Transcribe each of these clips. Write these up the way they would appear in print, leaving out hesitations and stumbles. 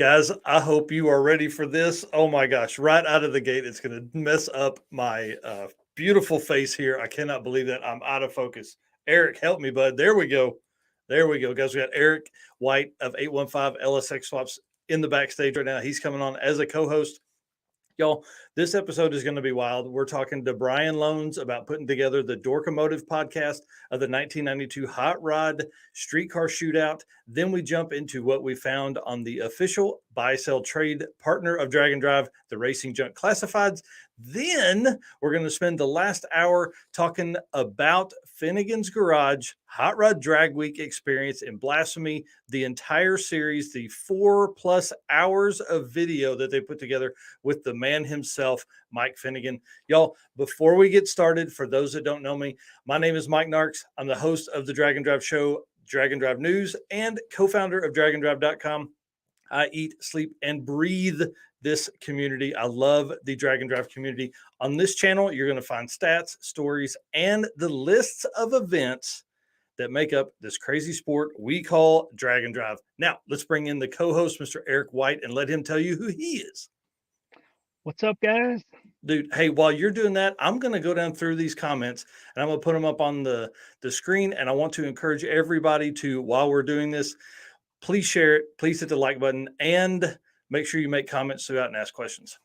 Guys, I hope you are ready for this. Oh my gosh, right out of the gate, it's going to mess up my beautiful face here. I cannot believe that I'm out of focus. Eric, help me, bud. There we go. There we go, guys. We got Eric White of 815 LSX Swaps in the backstage right now. He's coming on as a co host. Y'all, this episode is going to be wild. We're talking to Brian Lohnes about putting together the Dork-O-Motive podcast of the 1992 Hot Rod Streetcar Shootout. Then we jump into what we found on the official buy-sell trade partner of Drag and Drive, the Racing Junk Classifieds. Then we're going to spend the last hour talking about Finnegan's Garage Hot Rod Drag Week experience in Blasphemy, the entire series, the 4+ hours of video that they put together with the man himself, Mike Finnegan. Y'all, before we get started, for those that don't know me, my name is Mike Narks. I'm the host of the Drag and Drive show, Drag and Drive News, and co-founder of draganddrive.com. I eat, sleep, and breathe this community. I love the Drag and Drive community. On this channel, you're going to find stats, stories, and the lists of events that make up this crazy sport we call Drag and Drive. Now, let's bring in the co-host, Mr. Eric White, and let him tell you who he is. What's up, guys? Dude, hey, while you're doing that, I'm going to go down through these comments and I'm going to put them up on the screen. And I want to encourage everybody to, while we're doing this, please share it. Please hit the like button and make sure you make comments throughout and ask questions.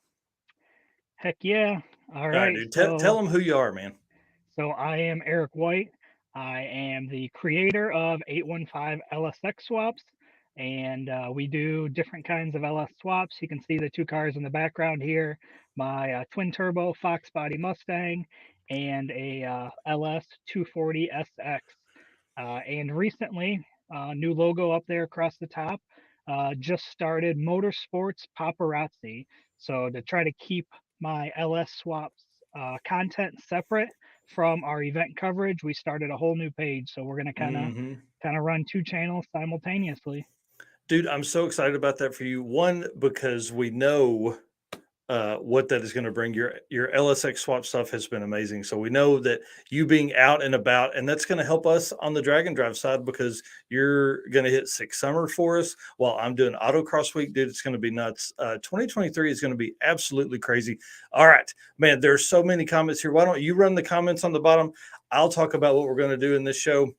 Heck yeah. All right, dude. Tell them who you are, man. So I am Eric White. I am the creator of 815 LSX Swaps, and we do different kinds of LS swaps. You can see the two cars in the background here, my twin turbo Fox body Mustang and a LS 240 SX. And recently, new logo up there across the top, just started Motorsports Paparazzi. So to try to keep my LS swaps content separate from our event coverage, we started a whole new page. So we're going to kind of run two channels simultaneously. Dude, I'm so excited about that for you. One, because we know what that is going to bring. Your LSX swap stuff has been amazing. So we know that you being out and about, and that's going to help us on the Drag and Drive side because you're going to hit Six Summer for us while I'm doing Autocross Week. Dude, it's going to be nuts. 2023 is going to be absolutely crazy. All right, man, there's so many comments here. Why don't you run the comments on the bottom? I'll talk about what we're going to do in this show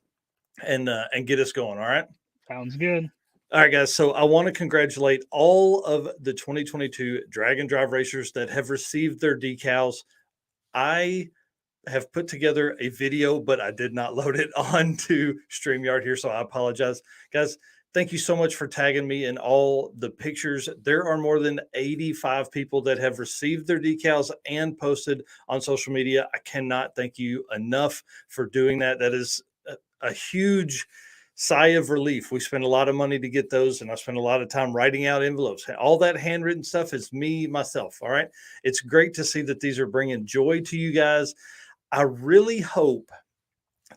and get us going. All right. Sounds good. All right, guys. So I want to congratulate all of the 2022 Drag and Drive racers that have received their decals. I have put together a video, but I did not load it onto StreamYard here, so I apologize. Guys, thank you so much for tagging me in all the pictures. There are more than 85 people that have received their decals and posted on social media. I cannot thank you enough for doing that. That is a huge sigh of relief. We spend a lot of money to get those, and I spend a lot of time writing out envelopes. All that handwritten stuff is me, myself. All right. It's great to see that these are bringing joy to you guys. I really hope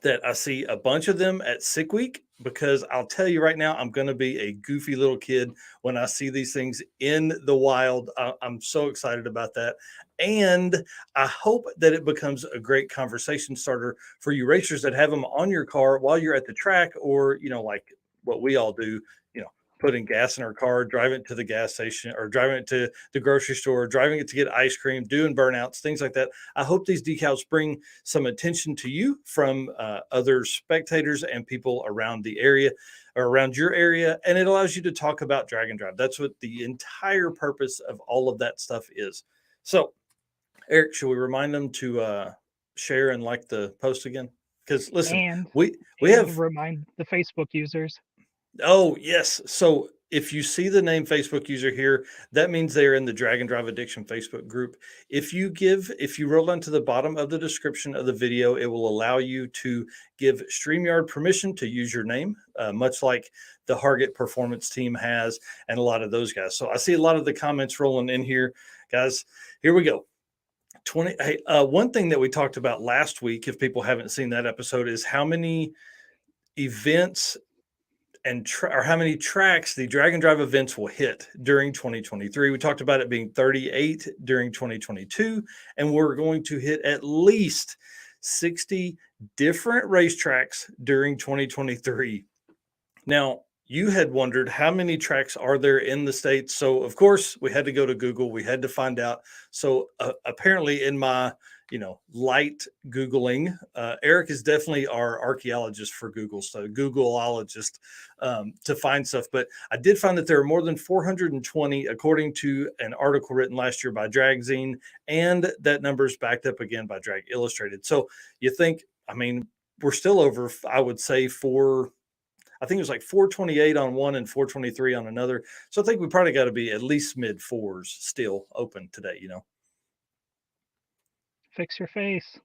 that I see a bunch of them at Sick Week, because I'll tell you right now, I'm going to be a goofy little kid when I see these things in the wild. I'm so excited about that. And I hope that it becomes a great conversation starter for you racers that have them on your car while you're at the track, or, like what we all do, putting gas in our car, driving it to the gas station, or driving it to the grocery store, driving it to get ice cream, doing burnouts, things like that. I hope these decals bring some attention to you from other spectators and people around the area or around your area. And it allows you to talk about Drag and Drive. That's what the entire purpose of all of that stuff is. So, Eric, should we remind them to share and like the post again? Because listen, and we have remind the Facebook users. Oh, yes. So if you see the name Facebook user here, that means they're in the Drag and Drive Addiction Facebook group. If you roll down to the bottom of the description of the video, it will allow you to give StreamYard permission to use your name, much like the Hargett Performance team has, and a lot of those guys. So I see a lot of the comments rolling in here, guys. Here we go. One thing that we talked about last week, if people haven't seen that episode, is how many events or how many tracks the Drag and Drive events will hit during 2023. We talked about it being 38 during 2022, and we're going to hit at least 60 different racetracks during 2023. Now, you had wondered how many tracks are there in the States. So, of course, we had to go to Google. We had to find out. So, apparently, in my light Googling, Eric is definitely our archaeologist for Google, so Googleologist to find stuff. But I did find that there are more than 420, according to an article written last year by Dragzine, and that number is backed up again by Drag Illustrated. So, you think, I mean, we're still over, I would say, I think it was like 428 on one and 423 on another. So I think we probably got to be at least mid fours still open today, Fix your face.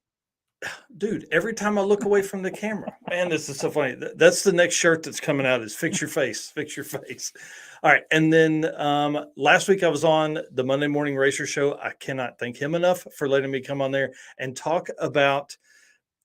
Dude, every time I look away from the camera, man, this is so funny. That's the next shirt that's coming out is fix your face, fix your face. All right. And then last week I was on the Monday Morning Racer Show. I cannot thank him enough for letting me come on there and talk about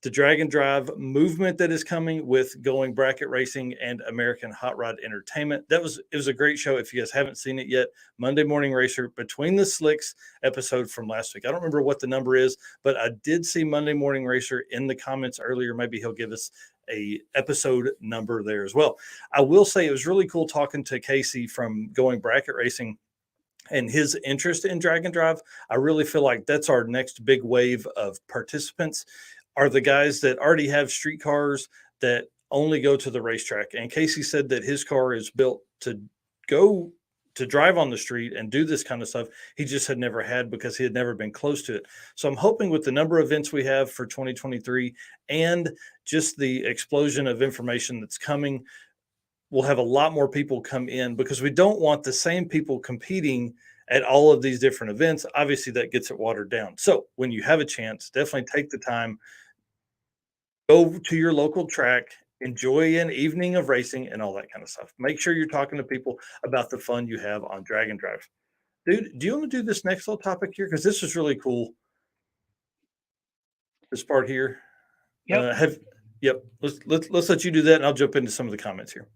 the drag and drive movement that is coming with Going Bracket Racing and American Hot Rod Entertainment. It was a great show. If you guys haven't seen it yet, Monday Morning Racer Between the Slicks episode from last week. I don't remember what the number is, but I did see Monday Morning Racer in the comments earlier. Maybe he'll give us a episode number there as well. I will say it was really cool talking to Casey from Going Bracket Racing and his interest in drag and drive. I really feel like that's our next big wave of participants are the guys that already have street cars that only go to the racetrack. And Casey said that his car is built to go to drive on the street and do this kind of stuff. He just had never had because he had never been close to it. So I'm hoping with the number of events we have for 2023 and just the explosion of information that's coming, we'll have a lot more people come in because we don't want the same people competing at all of these different events. Obviously that gets it watered down. So when you have a chance, definitely take the time, go to your local track, enjoy an evening of racing and all that kind of stuff. Make sure you're talking to people about the fun you have on Drag and Drive. Dude, do you want to do this next little topic here? Because this is really cool. This part here. Yep. Yep. Let's let you do that and I'll jump into some of the comments here.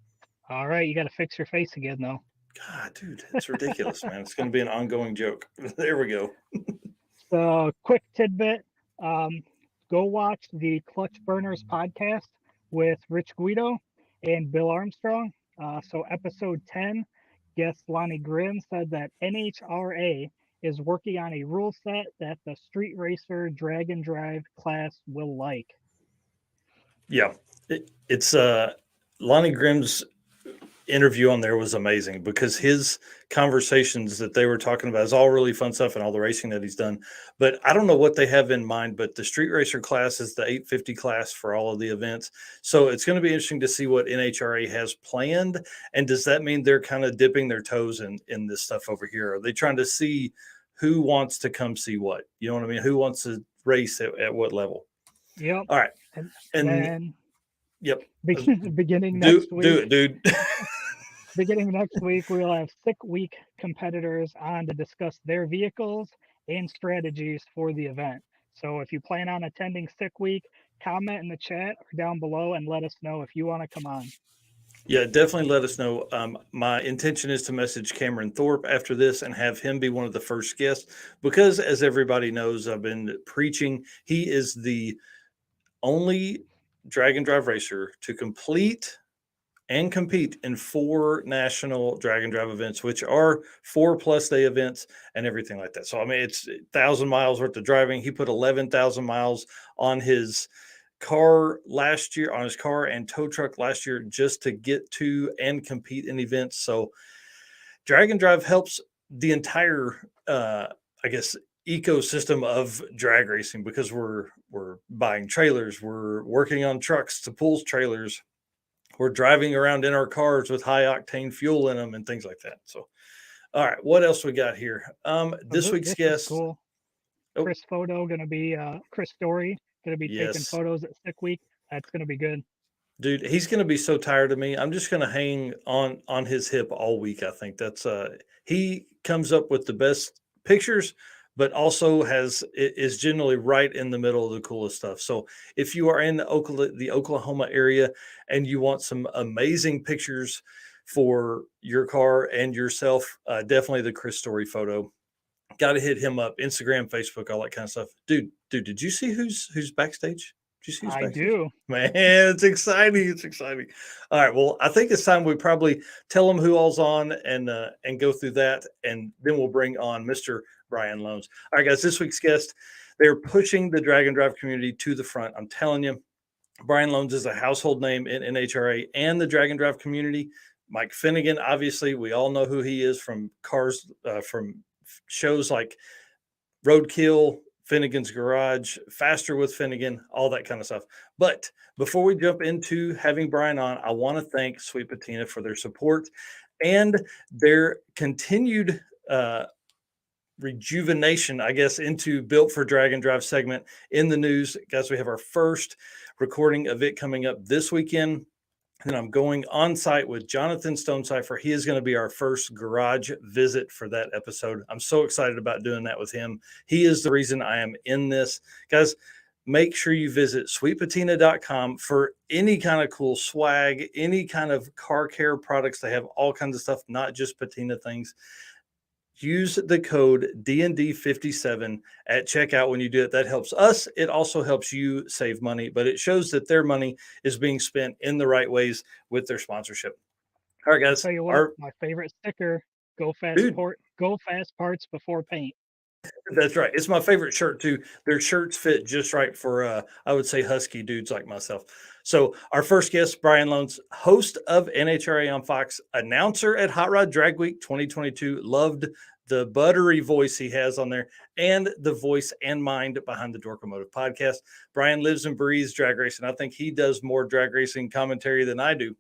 All right. You got to fix your face again, though. God, dude, it's ridiculous, man. It's going to be an ongoing joke. There we go. So, quick tidbit. Go watch the Clutch Burners podcast with Rich Guido and Bill Armstrong. So episode 10, guest Lonnie Grimm said that NHRA is working on a rule set that the street racer drag and drive class will like. Yeah, it's Lonnie Grimm's interview on there was amazing because his conversations that they were talking about is all really fun stuff and all the racing that he's done. But I don't know what they have in mind, but the street racer class is the 850 class for all of the events. So it's going to be interesting to see what NHRA has planned. And does that mean they're kind of dipping their toes in this stuff over here? Are they trying to see who wants to come see what? You know what I mean? Who wants to race at what level? Yep. All right. And then yep. Beginning next week. Do it, dude. Beginning next week, we'll have Sick Week competitors on to discuss their vehicles and strategies for the event. So if you plan on attending Sick Week, comment in the chat or down below and let us know if you want to come on. Yeah, definitely let us know. My intention is to message Cameron Thorpe after this and have him be one of the first guests because, as everybody knows, I've been preaching. He is the only drag and drive racer to complete and compete in 4 national drag and drive events, which are 4+ day events and everything like that. So, I mean, it's 1,000 miles worth of driving. He put 11,000 miles on his car last year, on his car and tow truck last year, just to get to and compete in events. So drag and drive helps the entire, I guess, ecosystem of drag racing because we're buying trailers, we're working on trucks to pull trailers, we're driving around in our cars with high octane fuel in them and things like that. So, all right, what else we got here? This week's guest, cool. Chris Photo going to be Chris Story going to be taking photos at Sick Week. That's going to be good. Dude, he's going to be so tired of me. I'm just going to hang on his hip all week. I think that's he comes up with the best pictures, but also is generally right in the middle of the coolest stuff. So if you are in the Oklahoma area and you want some amazing pictures for your car and yourself, definitely the Chris Story Photo. Got to hit him up, Instagram, Facebook, all that kind of stuff. Dude, did you see who's backstage Do you see his I backstage? do. Man, it's exciting. It's exciting. All right. Well, I think it's time we probably tell them who all's on and go through that, and then we'll bring on Mr. Brian Lohnes. All right, guys. This week's guest, they're pushing the drag and drive community to the front. I'm telling you, Brian Lohnes is a household name in NHRA and the drag and drive community. Mike Finnegan, obviously, we all know who he is from from shows like Roadkill, Finnegan's Garage, Faster with Finnegan, all that kind of stuff. But before we jump into having Brian on, I want to thank Sweet Patina for their support and their continued rejuvenation, I guess, into Built for Drag and Drive segment in the news. Guys, we have our first recording of it coming up this weekend. And I'm going on site with Jonathan Stonecipher. He is going to be our first garage visit for that episode. I'm so excited about doing that with him. He is the reason I am in this. Guys, make sure you visit sweetpatina.com for any kind of cool swag, any kind of car care products. They have all kinds of stuff, not just patina things. Use the code DND57 at checkout when you do it. That helps us. It also helps you save money, but it shows that their money is being spent in the right ways with their sponsorship. All right, I'll guys. tell you what, my favorite sticker: go fast parts before paint. That's right. It's my favorite shirt too. Their shirts fit just right for I would say husky dudes like myself. So our first guest, Brian Lohnes, host of NHRA on Fox, announcer at Hot Rod Drag Week 2022. Loved the buttery voice he has on there and the voice and mind behind the Dork-O-Motive podcast. Brian lives and breathes drag racing. I think he does more drag racing commentary than I do.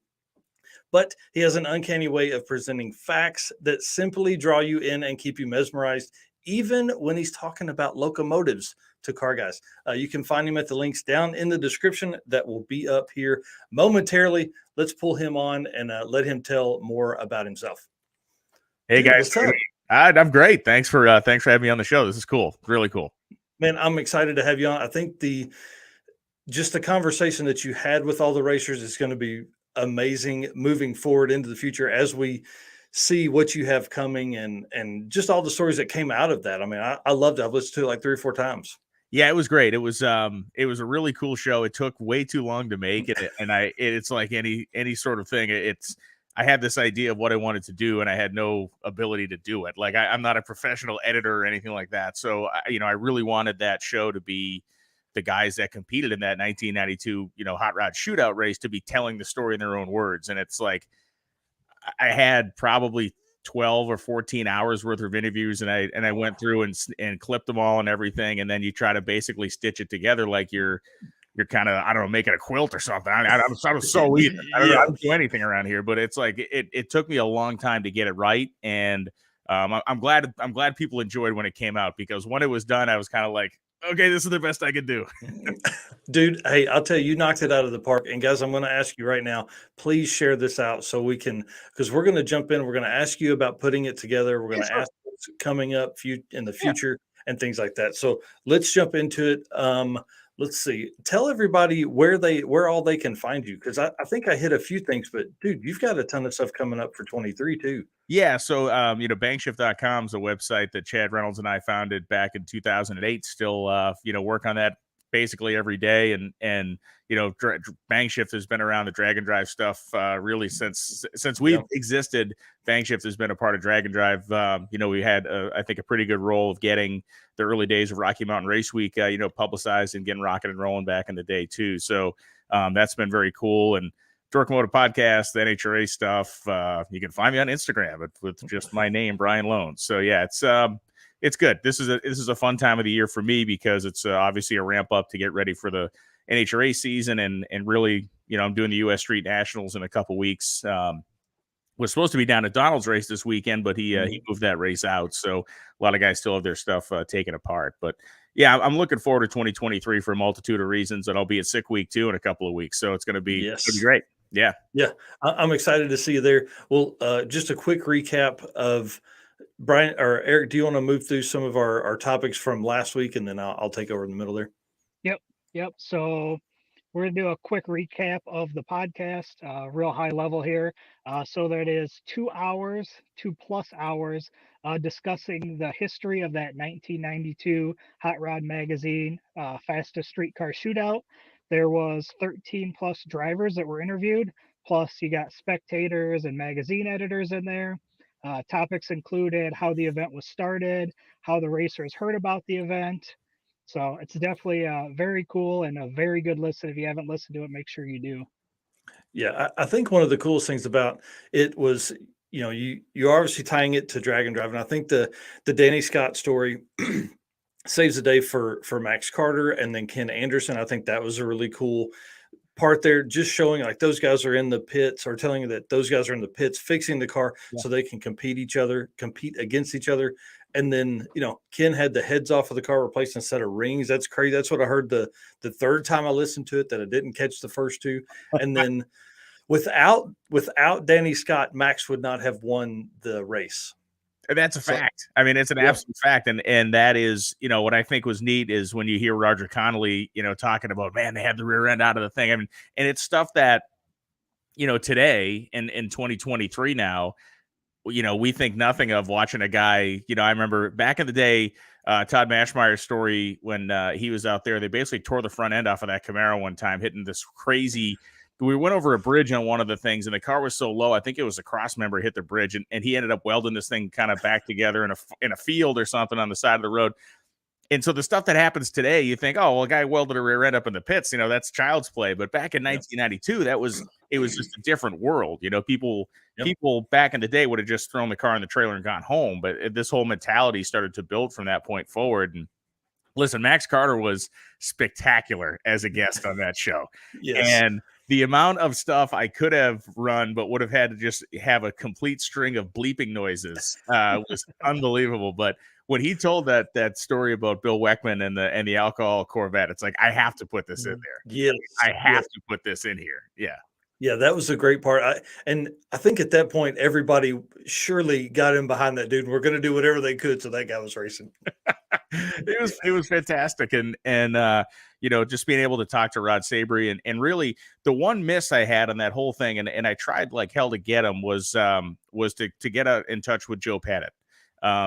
But he has an uncanny way of presenting facts that simply draw you in and keep you mesmerized, even when he's talking about locomotives to car guys. You can find him at the links down in the description that will be up here momentarily. Let's pull him on and let him tell more about himself. Hey, Dude, guys, what's up? I'm great. Thanks for having me on the show. This is cool. Really cool. Man, I'm excited to have you on. I think just the conversation that you had with all the racers is going to be amazing moving forward into the future as we see what you have coming and just all the stories that came out of that. I mean, I loved it. I've listened to it like 3 or 4 times. Yeah, it was great. It was a really cool show. It took way too long to make it, and it's like any sort of thing. I had this idea of what I wanted to do, and I had no ability to do it. Like I'm not a professional editor or anything like that. So I really wanted that show to be the guys that competed in that 1992 hot rod shootout race to be telling the story in their own words. And it's like I had probably 12 or 14 hours worth of interviews, and I went through and clipped them all and everything, and then you try to basically stitch it together like you're kind of, I don't know, making a quilt or something. I'm so easy. I don't do anything around here, but it's like it took me a long time to get it right, and I'm glad people enjoyed when it came out, because when it was done, I was kind of like, okay, this is the best I could do. Dude, hey, I'll tell you, you knocked it out of the park. And guys, I'm going to ask you right now, please share this out so we can, because we're going to jump in. We're going to ask you about putting it together. We're going to ask what's coming up in the future and things like that. So let's jump into it. Let's see. Tell everybody where all they can find you, because I think I hit a few things, but dude, you've got a ton of stuff coming up for 23 too. Yeah, so bankshift.com is a website that Chad Reynolds and I founded back in 2008. Still work on that basically every day, and Bankshift has been around the drag and drive stuff really since we've existed. Bankshift has been a part of drag and drive. We had I think a pretty good role of getting the early days of Rocky Mountain Race Week publicized and getting rocking and rolling back in the day too. So that's been very cool. And Dork-O-Motive podcast, the NHRA stuff. You can find me on Instagram with just my name, Brian Lohnes. So yeah, it's good. This is a fun time of the year for me, because it's obviously a ramp up to get ready for the NHRA season, and really, I'm doing the U.S. Street Nationals in a couple weeks. Was supposed to be down at Donald's race this weekend, but he moved that race out. So a lot of guys still have their stuff taken apart. But yeah, I'm looking forward to 2023 for a multitude of reasons, and I'll be at Sick Week too in a couple of weeks. So it's going to be great. Yeah. I'm excited to see you there. Well, just a quick recap of Brian or Eric. Do you want to move through some of our topics from last week, and then I'll take over in the middle there? Yep. So we're going to do a quick recap of the podcast, real high level here. So that is 2 hours, 2+ hours, discussing the history of that 1992 Hot Rod Magazine Fastest Streetcar Shootout. there was 13 plus drivers that were interviewed. Plus, you got spectators and magazine editors in there. Topics included how the event was started, how the racers heard about the event. So it's definitely very cool and a very good listen. If you haven't listened to it, make sure you do. Yeah, I think one of the coolest things about it was, you're obviously tying it to drag and drive, and I think the Danny Scott story saves the day for Max Carter and then Ken Anderson. I think that was a really cool part there, just showing like those guys are in the pits, or telling you that those guys are in the pits fixing the car so they can compete against each other. And then, Ken had the heads off of the car replacing a set of rings. That's crazy. That's what I heard the third time I listened to it, that I didn't catch the first two. And then without Danny Scott, Max would not have won the race. And that's a fact. I mean, it's an absolute fact. And that is, what I think was neat is when you hear Roger Connolly, talking about, man, they had the rear end out of the thing. I mean, and it's stuff that, today in 2023 now, we think nothing of watching a guy. I remember back in the day, Todd Mashmeyer's story when he was out there, they basically tore the front end off of that Camaro one time, hitting this crazy. We went over a bridge on one of the things, and the car was so low, I think it was a cross member hit the bridge, and he ended up welding this thing kind of back together in a field or something on the side of the road. And so the stuff that happens today, you think, oh, well, a guy welded a rear end up in the pits, that's child's play. But back in 1992, it was just a different world. People back in the day would have just thrown the car in the trailer and gone home. But this whole mentality started to build from that point forward. And listen, Max Carter was spectacular as a guest on that show. Yes. And the amount of stuff I could have run, but would have had to just have a complete string of bleeping noises was unbelievable. But when he told that story about Bill Weckman and the alcohol Corvette, it's like, I have to put this in there. Yes, I have to put this in here. Yeah. Yeah, that was a great part. I think at that point, everybody surely got in behind that dude. We're going to do whatever they could so that guy was racing. It was fantastic. And just being able to talk to Rod Sabry and really the one miss I had on that whole thing, and I tried like hell to get him, was to get in touch with Joe Pettit,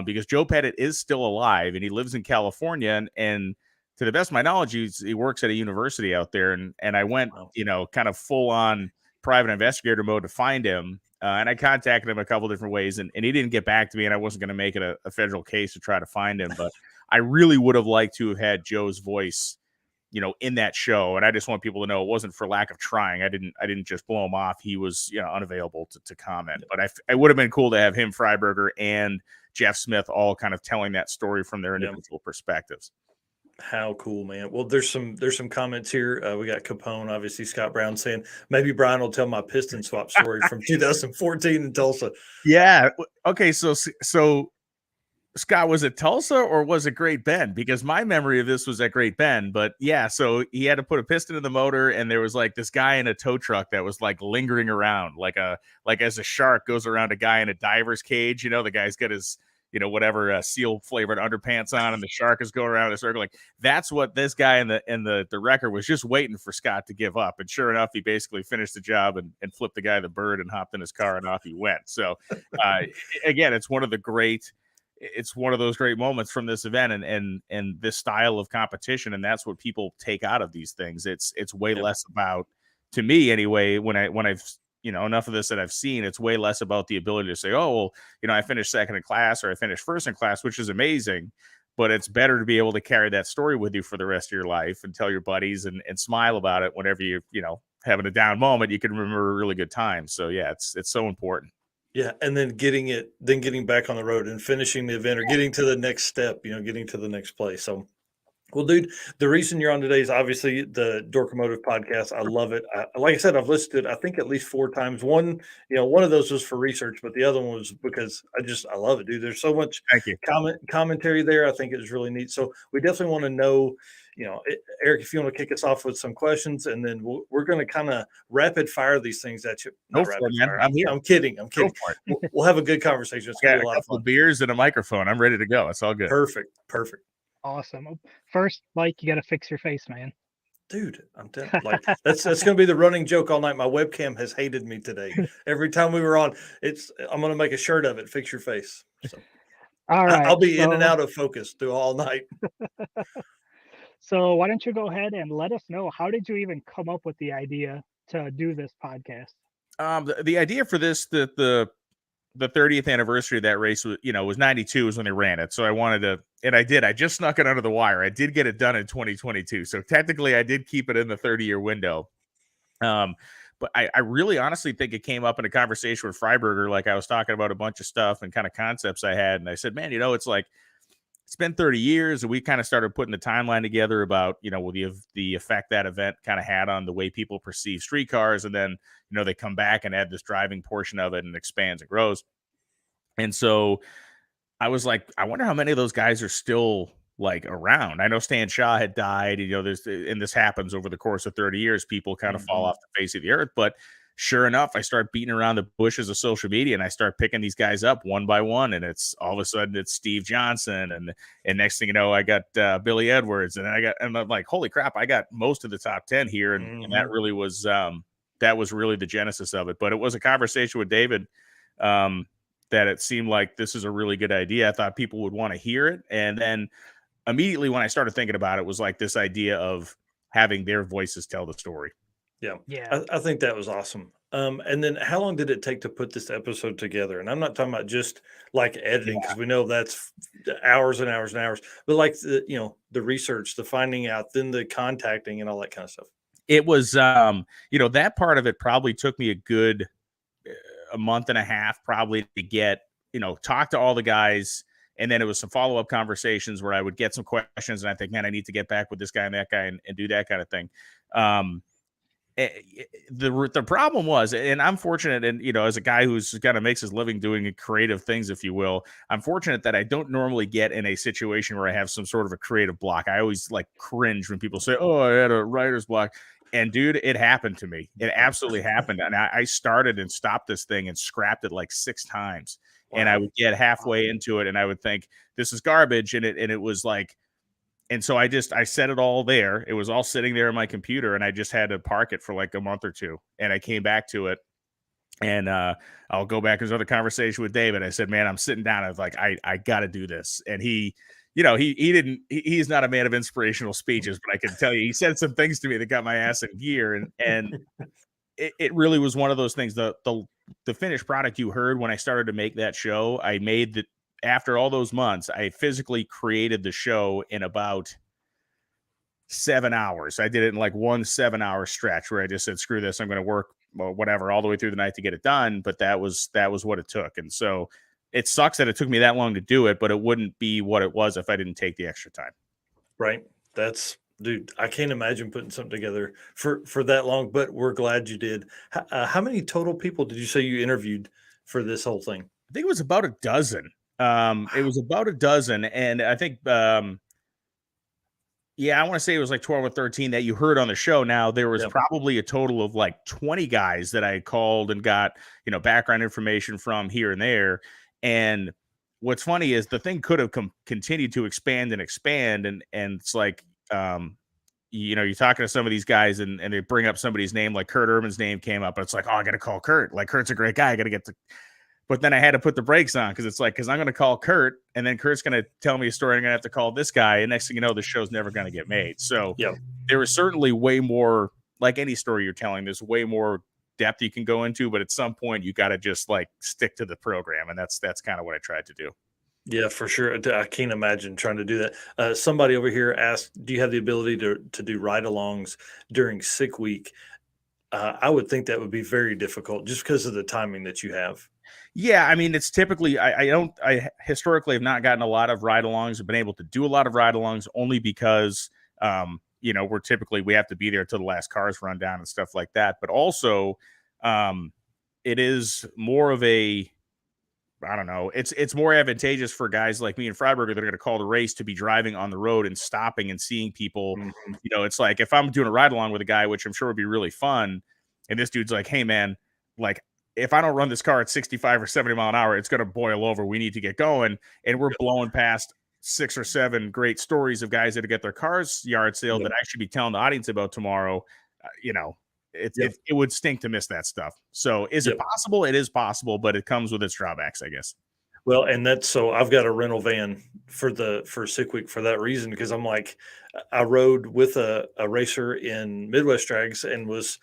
because Joe Pettit is still alive and he lives in California, and to the best of my knowledge, he works at a university out there. And I went, kind of full on private investigator mode to find him. And I contacted him a couple different ways, and he didn't get back to me, and I wasn't going to make it a federal case to try to find him. But I really would have liked to have had Joe's voice, in that show. And I just want people to know it wasn't for lack of trying. I didn't just blow him off. He was, unavailable to comment. But it would have been cool to have him, Freiberger, and Jeff Smith all kind of telling that story from their individual perspectives. How cool, man. Well, there's some comments here. We got Capone, obviously Scott Brown saying maybe Brian will tell my piston swap story from 2014 in Tulsa. Yeah. Okay. So Scott, was it Tulsa or was it Great Bend? Because my memory of this was at Great Bend, but yeah. So he had to put a piston in the motor, and there was like this guy in a tow truck that was like lingering around, like as a shark goes around a guy in a diver's cage. The guy's got his, whatever seal flavored underpants on, and the shark is going around in a circle. Like that's what this guy in the wrecker was just waiting for Scott to give up. And sure enough, he basically finished the job and flipped the guy the bird and hopped in his car and off he went. So again, it's one of those great moments from this event and this style of competition. And that's what people take out of these things. It's way less about, to me anyway, when I've enough of this that I've seen, it's way less about the ability to say, oh, well, I finished second in class or I finished first in class, which is amazing, but it's better to be able to carry that story with you for the rest of your life and tell your buddies and smile about it whenever you're, having a down moment. You can remember a really good time. So yeah, it's so important. Yeah. And then getting back on the road and finishing the event or getting to the next step, getting to the next place. So, well, dude, the reason you're on today is obviously the Dork-O-Motive podcast. I love it. Like I said, I've listened to it, I think at least 4 times. One of those was for research, but the other one was because I love it, dude. There's so much commentary there. I think it was really neat. So we definitely want to know, Eric, if you want to kick us off with some questions, and then we're going to kind of rapid fire these things at you. Go for it, man. I'm here. I'm kidding. We'll have a good conversation. It's going to be a lot of fun. Beers and a microphone. I'm ready to go. It's all good. Perfect. Awesome. First, Mike, you got to fix your face, man. Dude, I'm telling you, like that's going to be the running joke all night. My webcam has hated me today. Every time we were on, I'm going to make a shirt of it. Fix your face. So, all right. I'll be in and out of focus through all night. So why don't you go ahead and let us know, how did you even come up with the idea to do this podcast? The idea for this, the 30th anniversary of that race was, was 92 was when they ran it. So I wanted to, and I did. I just snuck it under the wire. I did get it done in 2022. So technically, I did keep it in the 30-year window. But I really honestly think it came up in a conversation with Freiberger. Like, I was talking about a bunch of stuff and kind of concepts I had. And I said, man, it's like, it's been 30 years. And we kind of started putting the timeline together about, the effect that event kind of had on the way people perceive streetcars. And then, they come back and add this driving portion of it and expands and grows. And so I was like, I wonder how many of those guys are still like around. I know Stan Shaw had died, and this happens over the course of 30 years, people kind of fall off the face of the earth. But sure enough, I start beating around the bushes of social media and I start picking these guys up one by one. And it's all of a sudden it's Steve Johnson. And next thing you know, I got Billy Edwards, and I'm like, holy crap, I got most of the top 10 here. And that really was, that was really the genesis of it. But it was a conversation with David, that it seemed like this is a really good idea. I thought people would want to hear it. And then immediately when I started thinking about it, was like this idea of having their voices tell the story. Yeah. I think that was awesome. And then how long did it take to put this episode together? And I'm not talking about just like editing, because we know that's hours and hours and hours, but like the research, the finding out, then the contacting and all that kind of stuff. It was, that part of it probably took me a month and a half probably to get, talk to all the guys. And then it was some follow-up conversations where I would get some questions and I think, man, I need to get back with this guy and that guy and do that kind of thing. The problem was, and I'm fortunate, and as a guy who's kind of makes his living doing creative things, if you will, I'm fortunate that I don't normally get in a situation where I have some sort of a creative block. I always like cringe when people say, oh, I had a writer's block. And dude, it happened to me. It absolutely happened. And I started and stopped this thing and scrapped it like 6 times. Wow. And I would get halfway into it and I would think, this is garbage. And it was like, and so I set it all there. It was all sitting there on my computer and I just had to park it for like a month or two. And I came back to it. And I'll go back to another conversation with David. I said, man, I'm sitting down. I was like, I got to do this. And he's not a man of inspirational speeches, but I can tell you, he said some things to me that got my ass in gear. And it really was one of those things. The finished product you heard when I started to make that show, I made that after all those months. I physically created the show in about 7 hours. I did it in like 1 7-hour stretch where I just said, screw this, I'm going to work whatever all the way through the night to get it done. But that was what it took. And so it sucks that it took me that long to do it, but it wouldn't be what it was if I didn't take the extra time. Right. Dude, I can't imagine putting something together for that long, but we're glad you did. How many total people did you say you interviewed for this whole thing? I think it was about a dozen. It was about a dozen. And I think, I want to say it was like 12 or 13 that you heard on the show. Now there was probably a total of like 20 guys that I called and got, background information from here and there. And what's funny is the thing could have continued to expand and expand. And it's like, you're talking to some of these guys and they bring up somebody's name, like Kurt Urban's name came up. And it's like, oh, I got to call Kurt. Like, Kurt's a great guy. I got to get to. But then I had to put the brakes on because I'm going to call Kurt and then Kurt's going to tell me a story. I'm going to have to call this guy. And next thing you know, the show's never going to get made. So there is certainly way more, like any story you're telling, there's way more depth you can go into. But at some point, you got to just like stick to the program. And that's kind of what I tried to do. Yeah, for sure. I can't imagine trying to do that. Somebody over here asked, do you have the ability to do ride-alongs during sick week? I would think that would be very difficult just because of the timing that you have. Yeah, I mean, it's typically, I historically have not gotten a lot of ride-alongs. I've been able to do a lot of ride-alongs only because, we have to be there till the last cars run down and stuff like that. But also, it is more of a, I don't know, it's more advantageous for guys like me and Freiberger that are going to call the race to be driving on the road and stopping and seeing people. Mm-hmm. It's like if I'm doing a ride along with a guy, which I'm sure would be really fun, and this dude's like, hey man, like if I don't run this car at 65 or 70 mile an hour, it's going to boil over. We need to get going. And we're blowing past 6 or 7 great stories of guys that get their cars yard sale that I should be telling the audience about tomorrow. It would stink to miss that stuff. So is it possible? It is possible, but it comes with its drawbacks, I guess. Well, and that's so I've got a rental van for Sick Week for that reason because I'm like I rode with a racer in Midwest Drags and was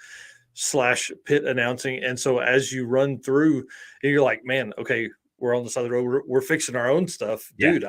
slash pit announcing. And so as you run through, and you're like, man, okay, we're on the side of the road. We're fixing our own stuff, Yeah. dude.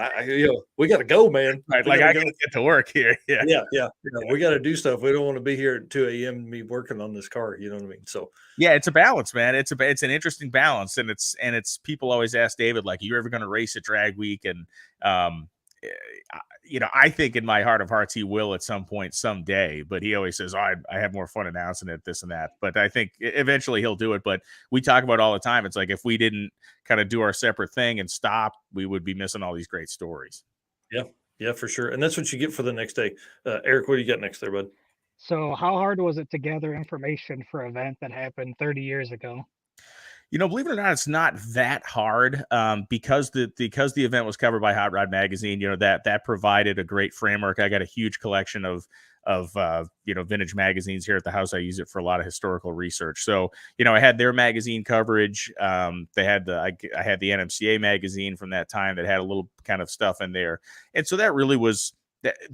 We got to go, man. Right, We like gotta I go. gotta get to work here. Yeah. Yeah. We got to do stuff. We don't want to be here at 2 a.m. me working on this car. You know what I mean? So yeah, it's a balance, man. It's an interesting balance, and it's people always ask David, like, are you ever going to race at Drag Week? And I think in my heart of hearts he will at some point someday, but he always says, I have more fun announcing it, this and that. But I think eventually he'll do it. But we talk about all the time, it's like if we didn't kind of do our separate thing and stop, we would be missing all these great stories. Yeah, for sure. And that's what you get for the next day. Eric, what do you got next there, bud? So how hard was it to gather information for an event that happened 30 years ago? Believe it or not, it's not that hard because the event was covered by Hot Rod Magazine. That provided a great framework. I got a huge collection of vintage magazines here at the house. I use it for a lot of historical research. So I had their magazine coverage. I had the NMCA magazine from that time that had a little kind of stuff in there, and so that really was.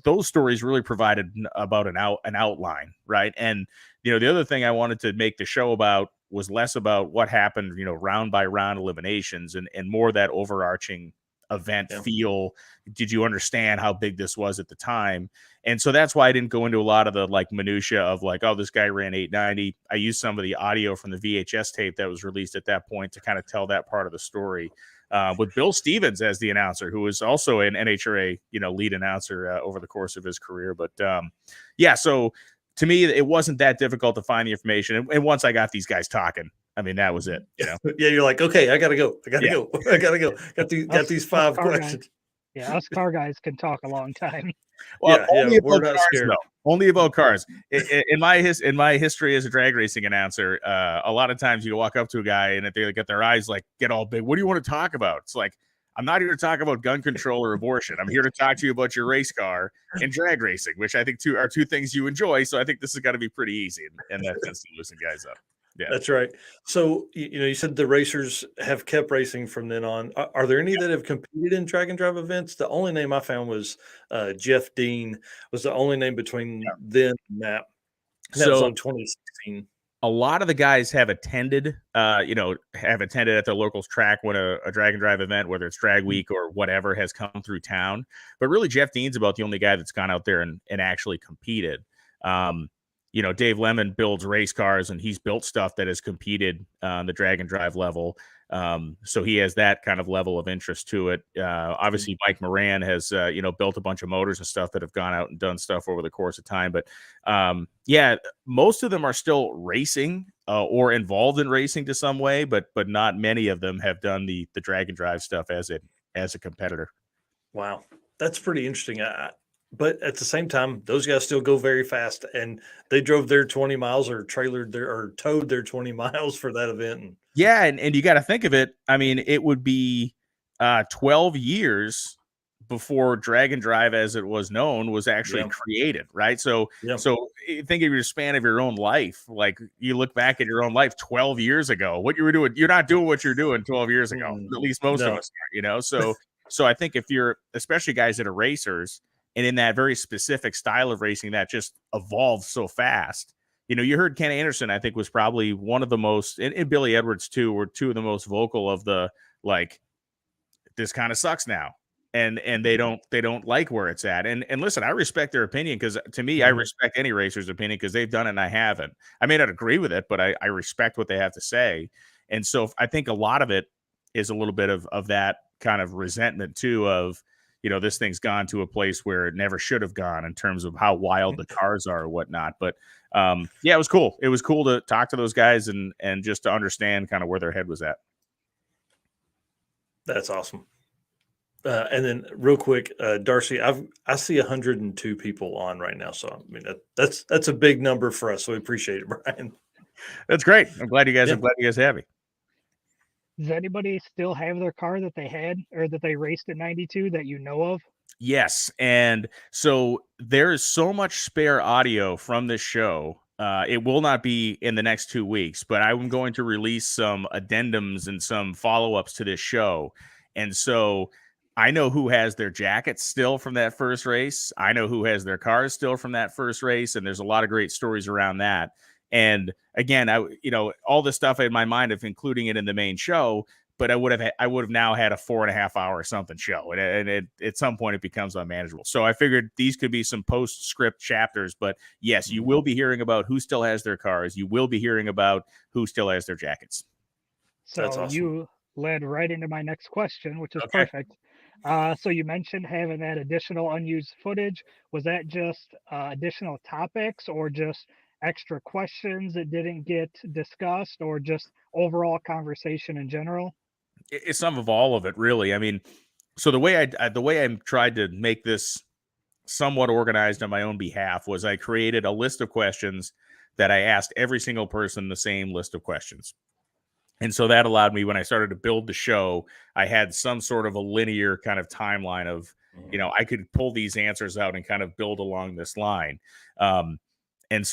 Those stories really provided about an outline, right? And the other thing I wanted to make the show about was less about what happened, round by round eliminations and more that overarching event feel. Did you understand how big this was at the time? And so that's why I didn't go into a lot of the like minutia of like, oh, this guy ran 890. I used some of the audio from the VHS tape that was released at that point to kind of tell that part of the story. With Bill Stevens as the announcer, who was also an NHRA, lead announcer over the course of his career. But so to me, it wasn't that difficult to find the information. And once I got these guys talking, I mean, that was it. Yeah, you're like, okay, I gotta go. I gotta go. Got these 5 questions. Yeah, us car guys can talk a long time. Well, we're not scared. Though. Only about cars. In my history as a drag racing announcer, a lot of times you walk up to a guy and if they get their eyes like get all big, what do you want to talk about? It's like, I'm not here to talk about gun control or abortion. I'm here to talk to you about your race car and drag racing, which I think are two things you enjoy. So I think this has got to be pretty easy, and that tends to loosen guys up. Yeah, that's right. So you said the racers have kept racing from then on. Are there any that have competed in drag and drive events? The only name I found was Jeff Dean was the only name between then and that. That was on 2016. A lot of the guys have attended at their local track when a drag and drive event, whether it's Drag Week or whatever, has come through town. But really, Jeff Dean's about the only guy that's gone out there and actually competed. Dave Lemon builds race cars and he's built stuff that has competed on the drag and drive level. So he has that kind of level of interest to it. Obviously Mike Moran has, built a bunch of motors and stuff that have gone out and done stuff over the course of time. But most of them are still racing or involved in racing to some way, but not many of them have done the drag and drive stuff as a competitor. Wow. That's pretty interesting. But at the same time, those guys still go very fast, and they drove their 20 miles or towed their 20 miles for that event. Yeah, and you got to think of it. I mean, it would be 12 years before drag and drive, as it was known, was actually created, right? So think of your span of your own life. Like you look back at your own life 12 years ago, what you were doing. You're not doing what you're doing 12 years ago. At least most of us are, So I think if you're, especially guys that are racers, and in that very specific style of racing that just evolved so fast. You heard Ken Anderson, I think, was probably one of the most, and Billy Edwards too, were two of the most vocal of the, like, this kind of sucks now. And they don't like where it's at. And listen, I respect their opinion, because to me, I respect any racer's opinion because they've done it and I haven't. I may not agree with it, but I respect what they have to say. And so I think a lot of it is a little bit of that kind of resentment too of, this thing's gone to a place where it never should have gone in terms of how wild the cars are or whatnot. But it was cool. It was cool to talk to those guys and just to understand kind of where their head was at. That's awesome. And then real quick, Darcy, I see 102 people on right now. So, I mean, that's a big number for us. So we appreciate it, Brian. That's great. I'm glad you guys have me. Does anybody still have their car that they had or that they raced in 92 that you know of? Yes. And so there is so much spare audio from this show. It will not be in the next 2 weeks, but I'm going to release some addendums and some follow-ups to this show. And so I know who has their jackets still from that first race. I know who has their cars still from that first race. And there's a lot of great stories around that. And again, all the stuff in my mind of including it in the main show, but I would have now had a 4.5 hour something show. And at some point it becomes unmanageable. So I figured these could be some postscript chapters, but yes, you will be hearing about who still has their cars. You will be hearing about who still has their jackets. So That's awesome. you led right into my next question, which is Okay. perfect. So you mentioned having that additional unused footage. Was that just additional topics or just extra questions that didn't get discussed or just overall conversation in general? It's some of all of it, really. I mean, so the way I tried to make this somewhat organized on my own behalf was I created a list of questions that I asked every single person the same list of questions. And so that allowed me, when I started to build the show, I had some sort of a linear kind of timeline of, I could pull these answers out and kind of build along this line. And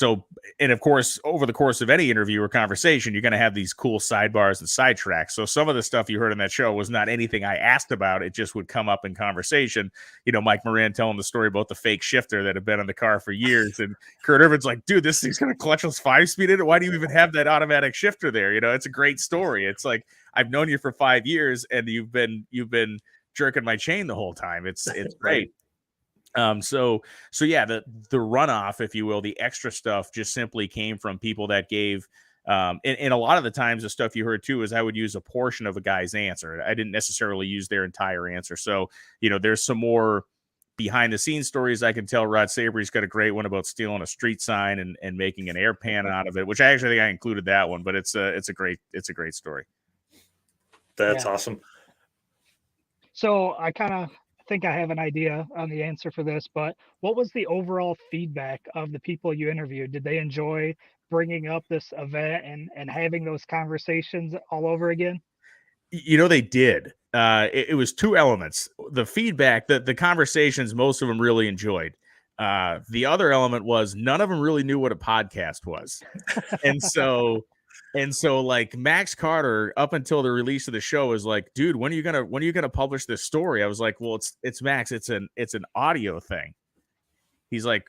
of course, over the course of any interview or conversation, you're going to have these cool sidebars and sidetracks. So some of the stuff you heard in that show was not anything I asked about. It just would come up in conversation. Mike Moran telling the story about the fake shifter that had been in the car for years. And Kurt Irvin's like, dude, this thing's going to clutchless 5-speed in it. Why do you even have that automatic shifter there? It's a great story. It's like, I've known you for 5 years and you've been jerking my chain the whole time. It's great. So yeah, the runoff, if you will, the extra stuff just simply came from people that gave, and a lot of the times the stuff you heard too is I would use a portion of a guy's answer. I didn't necessarily use their entire answer. So, there's some more behind the scenes stories I can tell. Rod Sabry's got a great one about stealing a street sign and making an air pan out of it, which I actually think I included that one, but it's a great story. That's awesome. So I kind of think I have an idea on the answer for this, but what was the overall feedback of the people you interviewed? Did they enjoy bringing up this event and having those conversations all over again? They did. It was two elements. The feedback, the conversations, most of them really enjoyed. The other element was none of them really knew what a podcast was. And so like Max Carter, up until the release of the show, was like, dude, when are you gonna publish this story? I was like, well, it's Max, it's an audio thing. He's like,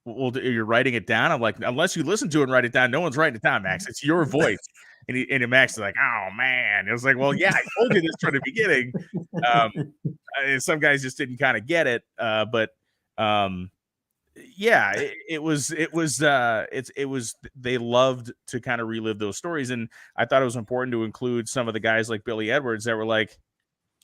well, you're writing it down. I'm like, unless you listen to it and write it down, no one's writing it down, Max. It's your voice. And Max is like, oh man. It was like, well, yeah, I told you this from the beginning. Some guys just didn't kind of get it. But yeah, it was they loved to kind of relive those stories. And I thought it was important to include some of the guys like Billy Edwards that were like,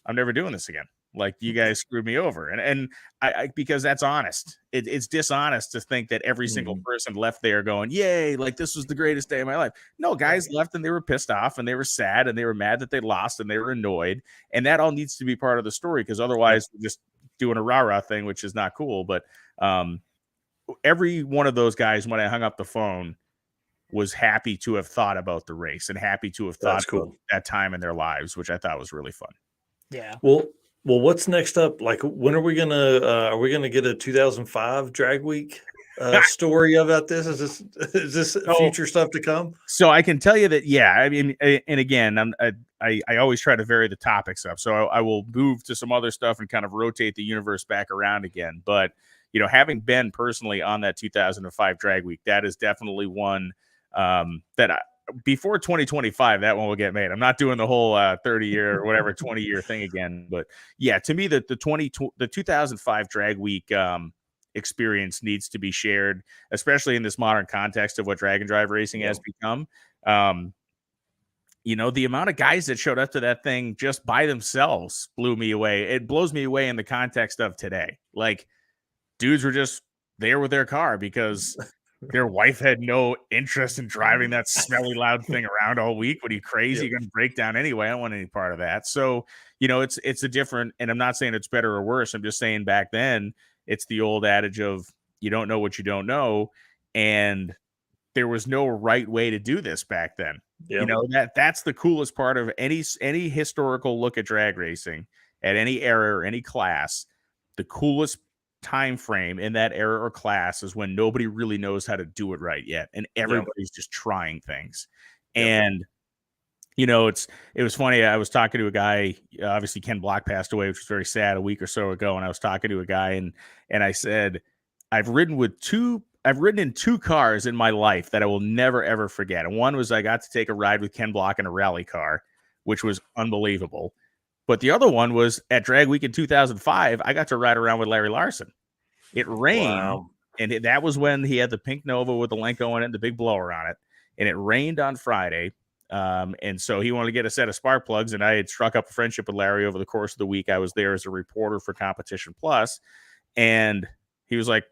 I'm never doing this again. Like, you guys screwed me over. And I because that's honest. It's dishonest to think that every single person left there going, yay, like this was the greatest day of my life. No, guys left and they were pissed off and they were sad and they were mad that they lost and they were annoyed. And that all needs to be part of the story, because otherwise we're just doing a rah-rah thing, which is not cool. But every one of those guys, when I hung up the phone, was happy to have thought about the race and happy to have thought about that time in their lives, which I thought was really fun. Yeah. Well, what's next up? Like, when are we gonna get a 2005 Drag Week story about this? Is this future stuff to come? So I can tell you that, yeah. I mean, and again, I always try to vary the topics up, so I will move to some other stuff and kind of rotate the universe back around again. But having been personally on that 2005 Drag Week, that is definitely one that before 2025, that one will get made. I'm not doing the whole 30-year or whatever 20-year thing again. But yeah, to me, the 2005 Drag Week experience needs to be shared, especially in this modern context of what drag and drive racing has become. The amount of guys that showed up to that thing just by themselves blew me away. It blows me away in the context of today. Like, dudes were just there with their car because their wife had no interest in driving that smelly loud thing around all week. What are you, crazy? You're going to break down anyway. I don't want any part of that. So, it's a different, and I'm not saying it's better or worse. I'm just saying back then it's the old adage of you don't know what you don't know. And there was no right way to do this back then. That's the coolest part of any historical look at drag racing at any era or any class. The coolest time frame in that era or class is when nobody really knows how to do it right yet, and everybody's just trying things. And you know, it was funny. I was talking to a guy. Obviously, Ken Block passed away, which was very sad a week or so ago. And I was talking to a guy, and I said, I've ridden in two cars in my life that I will never ever forget. And one was I got to take a ride with Ken Block in a rally car, which was unbelievable. But the other one was at Drag Week in 2005. I got to ride around with Larry Larson. It rained, Wow. and that was when he had the pink Nova with the Lenko in it and the big blower on it. And it rained on Friday. And so he wanted to get a set of spark plugs, and I had struck up a friendship with Larry over the course of the week. I was there as a reporter for Competition Plus, and he was like,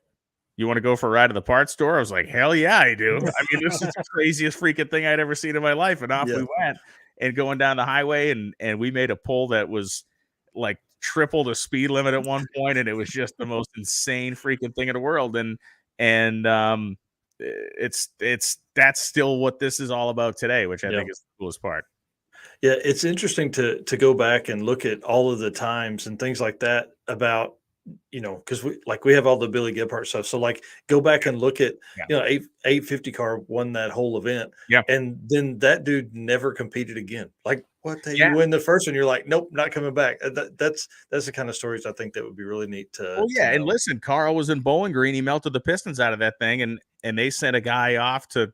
"You want to go for a ride to the parts store?" I was like, "Hell yeah, I do." I mean, this is the craziest freaking thing I'd ever seen in my life. And off we went, and going down the highway, and we made a pull that was like triple the speed limit at one point, and it was just the most insane freaking thing in the world. And that's still what this is all about today, which I think is the coolest part. Yeah, it's interesting to go back and look at all of the times and things like that about, because we have all the Billy Gebhardt stuff. So like go back and look at, 850 car won that whole event. Yeah. And then that dude never competed again. Like you win the first one, you're like, nope, not coming back. That's the kind of stories I think that would be really neat to. Oh yeah. And listen, Carl was in Bowling Green. He melted the pistons out of that thing, and they sent a guy off to,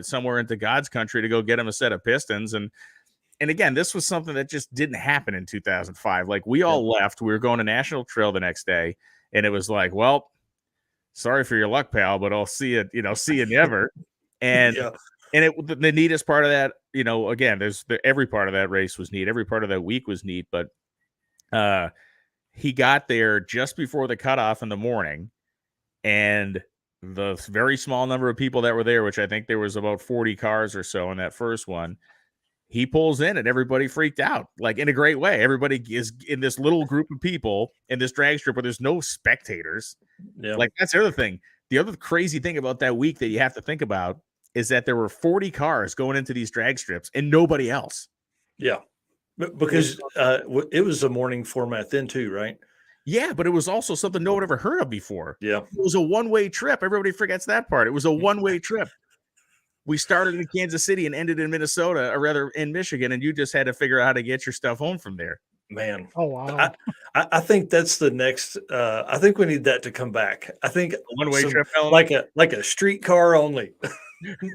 somewhere into God's country to go get him a set of pistons. And again, this was something that just didn't happen in 2005. Like we all left, we were going to National Trail the next day, and it was like, well, sorry for your luck, pal, but I'll see you never. And the neatest part of that, again, every part of that race was neat. Every part of that week was neat, but he got there just before the cutoff in the morning, and the very small number of people that were there, which I think there was about 40 cars or so in that first one, he pulls in and everybody freaked out, like in a great way. Everybody is in this little group of people in this drag strip where there's no spectators. Yeah. Like that's the other thing. The other crazy thing about that week that you have to think about is that there were 40 cars going into these drag strips and nobody else. Yeah. Because it was a morning format then too, right? Yeah, but it was also something no one ever heard of before. Yeah. It was a one-way trip. Everybody forgets that part. It was a one-way trip. We started in Kansas City and ended in Minnesota, or rather in Michigan, and you just had to figure out how to get your stuff home from there. Man. Oh, wow. I think that's the next. I think we need that to come back. I think one-way trip, like a streetcar only,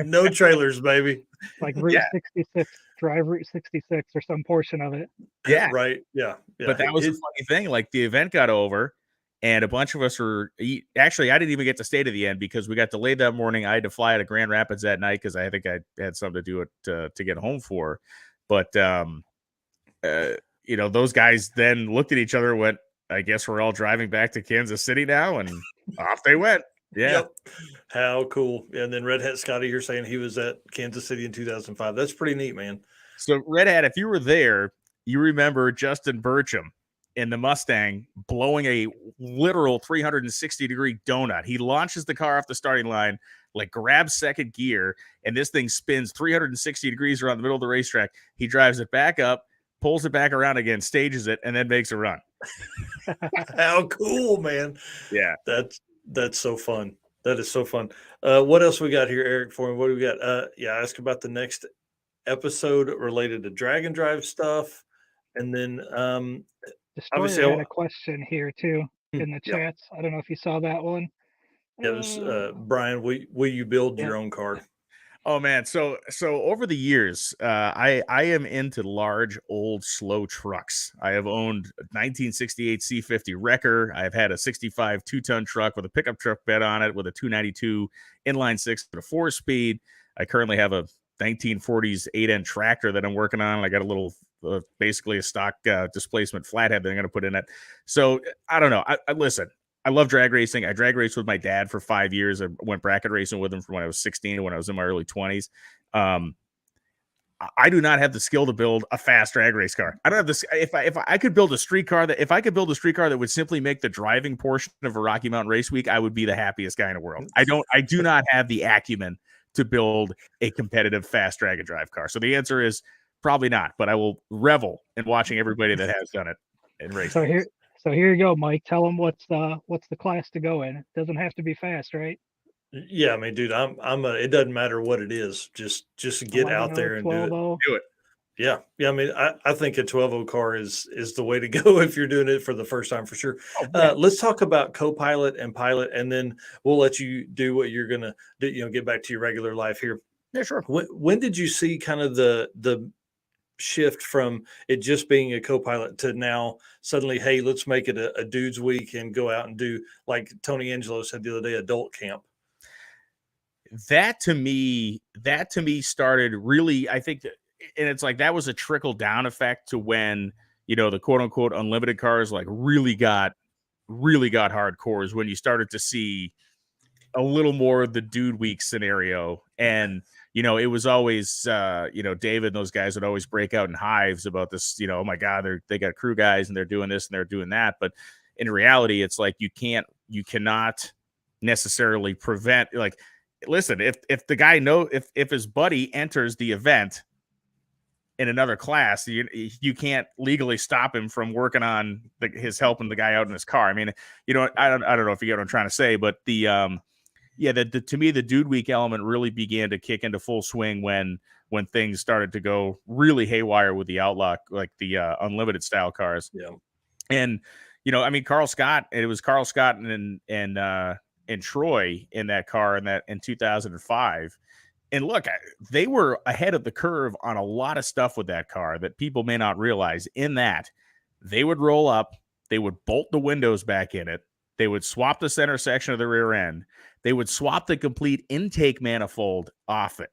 no trailers, baby. Like Route 66, drive Route 66, or some portion of it. Yeah, right. Yeah. But that was a funny thing. Like the event got over, and a bunch of us were actually, I didn't even get to stay to the end because we got delayed that morning. I had to fly out of Grand Rapids that night because I think I had something to do it to get home for. But those guys then looked at each other and went, I guess we're all driving back to Kansas City now, and off they went. Yeah. Yep. How cool. And then Red Hat Scotty, you're saying he was at Kansas City in 2005. That's pretty neat, man. So Red Hat, if you were there, you remember Justin Burcham in the Mustang blowing a literal 360-degree donut. He launches the car off the starting line, like grabs second gear, and this thing spins 360 degrees around the middle of the racetrack. He drives it back up, pulls it back around again, stages it, and then makes a run. How cool, man. Yeah. That's so fun. That is so fun. What else we got here, Eric, for me? What do we got? Ask about the next episode related to drag and drive stuff. And then Destroyer had a question here too in the chats. I don't know if you saw that one. It was Brian, will you build your own car? Oh man, so over the years, I am into large, old, slow trucks. I have owned a 1968 C50 Wrecker. I've had a 65 2-ton truck with a pickup truck bed on it with a 292 inline six and a 4-speed. I currently have a 1940s 8-end tractor that I'm working on. I got a little, basically a stock displacement flathead that I'm going to put in it. So I don't know. I listen. I love drag racing. I drag raced with my dad for 5 years. I went bracket racing with him from when I was 16 to when I was in my early 20s. I do not have the skill to build a fast drag race car. I don't have this. If I could build a street car that would simply make the driving portion of a Rocky Mountain Race Week, I would be the happiest guy in the world. I do not have the acumen to build a competitive fast drag and drive car. So the answer is probably not, but I will revel in watching everybody that has done it in racing. So here you go, Mike. Tell them what's the class to go in. It doesn't have to be fast, right? Yeah, I mean, dude, it doesn't matter what it is. Just get out there and do it. Do it. Yeah. I mean, I think a 12 car is the way to go if you're doing it for the first time for sure. Oh, yeah. Let's talk about co-pilot and pilot, and then we'll let you do what you're gonna do. Get back to your regular life here. Yeah, sure. When did you see kind of the shift from it just being a co-pilot to now suddenly, hey, let's make it a dude's week and go out and do, like Tony Angelo said the other day, adult camp? That to me started really, I think and it's like that was a trickle down effect to when, the quote unquote unlimited cars like really got hardcore, is when you started to see a little more of the dude week scenario. And it was always David and those guys would always break out in hives about this, oh my god, they got crew guys and they're doing this and they're doing that. But in reality, it's like you cannot necessarily prevent, like, listen, if the guy if his buddy enters the event in another class, you can't legally stop him from working on his helping the guy out in his car. I mean, I don't know if you get what I'm trying to say, but to me, the dude week element really began to kick into full swing when things started to go really haywire with the outlaw, like the unlimited style cars. Yeah. And, I mean, Carl Scott, it was Carl Scott and Troy in that car in 2005. And look, they were ahead of the curve on a lot of stuff with that car that people may not realize. In that, they would roll up, they would bolt the windows back in it, they would swap the center section of the rear end, they would swap the complete intake manifold off it.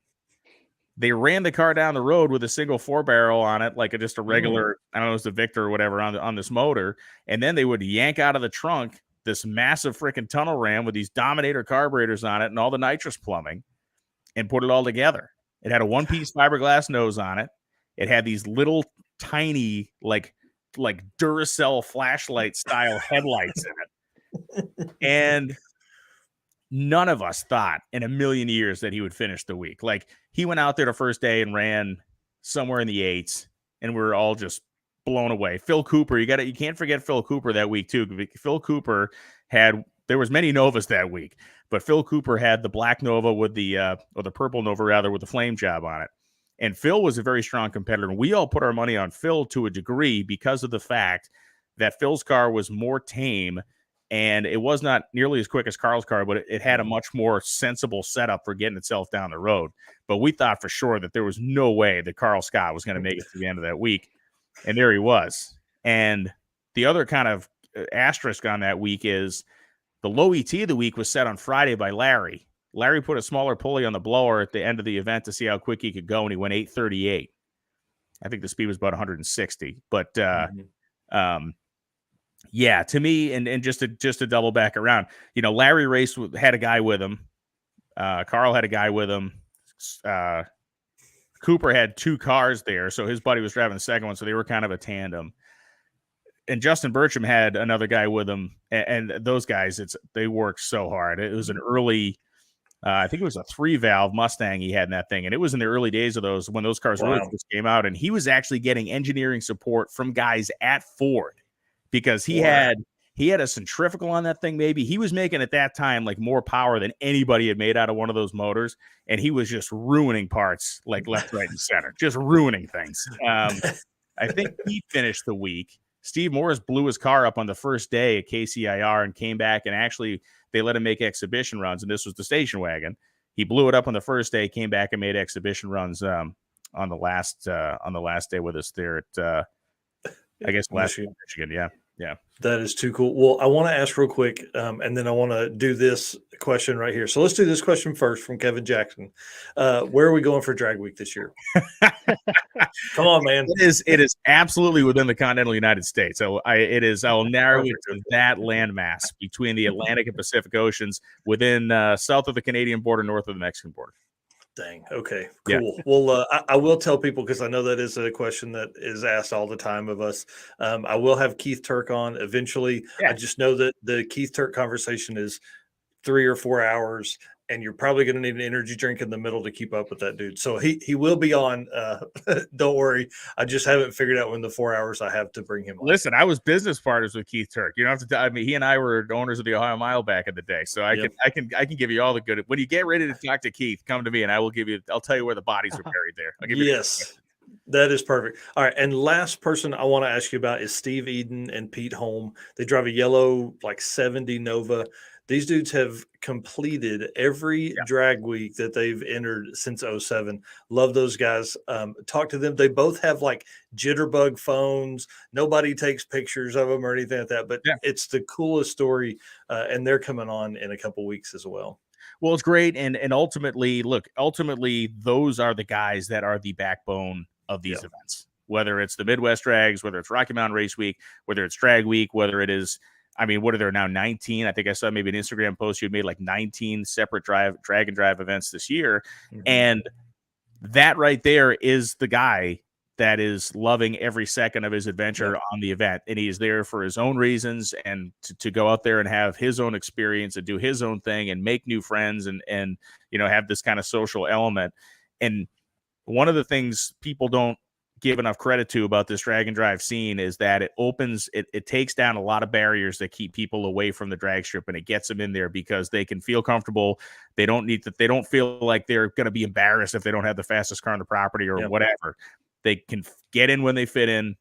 They ran the car down the road with a single 4-barrel on it, like just a regular, I don't know, it was the Victor or whatever on this motor. And then they would yank out of the trunk this massive freaking tunnel ram with these Dominator carburetors on it and all the nitrous plumbing, and put it all together. It had a one-piece fiberglass nose on it. It had these little tiny, like Duracell flashlight style headlights in it. And none of us thought in a million years that he would finish the week. Like, he went out there the first day and ran somewhere in the 8s, and we were all just blown away. Phil Cooper, you can't forget Phil Cooper that week too. Phil Cooper there was many Novas that week, but Phil Cooper had the black Nova with or the purple Nova rather, with the flame job on it. And Phil was a very strong competitor. And we all put our money on Phil to a degree because of the fact that Phil's car was more tame, and it was not nearly as quick as Carl's car, but it had a much more sensible setup for getting itself down the road. But we thought for sure that there was no way that Carl Scott was going to make it to the end of that week. And there he was. And the other kind of asterisk on that week is the low ET of the week was set on Friday by Larry. Larry put a smaller pulley on the blower at the end of the event to see how quick he could go, and he went 838. I think the speed was about 160. But yeah, to me, and just to double back around, Larry had a guy with him. Carl had a guy with him. Cooper had 2 cars there, so his buddy was driving the second one, so they were kind of a tandem. And Justin Bertram had another guy with him, and those guys, they worked so hard. It was an early, I think it was a 3-valve Mustang he had in that thing, and it was in the early days of those, when those cars really just came out, and he was actually getting engineering support from guys at Ford, because he had a centrifugal on that thing. Maybe he was making at that time like more power than anybody had made out of one of those motors, and he was just ruining parts like left, right, and center, just ruining things. I think he finished the week. Steve Morris blew his car up on the first day at KCIR and came back, and actually they let him make exhibition runs, and this was the station wagon. He blew it up on the first day, came back and made exhibition runs on the last day with us there at I guess Michigan. Yeah. That is too cool. Well, I want to ask real quick, and then I want to do this question right here. So let's do this question first from Kevin Jackson. Where are we going for Drag Week this year? Come on, man. It is absolutely within the continental United States. So I will narrow it to that landmass between the Atlantic and Pacific Oceans, within south of the Canadian border, north of the Mexican border. Dang. Okay, cool. Yeah. Well, I will tell people, because I know that is a question that is asked all the time of us. I will have Keith Turk on eventually. Yeah. I just know that the Keith Turk conversation is 3 or 4 hours, and you're probably going to need an energy drink in the middle to keep up with that dude. So he will be on. Don't worry. I just haven't figured out when the 4 hours I have to bring him on. Listen, I was business partners with Keith Turk. You don't have to tell me. He and I were owners of the Ohio Mile back in the day. So I can give you all the good. When you get ready to talk to Keith, come to me and I'll tell you where the bodies are buried there. I'll give you That is perfect. All right. And last person I want to ask you about is Steve Eden and Pete Holm. They drive a yellow, like 70 Nova. These dudes have completed every drag week that they've entered since '07. Love those guys. Talk to them. They both have like jitterbug phones. Nobody takes pictures of them or anything like that, but Yeah. it's the coolest story. And they're coming on in a couple weeks as well. Well, it's great. And ultimately, look, those are the guys that are the backbone of these events, whether it's the Midwest Drags, whether it's Rocky Mountain Race Week, whether it's Drag Week, whether it is, I mean, what are there now? 19. I think I saw maybe an Instagram post. You made like 19 separate drag and drive events this year. Mhm. And that right there is the guy that is loving every second of his adventure on the event. And he is there for his own reasons and to go out there and have his own experience and do his own thing and make new friends and, you know, have this kind of social element. And one of the things people don't give enough credit to about this drag and drive scene is that it takes down a lot of barriers that keep people away from the drag strip, and it gets them in there because they can feel comfortable. They don't feel like they're going to be embarrassed if they don't have the fastest car on the property or whatever. They can get in when they fit in,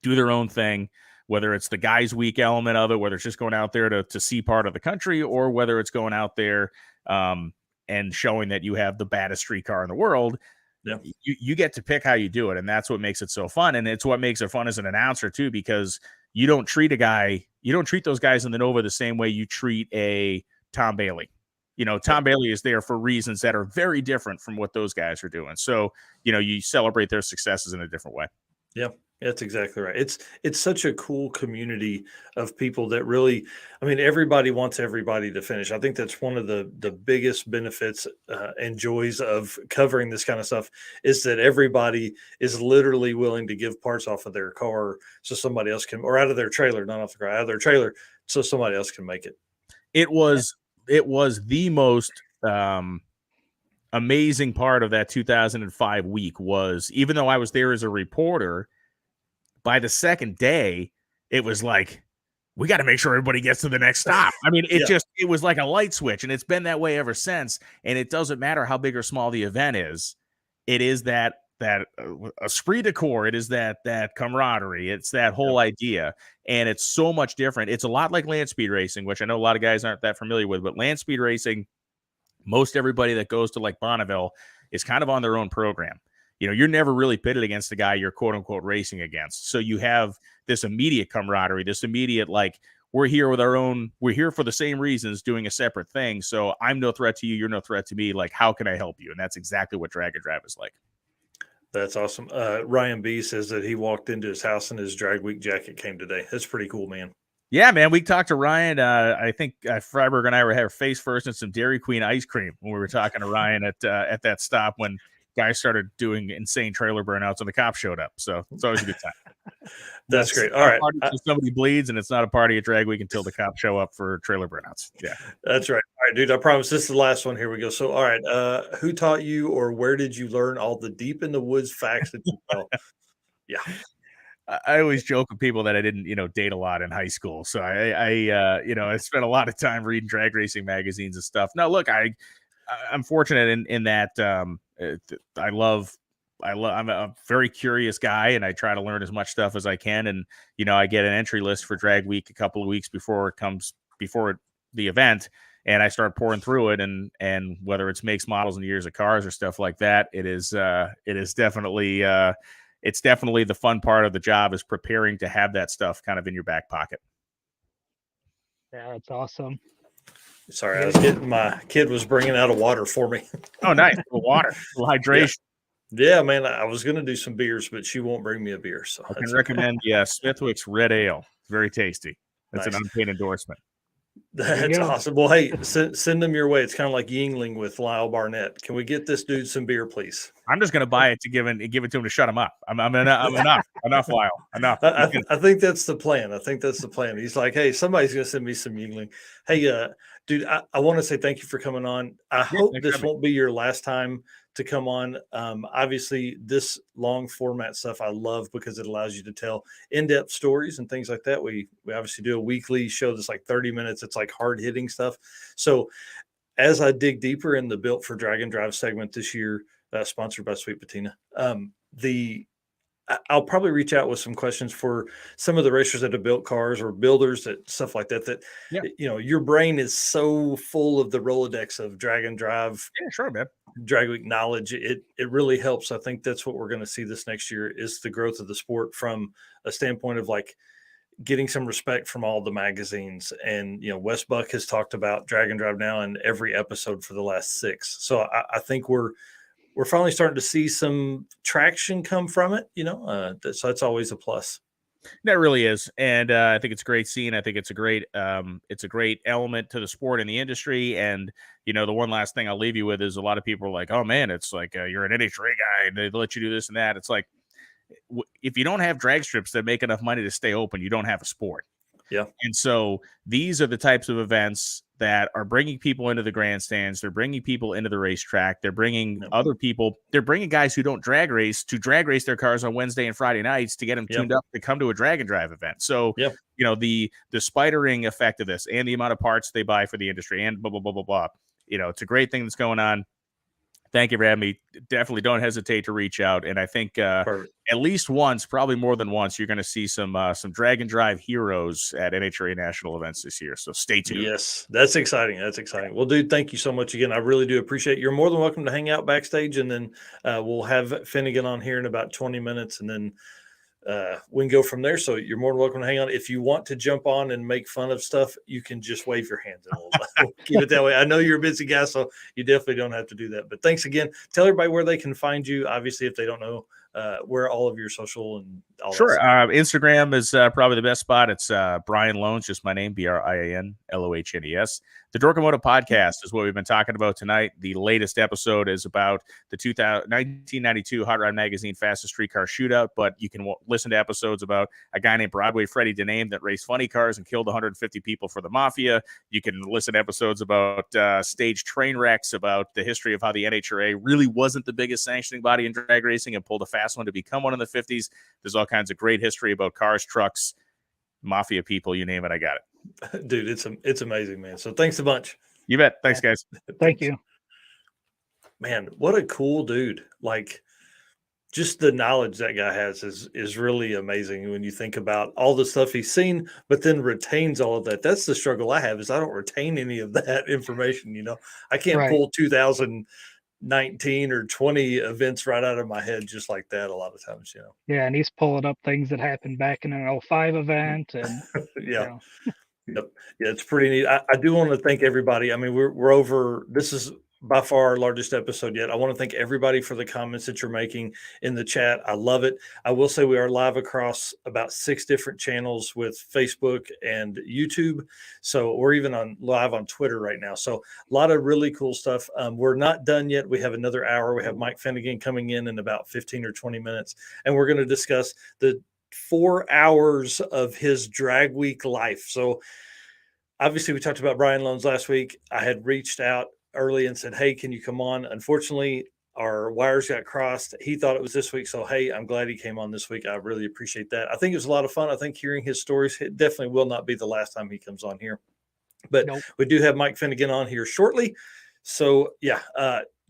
do their own thing, whether it's the guys week element of it, whether it's just going out there to see part of the country, or whether it's going out there and showing that you have the baddest street car in the world. Yeah. You get to pick how you do it, and that's what makes it so fun. And it's what makes it fun as an announcer too, because you don't treat those guys in the Nova the same way you treat a Tom Bailey. You know, Tom Bailey is there for reasons that are very different from what those guys are doing. So, you know, you celebrate their successes in a different way. Yeah, that's exactly right. It's such a cool community of people that really, I mean, everybody wants everybody to finish. I think that's one of the biggest benefits and joys of covering this kind of stuff is that everybody is literally willing to give parts off of their car so somebody else can, or out of their trailer, not off the car, out of their trailer, so somebody else can make it. It was the most amazing part of that 2005 week was, even though I was there as a reporter, by the second day, it was like, we got to make sure everybody gets to the next stop. I mean, it was like a light switch, and it's been that way ever since. And it doesn't matter how big or small the event is. It is that esprit de corps. It is that camaraderie. It's that whole idea. And it's so much different. It's a lot like land speed racing, which I know a lot of guys aren't that familiar with, but land speed racing, most everybody that goes to like Bonneville is kind of on their own program. You know, you're never really pitted against the guy you're quote unquote racing against. So you have this immediate camaraderie, this immediate, like, we're here for the same reasons doing a separate thing. So I'm no threat to you. You're no threat to me. Like, how can I help you? And that's exactly what Drag and Drive is like. That's awesome. Ryan B says that he walked into his house and his drag week jacket came today. That's pretty cool, man. Yeah, man. We talked to Ryan. I think Freiberg and I were having face first and some Dairy Queen ice cream when we were talking to Ryan at that stop when guys started doing insane trailer burnouts and the cops showed up. So it's always a good time. That's great. All right. Somebody bleeds, and it's not a party at drag week until the cops show up for trailer burnouts. Yeah. That's right. All right, dude. I promise this is the last one. Here we go. So, all right. Who taught you, or where did you learn all the deep in the woods facts that you know? Yeah. I always joke with people that I didn't, date a lot in high school. So I spent a lot of time reading drag racing magazines and stuff. Now, look, I'm fortunate in that I'm a very curious guy, and I try to learn as much stuff as I can. And, I get an entry list for drag week a couple of weeks before the event, and I start pouring through it. And whether it's makes, models, and years of cars or stuff like that, it is definitely, it's definitely the fun part of the job is preparing to have that stuff kind of in your back pocket. Yeah, that's awesome. Sorry, my kid was bringing out a water for me. Oh, nice. A little water, a little hydration. Yeah, man, I was going to do some beers, but she won't bring me a beer. So I can recommend Smithwick's Red Ale. It's very tasty. That's an unpaid endorsement. That's awesome. Well, hey, send them your way. It's kind of like Yingling with Lyle Barnett. Can we get this dude some beer, please? I'm just going to buy it to give it to him to shut him up. I'm enough, Lyle. Enough. I think that's the plan. He's like, hey, somebody's going to send me some Yingling. Hey, dude, I want to say thank you for coming on. I hope this won't be your last time to come on. Obviously, this long format stuff I love because it allows you to tell in-depth stories and things like that. We obviously do a weekly show that's like 30 minutes. It's like hard-hitting stuff. So as I dig deeper in the Built for Drag and Drive segment this year, sponsored by Sweet Patina, I'll probably reach out with some questions for some of the racers that have built cars or builders that stuff like that, Yeah. your brain is so full of the Rolodex of drag and drive, Yeah, sure, man. drag week knowledge. It really helps. I think that's what we're going to see this next year is the growth of the sport from a standpoint of like getting some respect from all the magazines. And, Wes Buck has talked about drag and drive now in every episode for the last 6. So I think we're finally starting to see some traction come from it, so that's always a plus. That really is, and I think it's a great scene. I think it's a great element to the sport and the industry. And the one last thing I'll leave you with is a lot of people are like, "Oh man, it's like you're an NHRA guy, and they let you do this and that." It's like if you don't have drag strips that make enough money to stay open, you don't have a sport. Yeah. And so these are the types of events that are bringing people into the grandstands. They're bringing people into the racetrack. They're bringing other people. They're bringing guys who don't drag race to drag race their cars on Wednesday and Friday nights to get them tuned up to come to a drag and drive event. So, the spidering effect of this and the amount of parts they buy for the industry and blah, blah, blah, blah, blah. It's a great thing that's going on. Thank you for having me. Definitely don't hesitate to reach out. And I think at least once, probably more than once, you're going to see some drag and drive heroes at NHRA national events this year. So stay tuned. Yes, that's exciting. That's exciting. Well, dude, thank you so much again. I really do appreciate it. You're more than welcome to hang out backstage, and then we'll have Finnegan on here in about 20 minutes, and then we can go from there. So you're more than welcome to hang on. If you want to jump on and make fun of stuff, you can just wave your hands. We'll keep it that way. I know you're a busy guy, so you definitely don't have to do that. But thanks again. Tell everybody where they can find you. Obviously, if they don't know where all of your social and all sure. that Instagram is probably the best spot. It's Brian Lohnes, just my name, BrianLoHnes. The Dork-O-Motive podcast is what we've been talking about tonight. The latest episode is about the 1992 Hot Rod Magazine Fastest Streetcar Shootout, but you can listen to episodes about a guy named Broadway Freddie Dename that raced funny cars and killed 150 people for the mafia. You can listen to episodes about stage train wrecks, about the history of how the NHRA really wasn't the biggest sanctioning body in drag racing and pulled a fast one to become one in the 50s. There's all kinds of great history about cars, trucks, mafia people, you name it, I got it. Dude, it's amazing, man. So thanks a bunch. You bet. Thanks, guys. Thank you. Man, what a cool dude. Like, just the knowledge that guy has is really amazing when you think about all the stuff he's seen, but then retains all of that. That's the struggle I have is I don't retain any of that information. I can't pull 2019 or 20 events right out of my head just like that a lot of times. Yeah, and he's pulling up things that happened back in an 05 event. And Yep. Yeah, it's pretty neat. I do want to thank everybody. I mean, we're over. This is by far our largest episode yet. I want to thank everybody for the comments that you're making in the chat. I love it. I will say we are live across about 6 different channels with Facebook and YouTube. So we're even live on Twitter right now. So a lot of really cool stuff. We're not done yet. We have another hour. We have Mike Finnegan coming in about 15 or 20 minutes, and we're going to discuss the 4 hours of his drag week life. So obviously we talked about Brian Lohnes last week. I had reached out early and said, hey, can you come on? Unfortunately, our wires got crossed. He thought it was this week. So, hey, I'm glad he came on this week. I really appreciate that. I think it was a lot of fun. I think hearing his stories, it definitely will not be the last time he comes on here. But we do have Mike Finnegan on here shortly. So, yeah,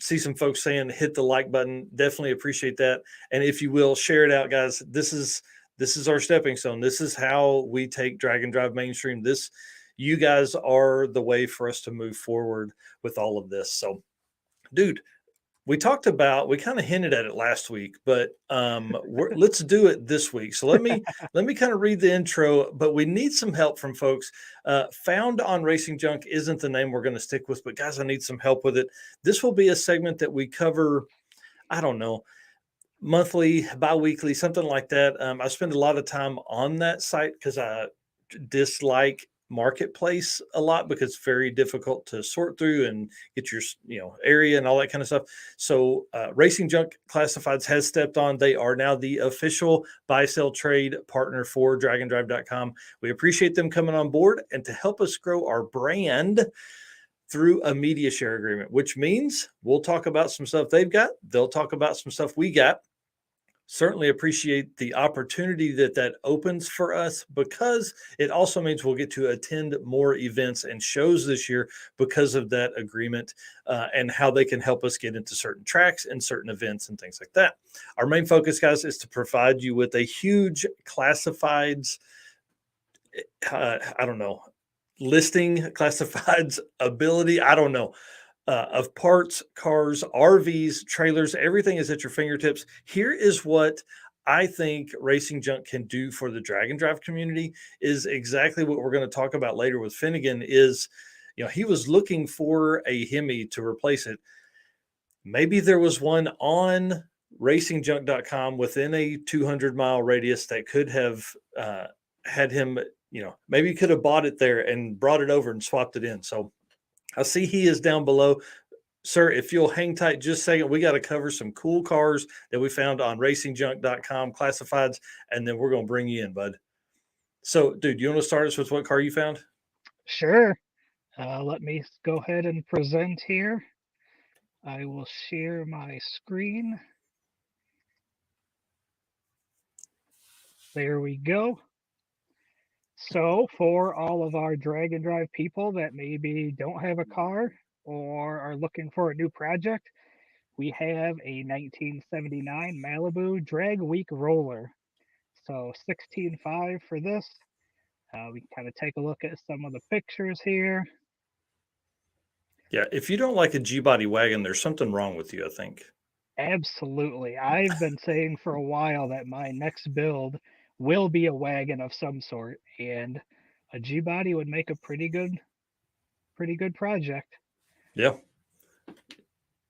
see some folks saying hit the like button. Definitely appreciate that. And if you will, share it out, guys. This is our stepping stone. This is how we take drag and drive mainstream. You guys are the way for us to move forward with all of this. So, dude, we kind of hinted at it last week, but let's do it this week. So let me kind of read the intro, but we need some help from folks. Found on Racing Junk isn't the name we're going to stick with, but guys, I need some help with it. This will be a segment that we cover, I don't know, monthly, bi-weekly, something like that. I spend a lot of time on that site because I dislike Marketplace a lot because it's very difficult to sort through and get your area and all that kind of stuff. So Racing Junk Classifieds has stepped on. They are now the official buy sell trade partner for dragandrive.com. We appreciate them coming on board and to help us grow our brand through a media share agreement, which means we'll talk about some stuff they've got. They'll talk about some stuff we got. certainly appreciate the opportunity that opens for us, because it also means we'll get to attend more events and shows this year because of that agreement, and how they can help us get into certain tracks and certain events and things like that. Our main focus, guys, is to provide you with a huge classifieds, I don't know, listing, classifieds ability, I don't know, of parts, cars, RVs, trailers. Everything is at your fingertips. Here is what I think Racing Junk can do for the drag and drive community, is exactly what we're going to talk about later with Finnegan. Is, he was looking for a Hemi to replace it. Maybe there was one on racingjunk.com within a 200-mile radius that could have had him, maybe he could have bought it there and brought it over and swapped it in. So I see he is down below. Sir, if you'll hang tight just a second, we got to cover some cool cars that we found on racingjunk.com classifieds, and then we're going to bring you in, bud. So, dude, you want to start us with what car you found? Sure. Let me go ahead and present here. I will share my screen. There we go. So for all of our drag and drive people that maybe don't have a car or are looking for a new project, we have a 1979 Malibu Drag Week roller. So 16.5 for this. We can kind of take a look at some of the pictures here. Yeah, if you don't like a G-body wagon, there's something wrong with you, I think. Absolutely. I've been saying for a while that my next build will be a wagon of some sort, and a G-body would make a pretty good project. Yeah.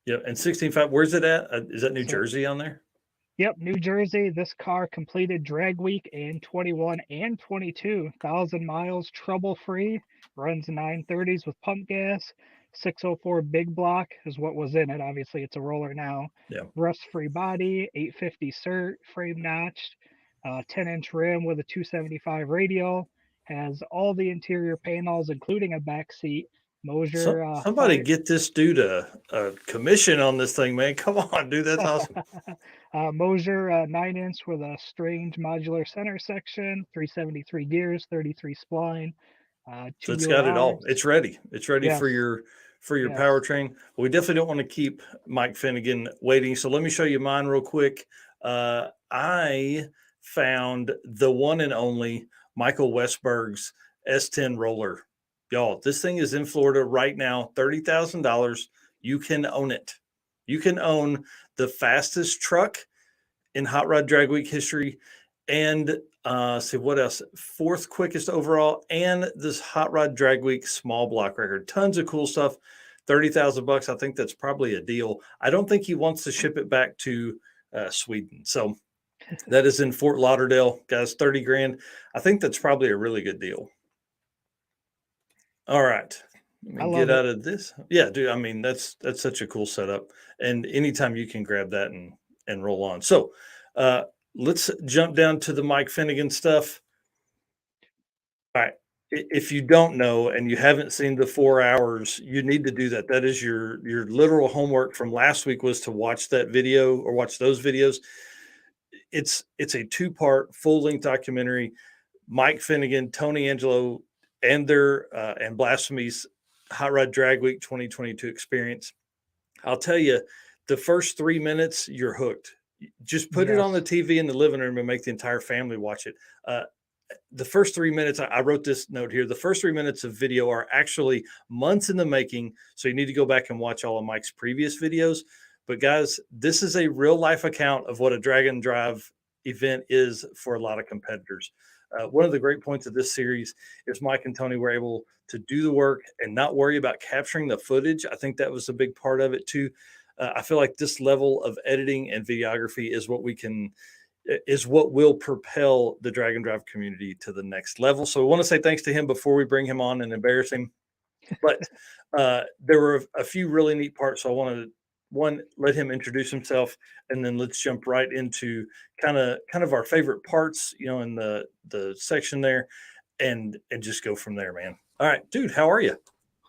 Yeah, and 16.5, where's it at? Is that New Jersey on there? Yep, New Jersey. This car completed drag week in 21 and 22,000 miles, trouble-free, runs 930s with pump gas. 604 big block is what was in it. Obviously, it's a roller now. Yeah. Rust-free body, 850 cert, frame notched, 10-inch rim with a 275 radial. Has all the interior panels, including a back seat. Mosier. Somebody get this dude a commission on this thing, man. Come on, dude. That's awesome. Mosier 9-inch with a strange modular center section, 373 gears, 33 spline. So it's got it all. It's ready. It's ready Yes. for your Yes. powertrain. We definitely don't want to keep Mike Finnegan waiting. So let me show you mine real quick. I found the one and only Michael Westberg's S10 roller. Y'all, this thing is in Florida right now, $30,000. You can own it. You can own the fastest truck in Hot Rod Drag Week history, and see what else? 4th quickest overall, and this Hot Rod Drag Week small block record. Tons of cool stuff. $30,000. I think that's probably a deal. I don't think he wants to ship it back to Sweden. So that is in Fort Lauderdale, guys. 30 grand. I think that's probably a really good deal. All right. Let me get out of this. Yeah, dude. I mean, that's such a cool setup. And anytime you can grab that and roll on. So let's jump down to the Mike Finnegan stuff. All right. If you don't know and you haven't seen the 4 hours, you need to do that. That is your literal homework from last week, was to watch that video or watch those videos. It's a 2-part full-length documentary. Mike Finnegan, Tony Angelo, and their and Blasphemy's Hot Rod Drag Week 2022 experience. I'll tell you, the first 3 minutes, you're hooked. Just put it on the TV in the living room and make the entire family watch it. The first 3 minutes, I wrote this note here. The first 3 minutes of video are actually months in the making. So you need to go back and watch all of Mike's previous videos. But guys, this is a real life account of what a drag and drive event is for a lot of competitors. One of the great points of this series is Mike and Tony were able to do the work and not worry about capturing the footage. I think that was a big part of it too. I feel like this level of editing and videography is what will propel the drag and drive community to the next level. So we want to say thanks to him before we bring him on and embarrass him. But there were a few really neat parts. So I want to let him introduce himself, and then let's jump right into kind of our favorite parts, in the section there, and just go from there, man. All right, dude, how are you?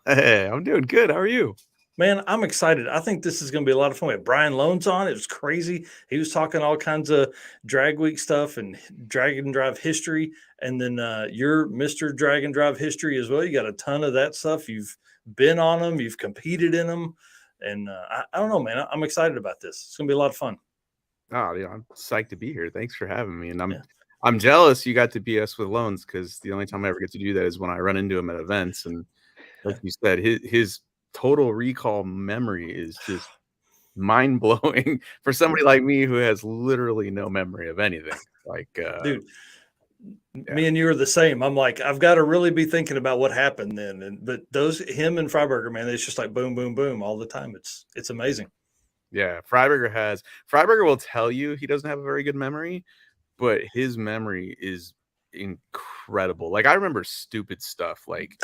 Hey, I'm doing good. How are you? Man, I'm excited. I think this is going to be a lot of fun. We had Brian Lohnes on. It was crazy. He was talking all kinds of drag week stuff and drag and drive history. And then you're Mr. Drag and Drive history as well. You got a ton of that stuff. You've been on them. You've competed in them. And I don't know, man. I'm excited about this. It's going to be a lot of fun. Oh, yeah, I'm psyched to be here. Thanks for having me. And Yeah. I'm jealous you got to BS with Loans, because the only time I ever get to do that is when I run into him at events. And like you said, his total recall memory is just mind blowing for somebody like me who has literally no memory of anything. Like, Dude, me and you are the same. I'm like, I've got to really be thinking about what happened then. But him and Freiberger, man, it's just like boom, boom, boom all the time. It's amazing. yeah, Freiberger will tell you he doesn't have a very good memory, but his memory is incredible. Like, I remember stupid stuff. Like,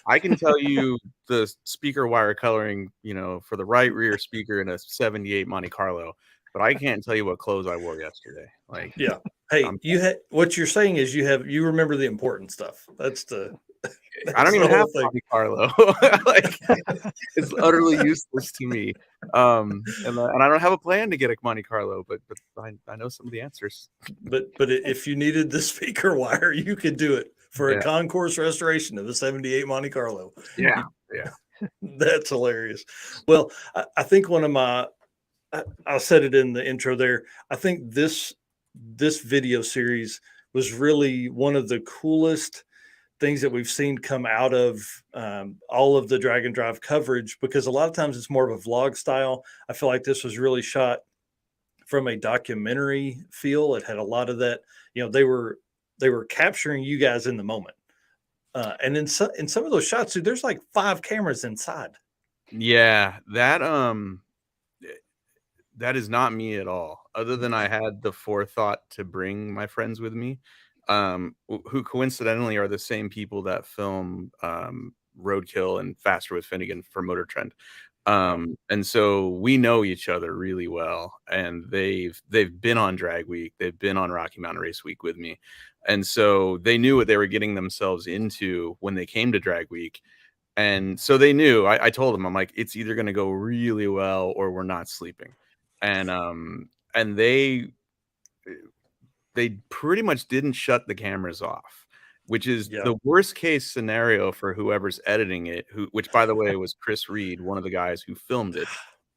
I can tell you the speaker wire coloring, for the right rear speaker in a 78 Monte Carlo, but I can't tell you what clothes I wore yesterday. Like, Yeah. Hey, what you're saying is you remember the important stuff. That's I don't even the have whole thing. Monte Carlo. Like, it's utterly useless to me. And I don't have a plan to get a Monte Carlo, but I know some of the answers. But if you needed the speaker wire, you could do it for a concourse restoration of the 78 Monte Carlo. Yeah. That's hilarious. Well, I think one of my I said it in the intro there. I think this video series was really one of the coolest things that we've seen come out of all of the drag and drive coverage, because a lot of times it's more of a vlog style. I feel like this was really shot from a documentary feel. It had a lot of that, they were capturing you guys in the moment. And in some of those shots, dude, there's like 5 cameras inside. Yeah, that is not me at all. Other than I had the forethought to bring my friends with me, who coincidentally are the same people that film Roadkill and Faster with Finnegan for Motor Trend. And so we know each other really well, and they've been on Drag Week, they've been on Rocky Mountain Race Week with me, and so they knew what they were getting themselves into when they came to Drag Week. And so they knew. I told them, I'm like, it's either going to go really well or we're not sleeping. And they pretty much didn't shut the cameras off, which is the worst case scenario for whoever's editing it, which by the way was Chris Reed, one of the guys who filmed it.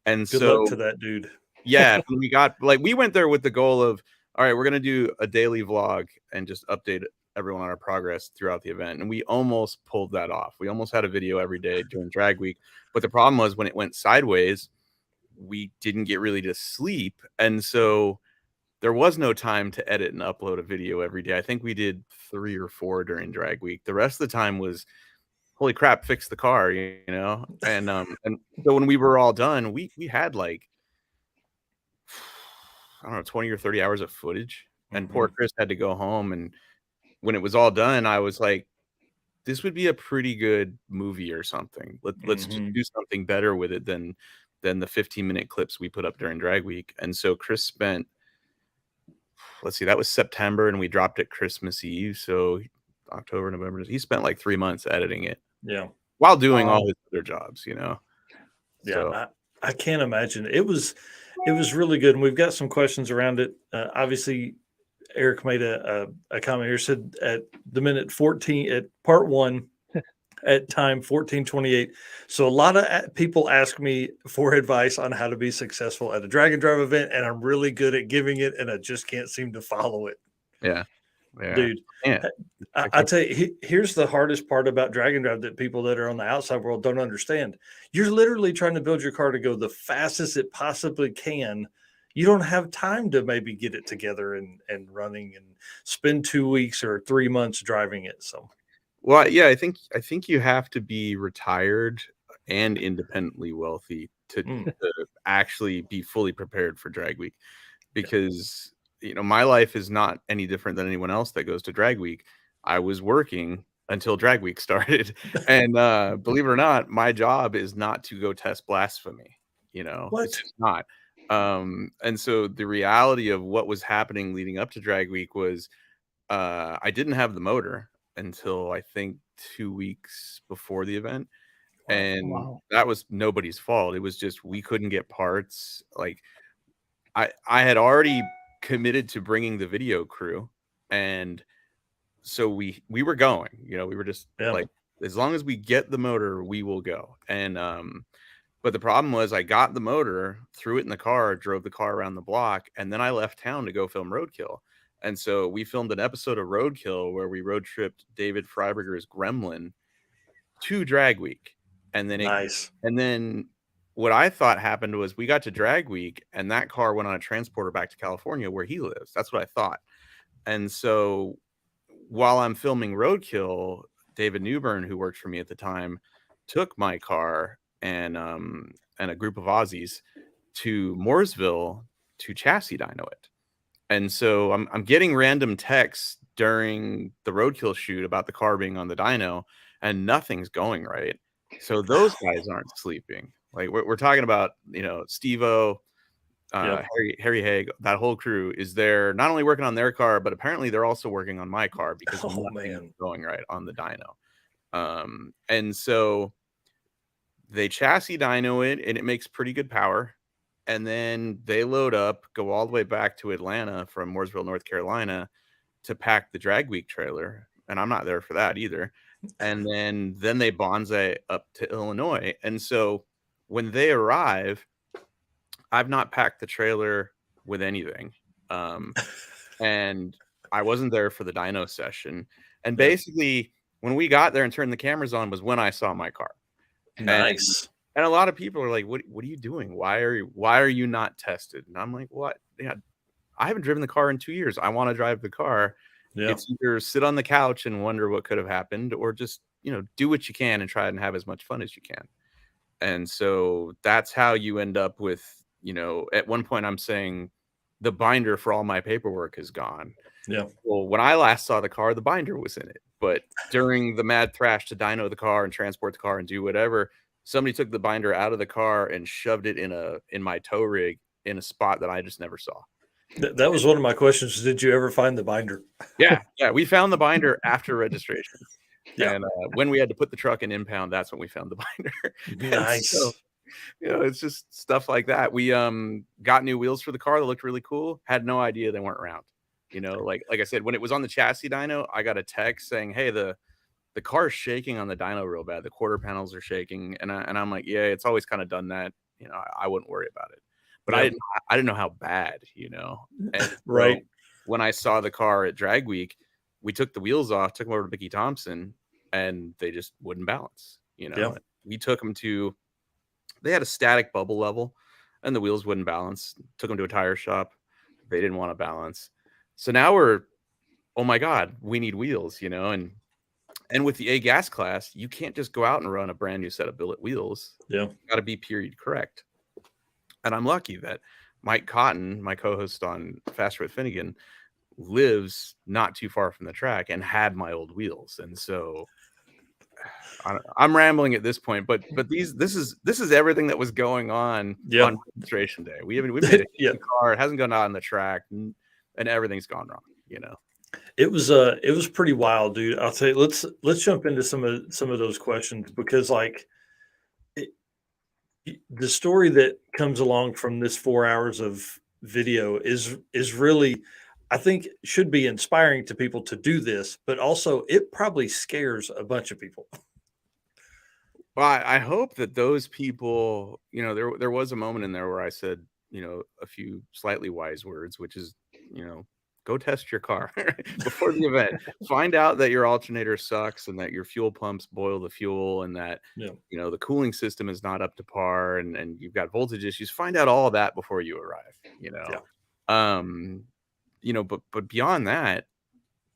And good luck to that dude. Yeah, we went there with the goal of, all right, we're going to do a daily vlog and just update everyone on our progress throughout the event. And we almost pulled that off. We almost had a video every day during Drag Week. But the problem was, when it went sideways, we didn't get really to sleep. And so there was no time to edit and upload a video every day. I think we did 3 or 4 during Drag Week. The rest of the time was, holy crap, fix the car, And so when we were all done, we had like, I don't know, 20 or 30 hours of footage. And poor Chris had to go home. And when it was all done, I was like, this would be a pretty good movie or something. Let's just do something better with it than the 15-minute clips we put up during Drag Week. And so Chris spent, let's see, that was September, and we dropped it Christmas Eve. So October, November, he spent like 3 months editing it. Yeah. While doing all his other jobs, Yeah. So. I can't imagine. It was really good. And we've got some questions around it. Obviously, Eric made a comment here, said at the minute 14 at part 1 at time 14:28. So a lot of people ask me for advice on how to be successful at a drag and drive event, and I'm really good at giving it, and I just can't seem to follow it. Yeah. Dude. Yeah. I tell you, here's the hardest part about drag and drive that people that are on the outside world don't understand. You're literally trying to build your car to go the fastest it possibly can. You don't have time to maybe get it together and running and spend 2 weeks or 3 months driving it. So, well, yeah, I think you have to be retired and independently wealthy to actually be fully prepared for Drag Week, because my life is not any different than anyone else that goes to Drag Week. I was working until Drag Week started, and believe it or not, my job is not to go test blasphemy. It's just not. And so the reality of what was happening leading up to Drag Week was, I didn't have the motor until I think 2 weeks before the event. And Wow. that was nobody's fault. It was just we couldn't get parts. Like I had already committed to bringing the video crew, and so we were going. We were just like, as long as we get the motor, we will go. And but the problem was I got the motor, threw it in the car, drove the car around the block, and then I left town to go film Roadkill. And so we filmed an episode of Roadkill where we road tripped David Freiberger's Gremlin to Drag Week. And then and then what I thought happened was we got to Drag Week and that car went on a transporter back to California where he lives. That's what I thought. And so while I'm filming Roadkill, David Newbern, who worked for me at the time, took my car and a group of Aussies to Mooresville to chassis dyno it. And so I'm getting random texts during the Roadkill shoot about the car being on the dyno, and nothing's going right. So those guys aren't sleeping. Like we're talking about, Steve-O, Harry Haig, that whole crew is there, not only working on their car, but apparently they're also working on my car because nothing's going right on the dyno. And so they chassis dyno it, and it makes pretty good power. And then they load up, go all the way back to Atlanta from Mooresville, North Carolina, to pack the Drag Week trailer. And I'm not there for that either. And then they bonsai up to Illinois. And so when they arrive, I've not packed the trailer with anything. And I wasn't there for the dyno session. And basically, when we got there and turned the cameras on was when I saw my car. Nice. And a lot of people are like, what are you doing? Why are you not tested? And I'm like, what? Yeah, I haven't driven the car in 2 years. I want to drive the car. Yeah. It's either sit on the couch and wonder what could have happened, or just, do what you can and try and have as much fun as you can. And so that's how you end up with, at one point I'm saying the binder for all my paperwork is gone. Yeah. Well, when I last saw the car, the binder was in it. But during the mad thrash to dyno the car and transport the car and do whatever, somebody took the binder out of the car and shoved it in my tow rig in a spot that I just never saw. That was one of my questions. Did you ever find the binder? Yeah. We found the binder after registration. Yeah. And when we had to put the truck in impound, that's when we found the binder. Nice. So, it's just stuff like that. We got new wheels for the car that looked really cool. Had no idea they weren't round. Like I said, when it was on the chassis dyno, I got a text saying, hey, the car's shaking on the dyno real bad. The quarter panels are shaking. And I'm like, yeah, it's always kind of done that. I wouldn't worry about it. But I didn't know how bad, And right. So when I saw the car at Drag Week, we took the wheels off, took them over to Mickey Thompson, and they just wouldn't balance. We took them they had a static bubble level, and the wheels wouldn't balance. Took them to a tire shop. They didn't want to balance. So now we're, oh my God, we need wheels, And with the A gas class, you can't just go out and run a brand new set of billet wheels. Yeah. Got to be period correct. And I'm lucky that Mike Cotton, my co-host on Faster with Finnegan, lives not too far from the track and had my old wheels. And so I'm rambling at this point, but this is everything that was going on on registration day. We made a car, it hasn't gone out on the track, and everything's gone wrong, It was pretty wild, dude. I'll tell you, let's jump into some of those questions, because the story that comes along from this 4 hours of video is really, I think, should be inspiring to people to do this, but also it probably scares a bunch of people. Well, I hope that those people, there was a moment in there where I said, a few slightly wise words, which is, go test your car before the event. Find out that your alternator sucks and that your fuel pumps boil the fuel and that, the cooling system is not up to par and you've got voltage issues. Find out all of that before you arrive, but beyond that,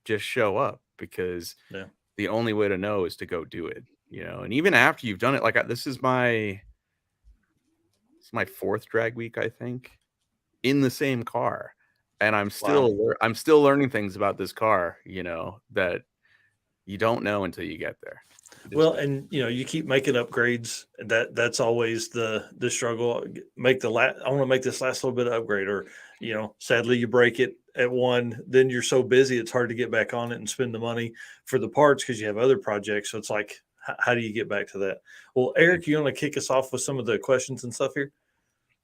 just show up, because the only way to know is to go do it, and even after you've done it, like this is my fourth Drag Week, I think, in the same car. And I'm still learning things about this car, that you don't know until you get there. Well, and you keep making upgrades. That's always the struggle. I want to make this last little bit of upgrade, or sadly you break it at one. Then you're so busy it's hard to get back on it and spend the money for the parts because you have other projects. So it's like, how do you get back to that? Well, Eric, you want to kick us off with some of the questions and stuff here?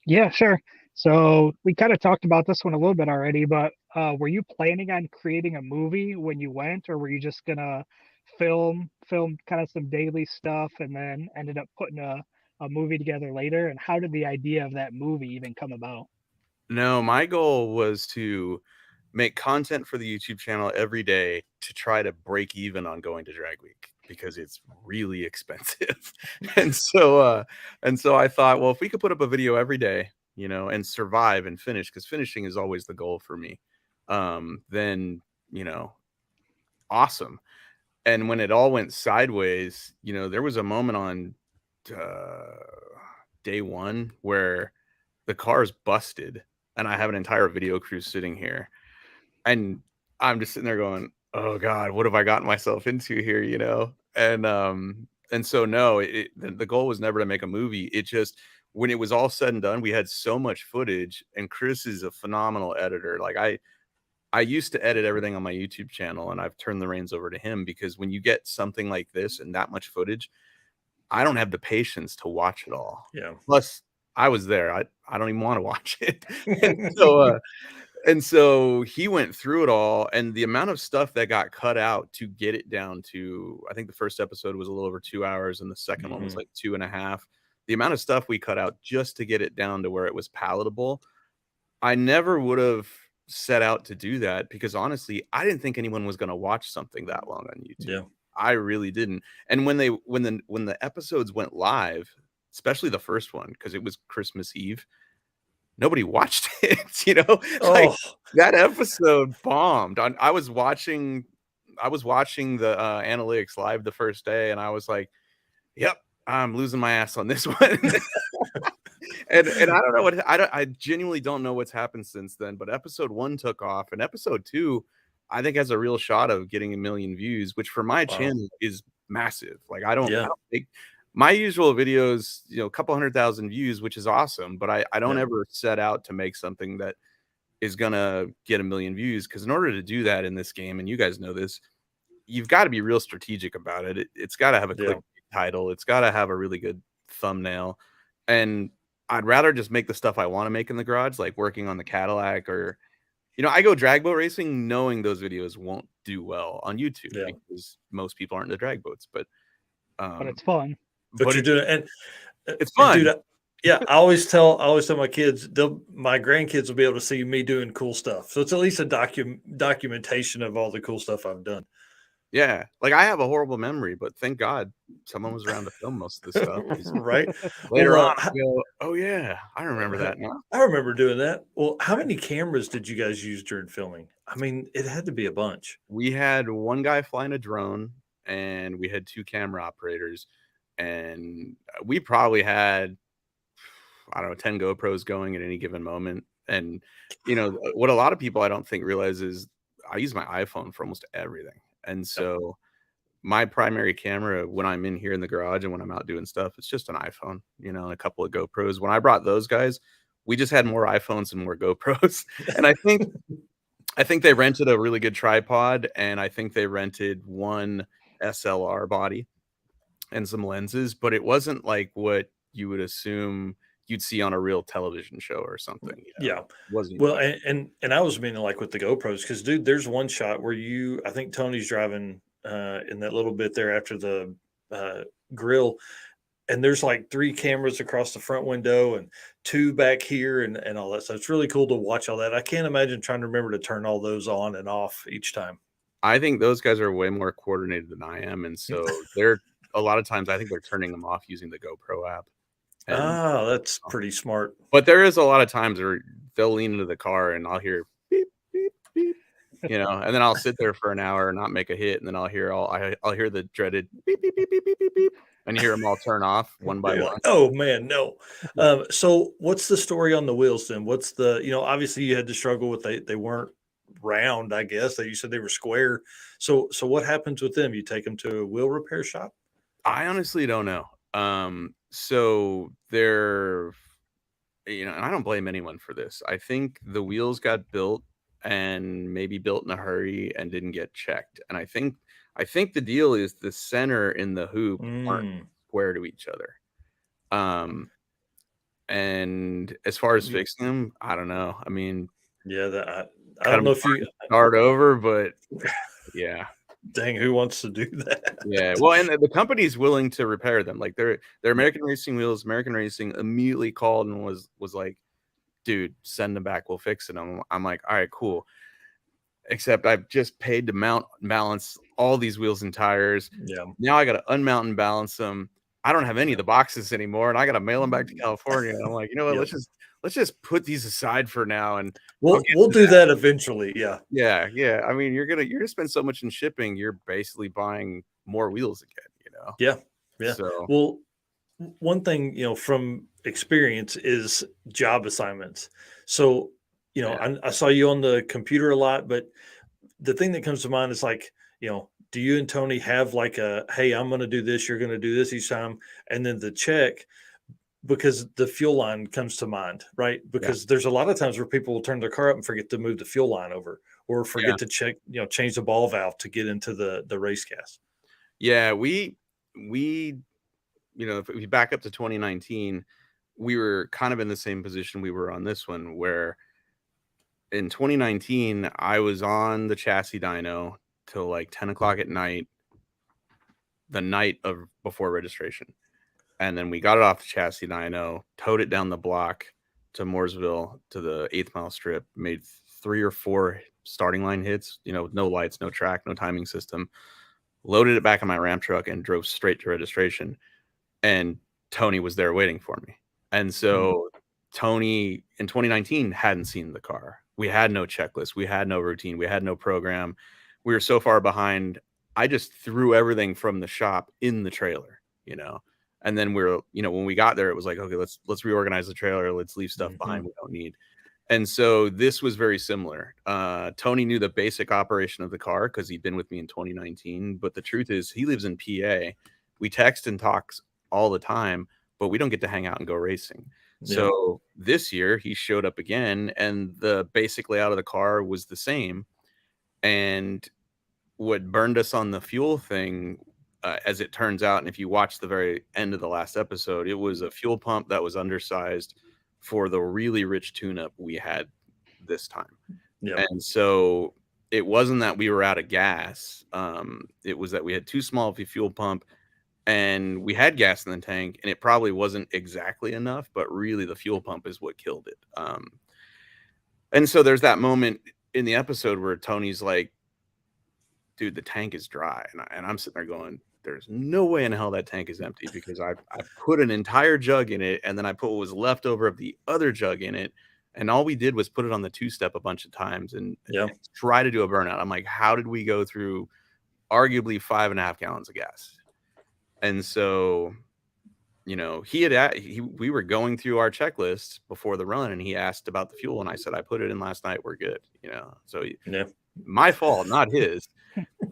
Yeah, sure. So we kind of talked about this one a little bit already, but were you planning on creating a movie when you went, or were you just gonna film kind of some daily stuff and then ended up putting a movie together later? And how did the idea of that movie even come about? No, my goal was to make content for the YouTube channel every day to try to break even on going to Drag Week because it's really expensive. And so I thought, well, if we could put up a video every day, you know, and survive and finish, because finishing is always the goal for me, then, you know, awesome. And when it all went sideways, you know, there was a moment on day one where the car's busted and I have an entire video crew sitting here. And I'm just sitting there going, oh God, what have I gotten myself into here? You know? And so no, the goal was never to make a movie. It just, when it was all said and done, we had so much footage, and Chris is a phenomenal editor. Like I used to edit everything on my YouTube channel, and I've turned the reins over to him, because when you get something like this and that much footage, I don't have the patience to watch it all. Yeah. Plus, I was there. I don't even want to watch it. And so he went through it all, and the amount of stuff that got cut out to get it down to, I think the first episode was a little over 2 hours and the second one was like 2.5. The amount of stuff we cut out just to get it down to where it was palatable, I never would have set out to do that, because honestly, I didn't think anyone was going to watch something that long on YouTube. Yeah. I really didn't. And when the episodes went live, especially the first one, because it was Christmas Eve, nobody watched it, you know. Like, that episode bombed. I was watching the analytics live the first day, and I was like, yep, I'm losing my ass on this one. and I don't know I genuinely don't know what's happened since then, but episode 1 took off, and episode 2 I think has a real shot of getting 1 million views, which for my channel is massive. Like, I don't think my usual videos, you know, a couple 100,000 views, which is awesome, but I don't ever set out to make something that is gonna get 1 million views, because in order to do that in this game, and you guys know this, you've got to be real strategic about it. It's got to have a click title. It's got to have a really good thumbnail. And I'd rather just make the stuff I want to make in the garage, like working on the Cadillac, or, you know, I go drag boat racing knowing those videos won't do well on YouTube because most people aren't into drag boats, but it's fun. But you're doing it, and it's fun. Dude, I always tell my kids, my grandkids will be able to see me doing cool stuff. So it's at least a documentation of all the cool stuff I've done. Yeah, like, I have a horrible memory, but thank God someone was around to film most of this stuff. Right. Later on, I go, oh yeah, I remember that now. I remember doing that. Well, how many cameras did you guys use during filming? I mean, it had to be a bunch. We had one guy flying a drone, and we had 2 camera operators, and we probably had, I don't know, 10 GoPros going at any given moment. And, you know, what a lot of people I don't think realize is I use my iPhone for almost everything. And so my primary camera when I'm in here in the garage and when I'm out doing stuff, it's just an iPhone, you know, and a couple of GoPros. When I brought those guys, we just had more iPhones and more GoPros. And I think they rented a really good tripod, and I think they rented one SLR body and some lenses, but it wasn't like what you would assume you'd see on a real television show or something. You know? Yeah. It wasn't well, and I was meaning like with the GoPros, because dude, there's one shot where I think Tony's driving in that little bit there after the grill, and there's like 3 cameras across the front window and 2 back here and all that. So it's really cool to watch all that. I can't imagine trying to remember to turn all those on and off each time. I think those guys are way more coordinated than I am, and so they're a lot of times I think they're turning them off using the GoPro app. And, that's pretty smart. But there is a lot of times where they'll lean into the car and I'll hear beep beep beep, you know, and then I'll sit there for an hour and not make a hit, and then I'll hear the dreaded beep beep beep beep beep beep beep, and you hear them all turn off one by one. Oh man, no. So what's the story on the wheels then? What's the, you know, obviously you had to struggle with they weren't round, I guess. You said they were square. So what happens with them? You take them to a wheel repair shop? I honestly don't know. So they're, you know, and I don't blame anyone for this. I think the wheels got built and maybe built in a hurry and didn't get checked. And I think I think the deal is the center and the hoop aren't square to each other. And as far as fixing them, I don't know. I mean, yeah, I don't know if you start over, but yeah. Dang, who wants to do that? Yeah, well, and the company's willing to repair them. Like they're American Racing Wheels. American Racing immediately called and was like, "Dude, send them back. We'll fix it." I'm like, "All right, cool." Except I've just paid to mount and balance all these wheels and tires. Yeah. Now I got to unmount and balance them. I don't have any of the boxes anymore, and I got to mail them back to California. And I'm like, you know what? Let's just put these aside for now, and we'll do that eventually. Yeah. Yeah. I mean, you're gonna spend so much in shipping. You're basically buying more wheels again. You know. Yeah. So, well, one thing from experience is job assignments. So I saw you on the computer a lot, but the thing that comes to mind is like, do you and Tony have like hey, I'm going to do this, you're going to do this each time, and then the check, because the fuel line comes to mind, right? Because there's a lot of times where people will turn their car up and forget to move the fuel line over, or forget to check, change the ball valve to get into the race gas. Yeah, we if we back up to 2019, we were kind of in the same position we were on this one, where in 2019 I was on the chassis dyno till like 10 o'clock at night, the night of before registration, and then we got it off the chassis dyno, towed it down the block to Mooresville to the 8th mile strip, made 3 or 4 starting line hits, no lights, no track, no timing system, loaded it back in my Ram truck and drove straight to registration. And Tony was there waiting for me. And so Tony in 2019 hadn't seen the car. We had no checklist. We had no routine. We had no program. We were so far behind. I just threw everything from the shop in the trailer, and then when we got there, it was like, okay, let's reorganize the trailer. Let's leave stuff behind we don't need. And so this was very similar. Tony knew the basic operation of the car because he'd been with me in 2019. But the truth is he lives in PA. We text and talk all the time, but we don't get to hang out and go racing. So this year he showed up again, and the basic layout of the car was the same. And what burned us on the fuel thing, as it turns out, and if you watch the very end of the last episode, it was a fuel pump that was undersized for the really rich tune-up we had this time. And so it wasn't that we were out of gas. It was that we had too small of a fuel pump, and we had gas in the tank, and it probably wasn't exactly enough, but really the fuel pump is what killed it. And so there's that moment in the episode where Tony's like, dude, the tank is dry. And I'm sitting there going, there's no way in hell that tank is empty, because I put an entire jug in it, and then I put what was left over of the other jug in it. And all we did was put it on the 2-step a bunch of times and try to do a burnout. I'm like, how did we go through arguably 5.5 gallons of gas? And so, we were going through our checklist before the run, and he asked about the fuel, and I said, I put it in last night. We're good. So my fault, not his.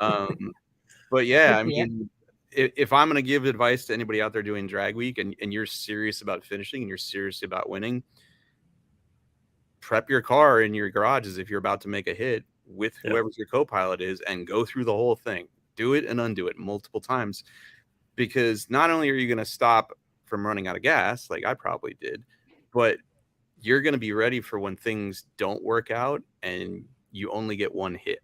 But yeah, I mean, if I'm going to give advice to anybody out there doing drag week, and you're serious about finishing and you're serious about winning, prep your car in your garage as if you're about to make a hit with whoever's your co-pilot is, and go through the whole thing. Do it and undo it multiple times, because not only are you going to stop from running out of gas, like I probably did, but you're going to be ready for when things don't work out and you only get one hit,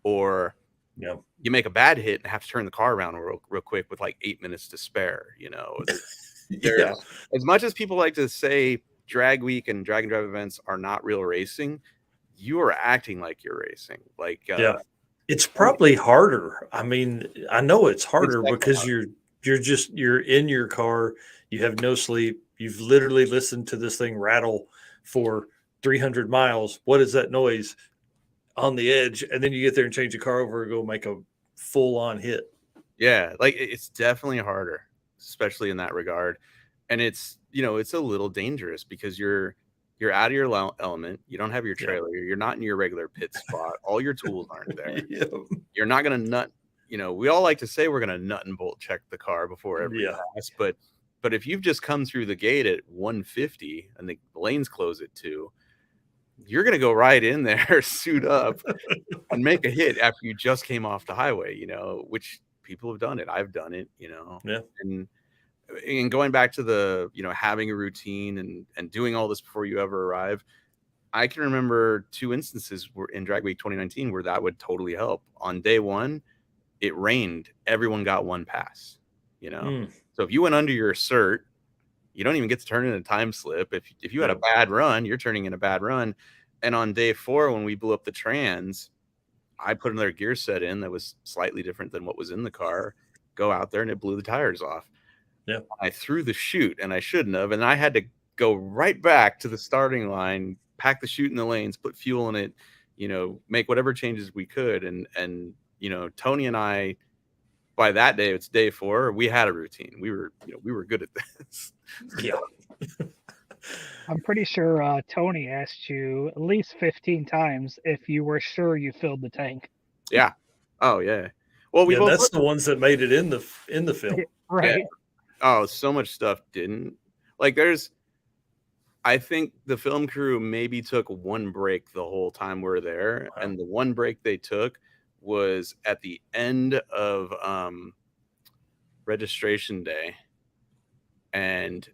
or you make a bad hit and have to turn the car around real quick with like 8 minutes to spare. As much as people like to say drag week and drag and drive events are not real racing, you are acting like you're racing. Like, it's probably harder. I mean, I know it's harder because you're in your car, you have no sleep, you've literally listened to this thing rattle for 300 miles. What is that noise? On the edge, and then you get there and change the car over and go make a full-on hit. Yeah, like it's definitely harder, especially in that regard. And it's it's a little dangerous because you're out of your element. You don't have your trailer. You're not in your regular pit spot. All your tools aren't there. You're not going to nut. We all like to say we're going to nut and bolt check the car before every pass, but if you've just come through the gate at 150 and the lanes close at 2, you're going to go right in there, suit up, and make a hit after you just came off the highway, which people have done it. I've done it, Yeah. And going back to the, having a routine and doing all this before you ever arrive, I can remember 2 instances in Drag Week 2019 where that would totally help. On day 1, it rained. Everyone got 1 pass, So if you went under your cert, you don't even get to turn in a time slip. If you had a bad run, you're turning in a bad run. And on day 4, when we blew up the trans, I put another gear set in that was slightly different than what was in the car. Go out there and it blew the tires off. Yeah. I threw the chute and I shouldn't have. And I had to go right back to the starting line, pack the chute in the lanes, put fuel in it, make whatever changes we could. And Tony and I, by that day, it's day 4, we had a routine. We were good at this. Yeah. I'm pretty sure Tony asked you at least 15 times if you were sure you filled the tank. Yeah. Oh yeah. Well, that's the ones that made it in the film. Right. Yeah. Oh, so much stuff didn't. Like I think the film crew maybe took 1 break the whole time we're there. Wow. And the 1 break they took was at the end of registration day. And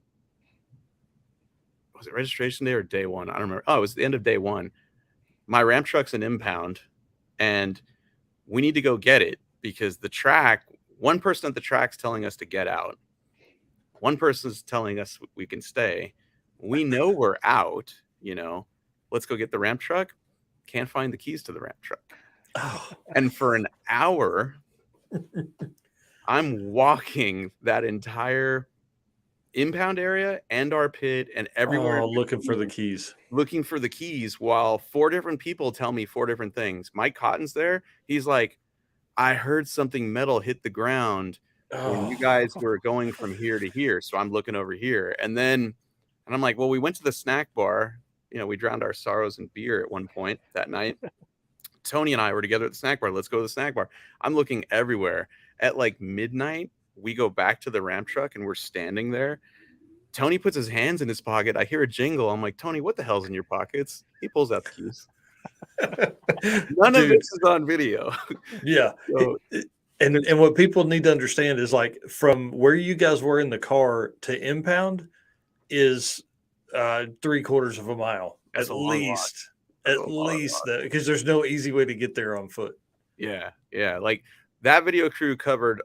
was it registration day or day 1? I don't remember. Oh, it was the end of day 1. My ramp truck's an impound and we need to go get it because the track, one person at the track's telling us to get out. One person's telling us we can stay. We know we're out, let's go get the ramp truck. Can't find the keys to the ramp truck. Oh. And for an hour, I'm walking that entire impound area and our pit and everywhere. Looking for the keys. Looking for the keys while 4 different people tell me 4 different things. Mike Cotton's there. He's like, I heard something metal hit the ground when you guys were going from here to here. So I'm looking over here. And I'm like, well, we went to the snack bar. We drowned our sorrows in beer at one point that night. Tony and I were together at the snack bar. Let's go to the snack bar. I'm looking everywhere. At like midnight, we go back to the ramp truck and we're standing there. Tony puts his hands in his pocket. I hear a jingle. I'm like, Tony, what the hell's in your pockets? He pulls out the keys. None of this is on video. Yeah. So, and what people need to understand is like from where you guys were in the car to impound is 3/4 of a mile at least. At least because there's no easy way to get there on foot. Yeah. Like that video crew covered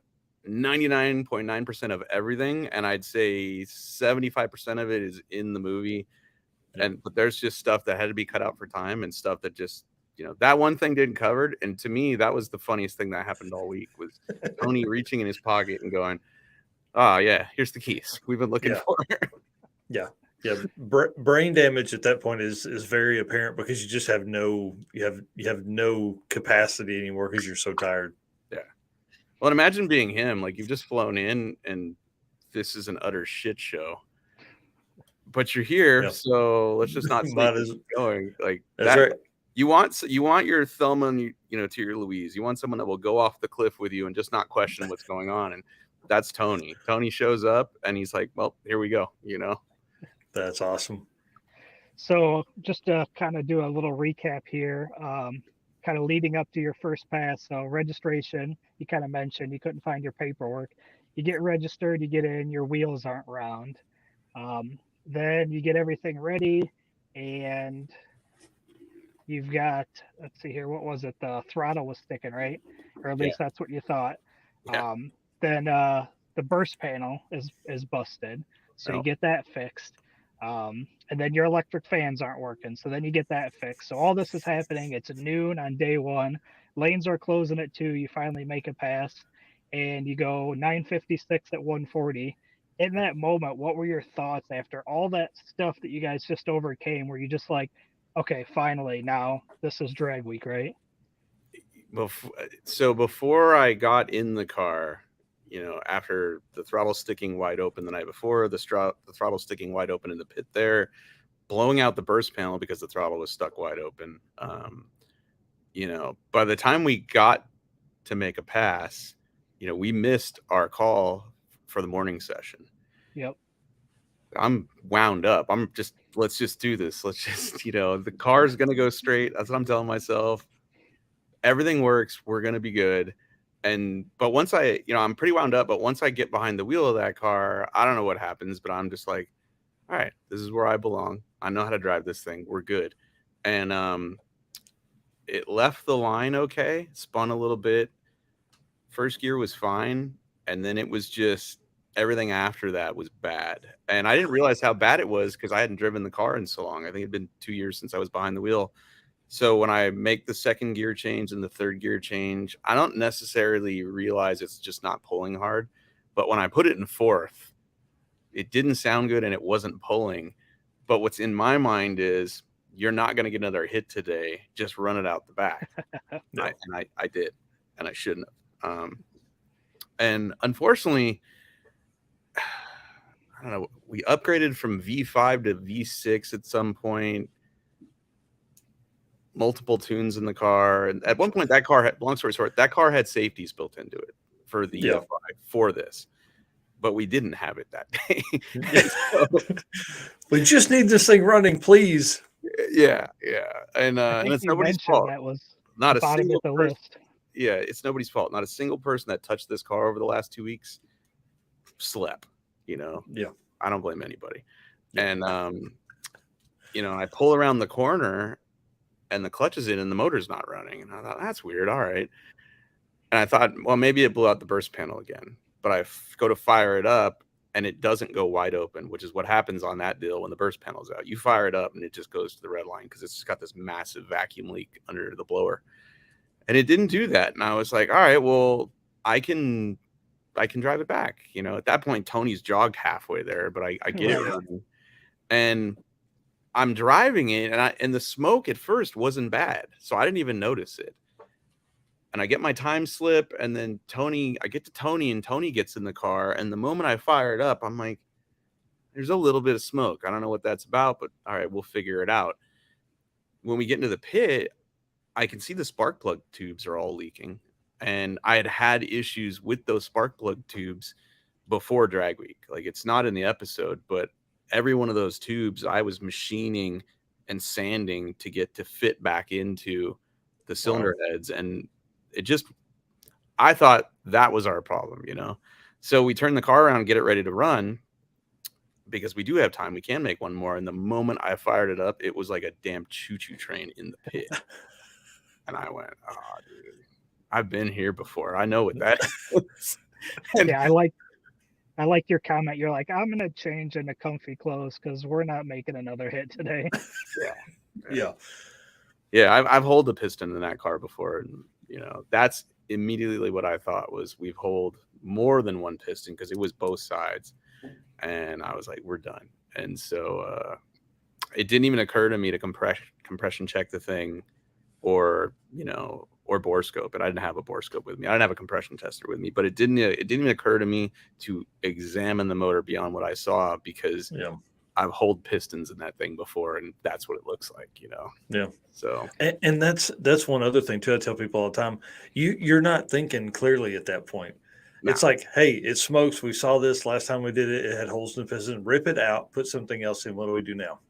99.9% of everything, and I'd say 75% of it is in the movie. But there's just stuff that had to be cut out for time and stuff that just that one thing didn't covered. And to me, that was the funniest thing that happened all week was Tony reaching in his pocket and going, "Oh yeah, here's the keys we've been looking for." Yeah. Brain damage at that point is very apparent because you just have no capacity anymore because you're so tired. Yeah. Well, imagine being him. Like you've just flown in and this is an utter shit show. But you're here, so let's just not sleep going. Like that's right. You want your Thelma and to your Louise. You want someone that will go off the cliff with you and just not question what's going on. And that's Tony. Tony shows up and he's like, "Well, here we go." That's awesome. So just to kind of do a little recap here, kind of leading up to your first pass. So registration, you kind of mentioned you couldn't find your paperwork. You get registered, you get in, your wheels aren't round. Then you get everything ready and you've got, let's see here, what was it? The throttle was sticking, right? Or at least that's what you thought. Yeah. Then the burst panel is busted. So you get that fixed. And then your electric fans aren't working. So then you get that fixed. So all this is happening. It's noon on day 1. Lanes are closing at 2. You finally make a pass and you go 956 at 140. In that moment, what were your thoughts after all that stuff that you guys just overcame? Were you just like, okay, finally, now this is drag week, right? So before I got in the car, after the throttle sticking wide open the night before, the throttle sticking wide open in the pit there, blowing out the burst panel because the throttle was stuck wide open. By the time we got to make a pass, we missed our call for the morning session. Yep. I'm wound up. Let's just do this. Let's just, the car's going to go straight. That's what I'm telling myself. Everything works. We're going to be good. But once I'm pretty wound up, but once I get behind the wheel of that car, I don't know what happens, but I'm just like, all right, this is where I belong. I know how to drive this thing. We're good. And it left the line okay, spun a little bit. First gear was fine. And then it was just everything after that was bad. And I didn't realize how bad it was because I hadn't driven the car in so long. I think it'd been 2 years since I was behind the wheel. So when I make the second gear change and the third gear change, I don't necessarily realize it's just not pulling hard. But when I put it in fourth, it didn't sound good and it wasn't pulling. But what's in my mind is you're not going to get another hit today. Just run it out the back. No. I did, and I shouldn't have. And unfortunately, I don't know, we upgraded from V5 to V6 at some point. Multiple tunes in the car. And at one point, that car had, long story short, that car had safeties built into it for the Yeah. for this. But we didn't have it that day. We just need this thing running, please. Yeah. And I think it's you nobody's mentioned fault. that was Not a bottom single of the person. list. Yeah, it's nobody's fault. Not a single person that touched this car over the last 2 weeks slept. Yeah. I don't blame anybody. Yeah. And I pull around the corner and the clutch is in and the motor's not running. And I thought, that's weird. All right. And I thought, well, maybe it blew out the burst panel again. But I go to fire it up and it doesn't go wide open, which is what happens on that deal when the burst panel's out. You fire it up and it just goes to the red line because it's just got this massive vacuum leak under the blower. And it didn't do that. And I was like, all right, well, I can drive it back. At that point, Tony's jogged halfway there, but I get it running. And I'm driving it, and the smoke at first wasn't bad, so I didn't even notice it. And I get my time slip, and then I get to Tony, and Tony gets in the car. And the moment I fire it up, I'm like, there's a little bit of smoke. I don't know what that's about, but all right, we'll figure it out. When we get into the pit, I can see the spark plug tubes are all leaking. And I had issues with those spark plug tubes before drag week. Like, it's not in the episode, but every one of those tubes I was machining and sanding to get to fit back into the cylinder heads. And I thought that was our problem, So we turn the car around and get it ready to run because we do have time. We can make one more. And the moment I fired it up, it was like a damn choo-choo train in the pit. And I went, oh, dude, I've been here before. I know what that is. Yeah, I like your comment. You're like, I'm gonna change into comfy clothes because we're not making another hit today. Yeah. I've holed the piston in that car before, and that's immediately what I thought was we've holed more than one piston because it was both sides, and I was like, we're done. And so it didn't even occur to me to compression check the thing, or bore scope. And I didn't have a bore scope with me. I didn't have a compression tester with me, but it didn't even occur to me to examine the motor beyond what I saw because I've holed pistons in that thing before, and that's what it looks like, Yeah. So and that's one other thing too. I tell people all the time, you're not thinking clearly at that point. No. It's like, hey, it smokes. We saw this last time we did it. It had holes in the piston. Rip it out. Put something else in. What do we do now?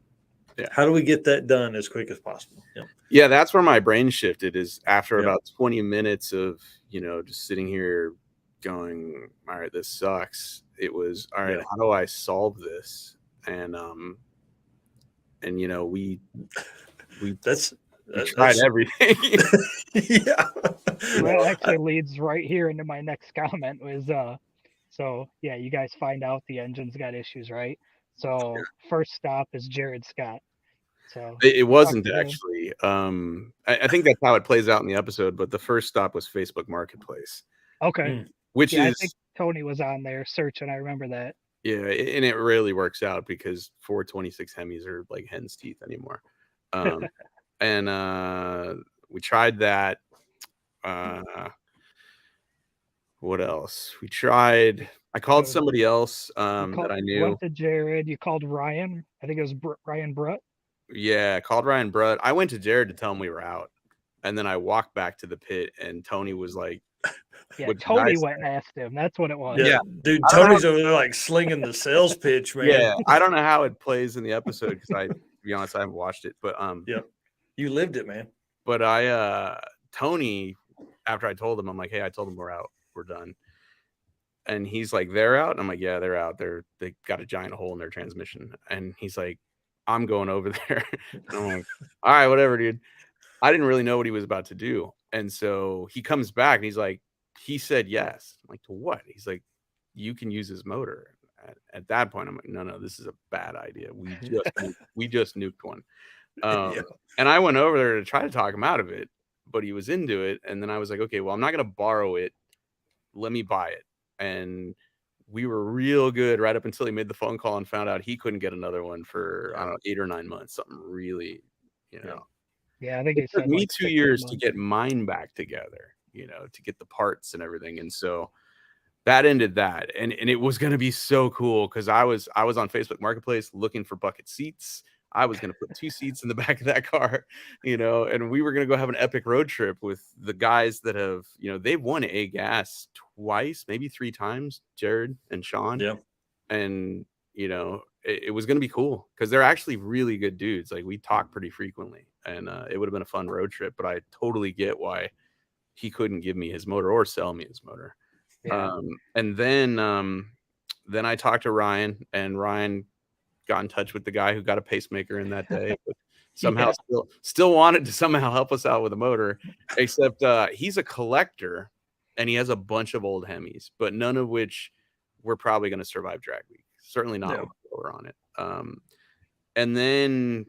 Yeah. How do we get that done as quick as possible? Yeah, that's where my brain shifted. Is after about 20 minutes of just sitting here going, all right, this sucks. It was all right. How do I solve this? And we tried everything. Yeah. Well, that actually leads right here into my next comment was so yeah, you guys find out the engine's got issues, right? So first stop is Jared Scott. So it wasn't actually. I think that's how it plays out in the episode, but the first stop was Facebook Marketplace. Okay. Which is, I think Tony was on there searching. I remember that. Yeah, and it really works out because 426 Hemis are like hen's teeth anymore. And we tried that. What else? I called somebody else that I knew. Went to Jared. You called Ryan. I think it was Ryan Brutt. Yeah, called Ryan Brutt. I went to Jared to tell him we were out. And then I walked back to the pit and Tony was like Yeah, Which Tony nice. went and asked him. That's what it was. Yeah, Yeah. dude, I don't Tony's over there like slinging the sales pitch, man. Yeah, I don't know how it plays in the episode because to be honest, I haven't watched it. But Yeah, you lived it, man. But Tony, after I told him, I'm like, hey, I told him we're out, we're done. And he's like, they're out. And I'm like, yeah, they're out. They got a giant hole in their transmission. And he's like, I'm going over there. And I'm like, all right, whatever, dude. I didn't really know what he was about to do. And so he comes back and he's like, he said yes. I'm like, to what? He's like, you can use his motor. At that point, I'm like, no, this is a bad idea. We just nuked one. Yeah. And I went over there to try to talk him out of it, but he was into it. And then I was like, okay, well, I'm not going to borrow it. Let me buy it. And we were real good right up until he made the phone call and found out he couldn't get another one for, I don't know, 8 or 9 months, something really, Yeah, I think it took me 2 years to get mine back together, to get the parts and everything. And so that ended that. And it was going to be so cool because I was on Facebook Marketplace looking for bucket seats. I was going to put 2 seats in the back of that car, and we were going to go have an epic road trip with the guys that have, they've won A-Gas twice, maybe 3 times, Jared and Sean. Yeah. And, it was going to be cool because they're actually really good dudes. Like we talk pretty frequently and it would have been a fun road trip, but I totally get why he couldn't give me his motor or sell me his motor. Yeah. And then I talked to Ryan and Ryan got in touch with the guy who got a pacemaker in that day, but somehow still wanted to somehow help us out with a motor, except he's a collector and he has a bunch of old Hemis, but none of which were probably going to survive drag week. Certainly not with a blower on it. And then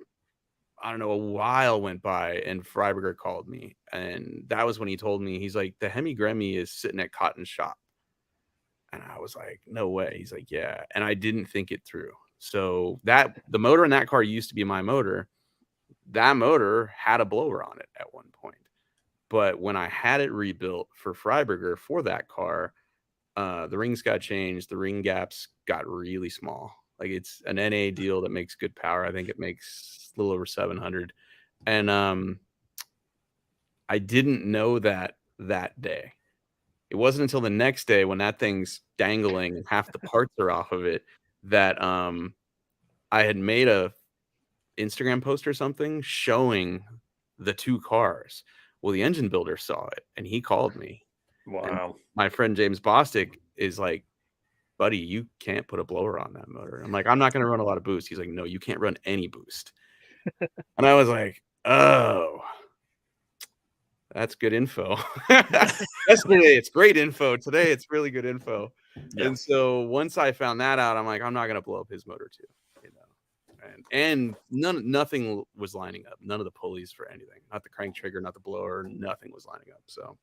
I don't know, a while went by and Freiberger called me. And that was when he told me, he's like, the Hemi Grammy is sitting at Cotton's shop. And I was like, no way. He's like, yeah. And I didn't think it through. So the motor in that car used to be my motor. That motor had a blower on it at one point. But when I had it rebuilt for Freiberger for that car, the rings got changed. The ring gaps got really small. Like it's an NA deal that makes good power. I think it makes a little over 700. And I didn't know that day. It wasn't until the next day when that thing's dangling and half the parts are off of it that I had made a Instagram post or something showing the 2 cars. Well, the engine builder saw it and he called me. Wow. And my friend James Bostic is like, buddy, you can't put a blower on that motor. I'm like, I'm not going to run a lot of boost. He's like, no, you can't run any boost. And I was like, oh, that's good info. Yesterday, it's great info. Today, it's really good info. Yeah. And so once I found that out, I'm like, I'm not going to blow up his motor too, And nothing was lining up. None of the pulleys for anything. Not the crank trigger, not the blower. Nothing was lining up. So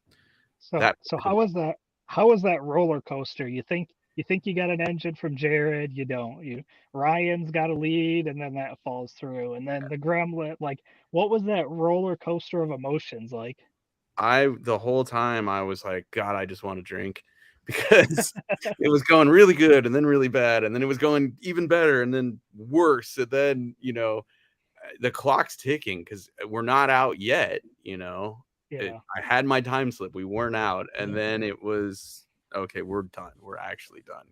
how was that? How was that roller coaster? You think you got an engine from Jared? You don't. Ryan's got a lead, and then that falls through, and then the Gremlin. Like, what was that roller coaster of emotions like? The whole time I was like, God, I just want to drink because it was going really good and then really bad. And then it was going even better and then worse. And then, the clock's ticking because we're not out yet, I had my time slip. We weren't out. And then it was, okay, we're done. We're actually done.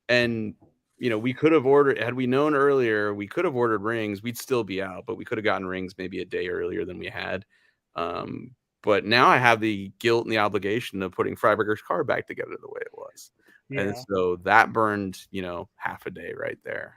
And, we could have ordered, had we known earlier, we could have ordered rings. We'd still be out, but we could have gotten rings maybe a day earlier than we had. But now I have the guilt and the obligation of putting Freiberger's car back together the way it was. Yeah. And so that burned, half a day right there.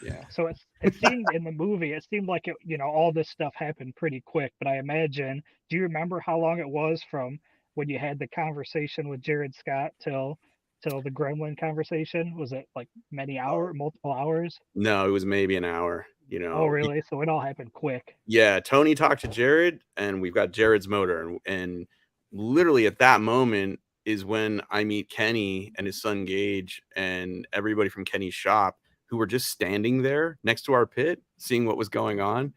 Yeah. So it seemed in the movie, it seemed like all this stuff happened pretty quick, but I imagine, do you remember how long it was from when you had the conversation with Jared Scott till the Gremlin conversation? Was it like multiple hours? No, it was maybe an hour. Oh, really? So it all happened quick. Yeah, Tony talked to Jared, and we've got Jared's motor, and literally at that moment is when I meet Kenny and his son Gage and everybody from Kenny's shop who were just standing there next to our pit, seeing what was going on.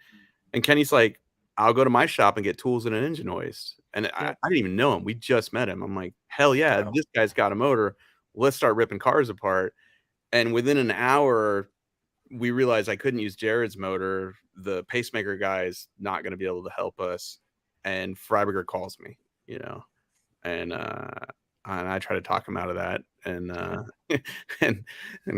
And Kenny's like, "I'll go to my shop and get tools and an engine hoist." And I didn't even know him. We just met him. I'm like, hell yeah, wow. This guy's got a motor. Let's start ripping cars apart. And within an hour, we realized I couldn't use Jared's motor. The pacemaker guy is not going to be able to help us. and Freiberger calls me, and I try to talk him out of that, and and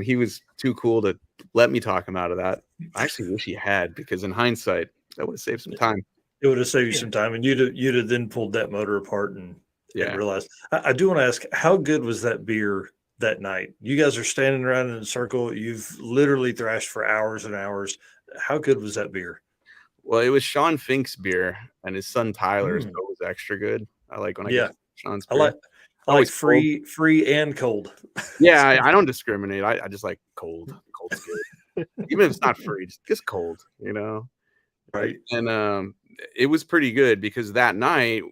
he was too cool to let me talk him out of that. I actually wish he had, because in hindsight, that would have saved some time. It would have saved you some time, and you'd have then pulled that motor apart and realized. I do want to ask, how good was that beer that night? You guys are standing around in a circle. You've literally thrashed for hours and hours. How good was that beer? Well, it was Sean Fink's beer, and his son Tyler's so it was extra good. I like when I get Sean's beer. I like free and cold. Yeah, I don't discriminate. I just like cold. Cold's good. Even if it's not free, just cold, Right. And it was pretty good, because that night,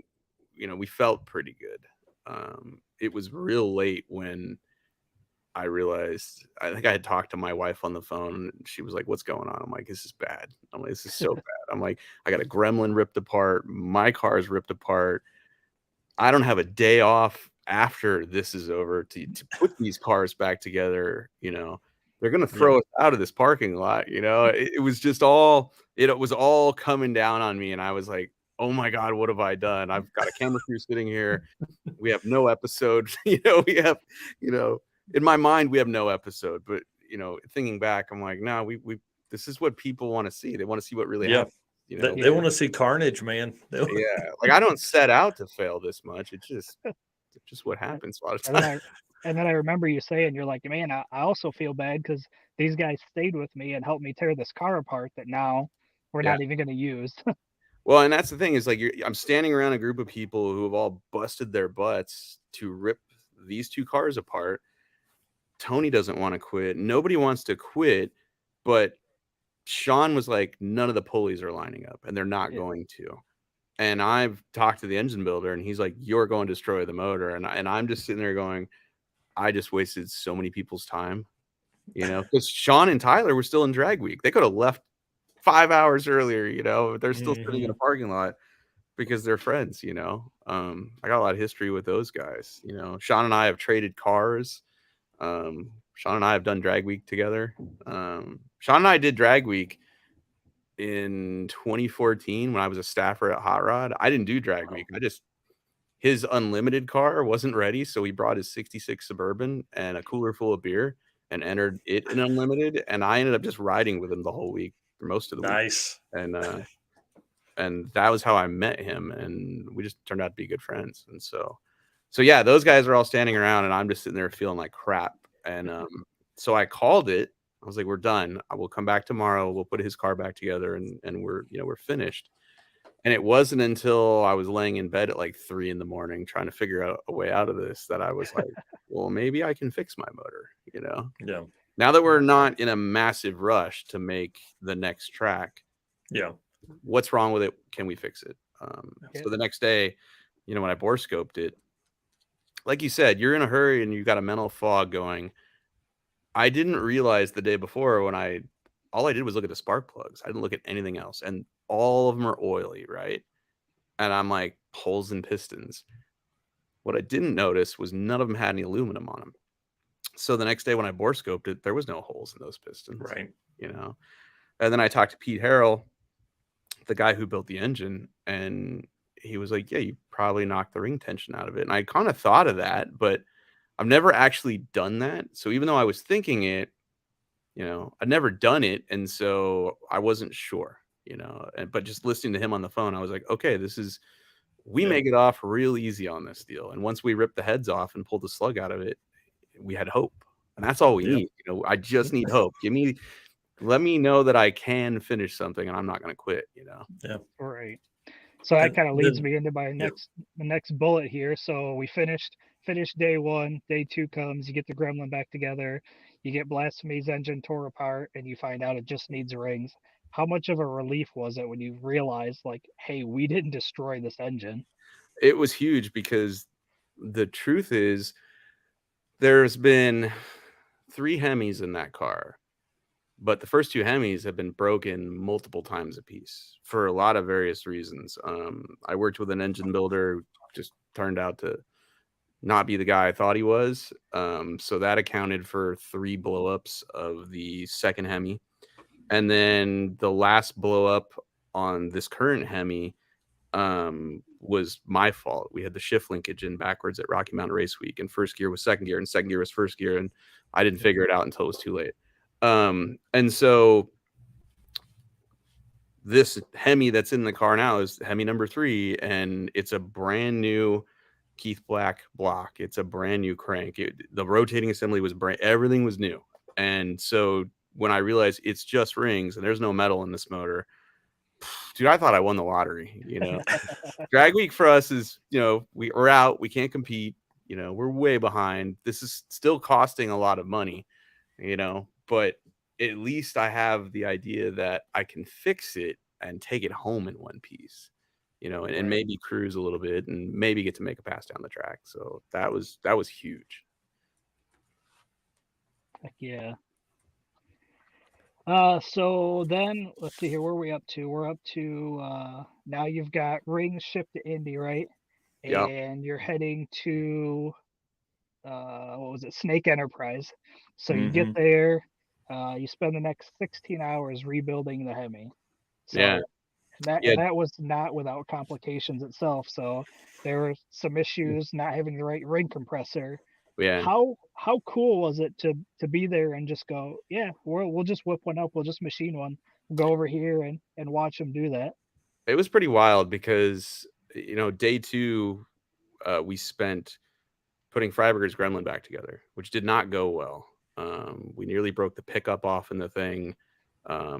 we felt pretty good. It was real late when I realized, I think I had talked to my wife on the phone, and she was like, "What's going on?" I'm like, "This is bad." I'm like, "This is so bad." I'm like, "I got a Gremlin ripped apart. My car's ripped apart. I don't have a day off after this is over to put these cars back together. They're going to throw us out of this parking lot." It was just it was all coming down on me. And I was like, "Oh my God, what have I done? I've got a camera crew sitting here. We have no episode." We have, in my mind, we have no episode, but thinking back, I'm like, no, we this is what people want to see. They want to see what really happened. They want to see carnage, man. Yeah, like, I don't set out to fail this much. It's just what happens a lot of times. And then I remember you saying, you're like, "Man, I also feel bad because these guys stayed with me and helped me tear this car apart that now we're not even going to use." Well, and that's the thing, is like, I'm standing around a group of people who have all busted their butts to rip these two cars apart. Tony doesn't want to quit. Nobody wants to quit, but Sean was like, none of the pulleys are lining up, and they're not going to. And I've talked to the engine builder, and he's like, "You're going to destroy the motor." And I'm just sitting there going, I just wasted so many people's time, because Sean and Tyler were still in drag week. They could have left 5 hours earlier, they're still sitting in a parking lot because they're friends, I got a lot of history with those guys. Sean and I have traded cars. Sean and I have done drag week together. Sean and I did drag week in 2014 when I was a staffer at Hot Rod. I didn't do drag week. His unlimited car wasn't ready, so he brought his 66 Suburban and a cooler full of beer and entered it in unlimited, and I ended up just riding with him the whole week, for most of the week. Nice. And that was how I met him, and we just turned out to be good friends. And so yeah, those guys are all standing around, and I'm just sitting there feeling like crap. And so I called it. I was like, "We're done. I will come back tomorrow. We'll put his car back together, and we're finished." And it wasn't until I was laying in bed at like 3 a.m. trying to figure out a way out of this that I was like, "Well, maybe I can fix my motor." Yeah. Now that we're not in a massive rush to make the next track, what's wrong with it? Can we fix it? So the next day, when I bore scoped it, like you said, you're in a hurry and you've got a mental fog going. I didn't realize the day before, when all I did was look at the spark plugs. I didn't look at anything else. And all of them are oily, right? And I'm like, holes and pistons. What I didn't notice was none of them had any aluminum on them. So the next day when I bore scoped it, there was no holes in those pistons. Right. And then I talked to Pete Harrell, the guy who built the engine, and he was like, "Yeah, you probably knocked the ring tension out of it." And I kind of thought of that, but I've never actually done that. So even though I was thinking it, I'd never done it. And so I wasn't sure, but just listening to him on the phone, I was like, okay, we make it off real easy on this deal. And once we ripped the heads off and pulled the slug out of it, we had hope. And that's all we need. I just need hope. Let me know that I can finish something and I'm not going to quit, Yeah. Right. So that kind of leads me into my the next bullet here. So we finished day one, day two comes, you get the Gremlin back together, you get Blasphemy's engine tore apart, and you find out it just needs rings. How much of a relief was it when you realized, like, hey, we didn't destroy this engine? It was huge, because the truth is there's been 3 Hemis in that car, but the first 2 Hemis have been broken multiple times a piece for a lot of various reasons. I worked with an engine builder who just turned out to not be the guy I thought he was. So that accounted for 3 blowups of the second Hemi. And then the last blow up on this current Hemi, was my fault. We had the shift linkage in backwards at Rocky Mountain Race Week, and first gear was second gear, and second gear was first gear, and I didn't figure it out until it was too late. And so this Hemi that's in the car now is Hemi number 3, and it's a brand new Keith Black block. It's a brand new crank. The rotating assembly was everything was new. And so when I realized it's just rings and there's no metal in this motor, dude, I thought I won the lottery. Drag week for us is, we're out, we can't compete, we're way behind. This is still costing a lot of money, but at least I have the idea that I can fix it and take it home in one piece, and maybe cruise a little bit and maybe get to make a pass down the track. So that was huge. Heck yeah. So then let's see here. Where are we up to? We're up to now you've got rings shipped to Indy, right? Yeah. And you're heading to what was it? Snake Enterprise. So you get there, you spend the next 16 hours rebuilding the Hemi. So Yeah. that was not without complications itself. So there were some issues not having the right ring compressor. Yeah. How cool was it to be there and just go, yeah, we'll just whip one up, we'll just machine one, we'll go over here and watch them do that. It was pretty wild because day 2 we spent putting Freiberger's Gremlin back together, which did not go well. We nearly broke the pickup off in the thing. I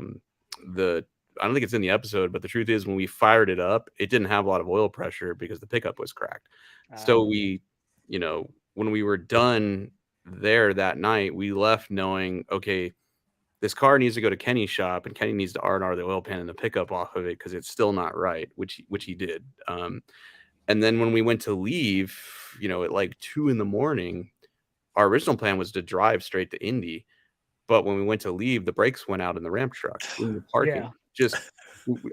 don't think it's in the episode, but the truth is when we fired it up, it didn't have a lot of oil pressure because the pickup was cracked. So we, when we were done there that night, we left knowing, okay, this car needs to go to Kenny's shop and Kenny needs to R&R the oil pan and the pickup off of it because it's still not right, which he did. And then when we went to leave, at like 2 a.m, our original plan was to drive straight to Indy. But when we went to leave, the brakes went out in the ramp truck in the parking. Yeah.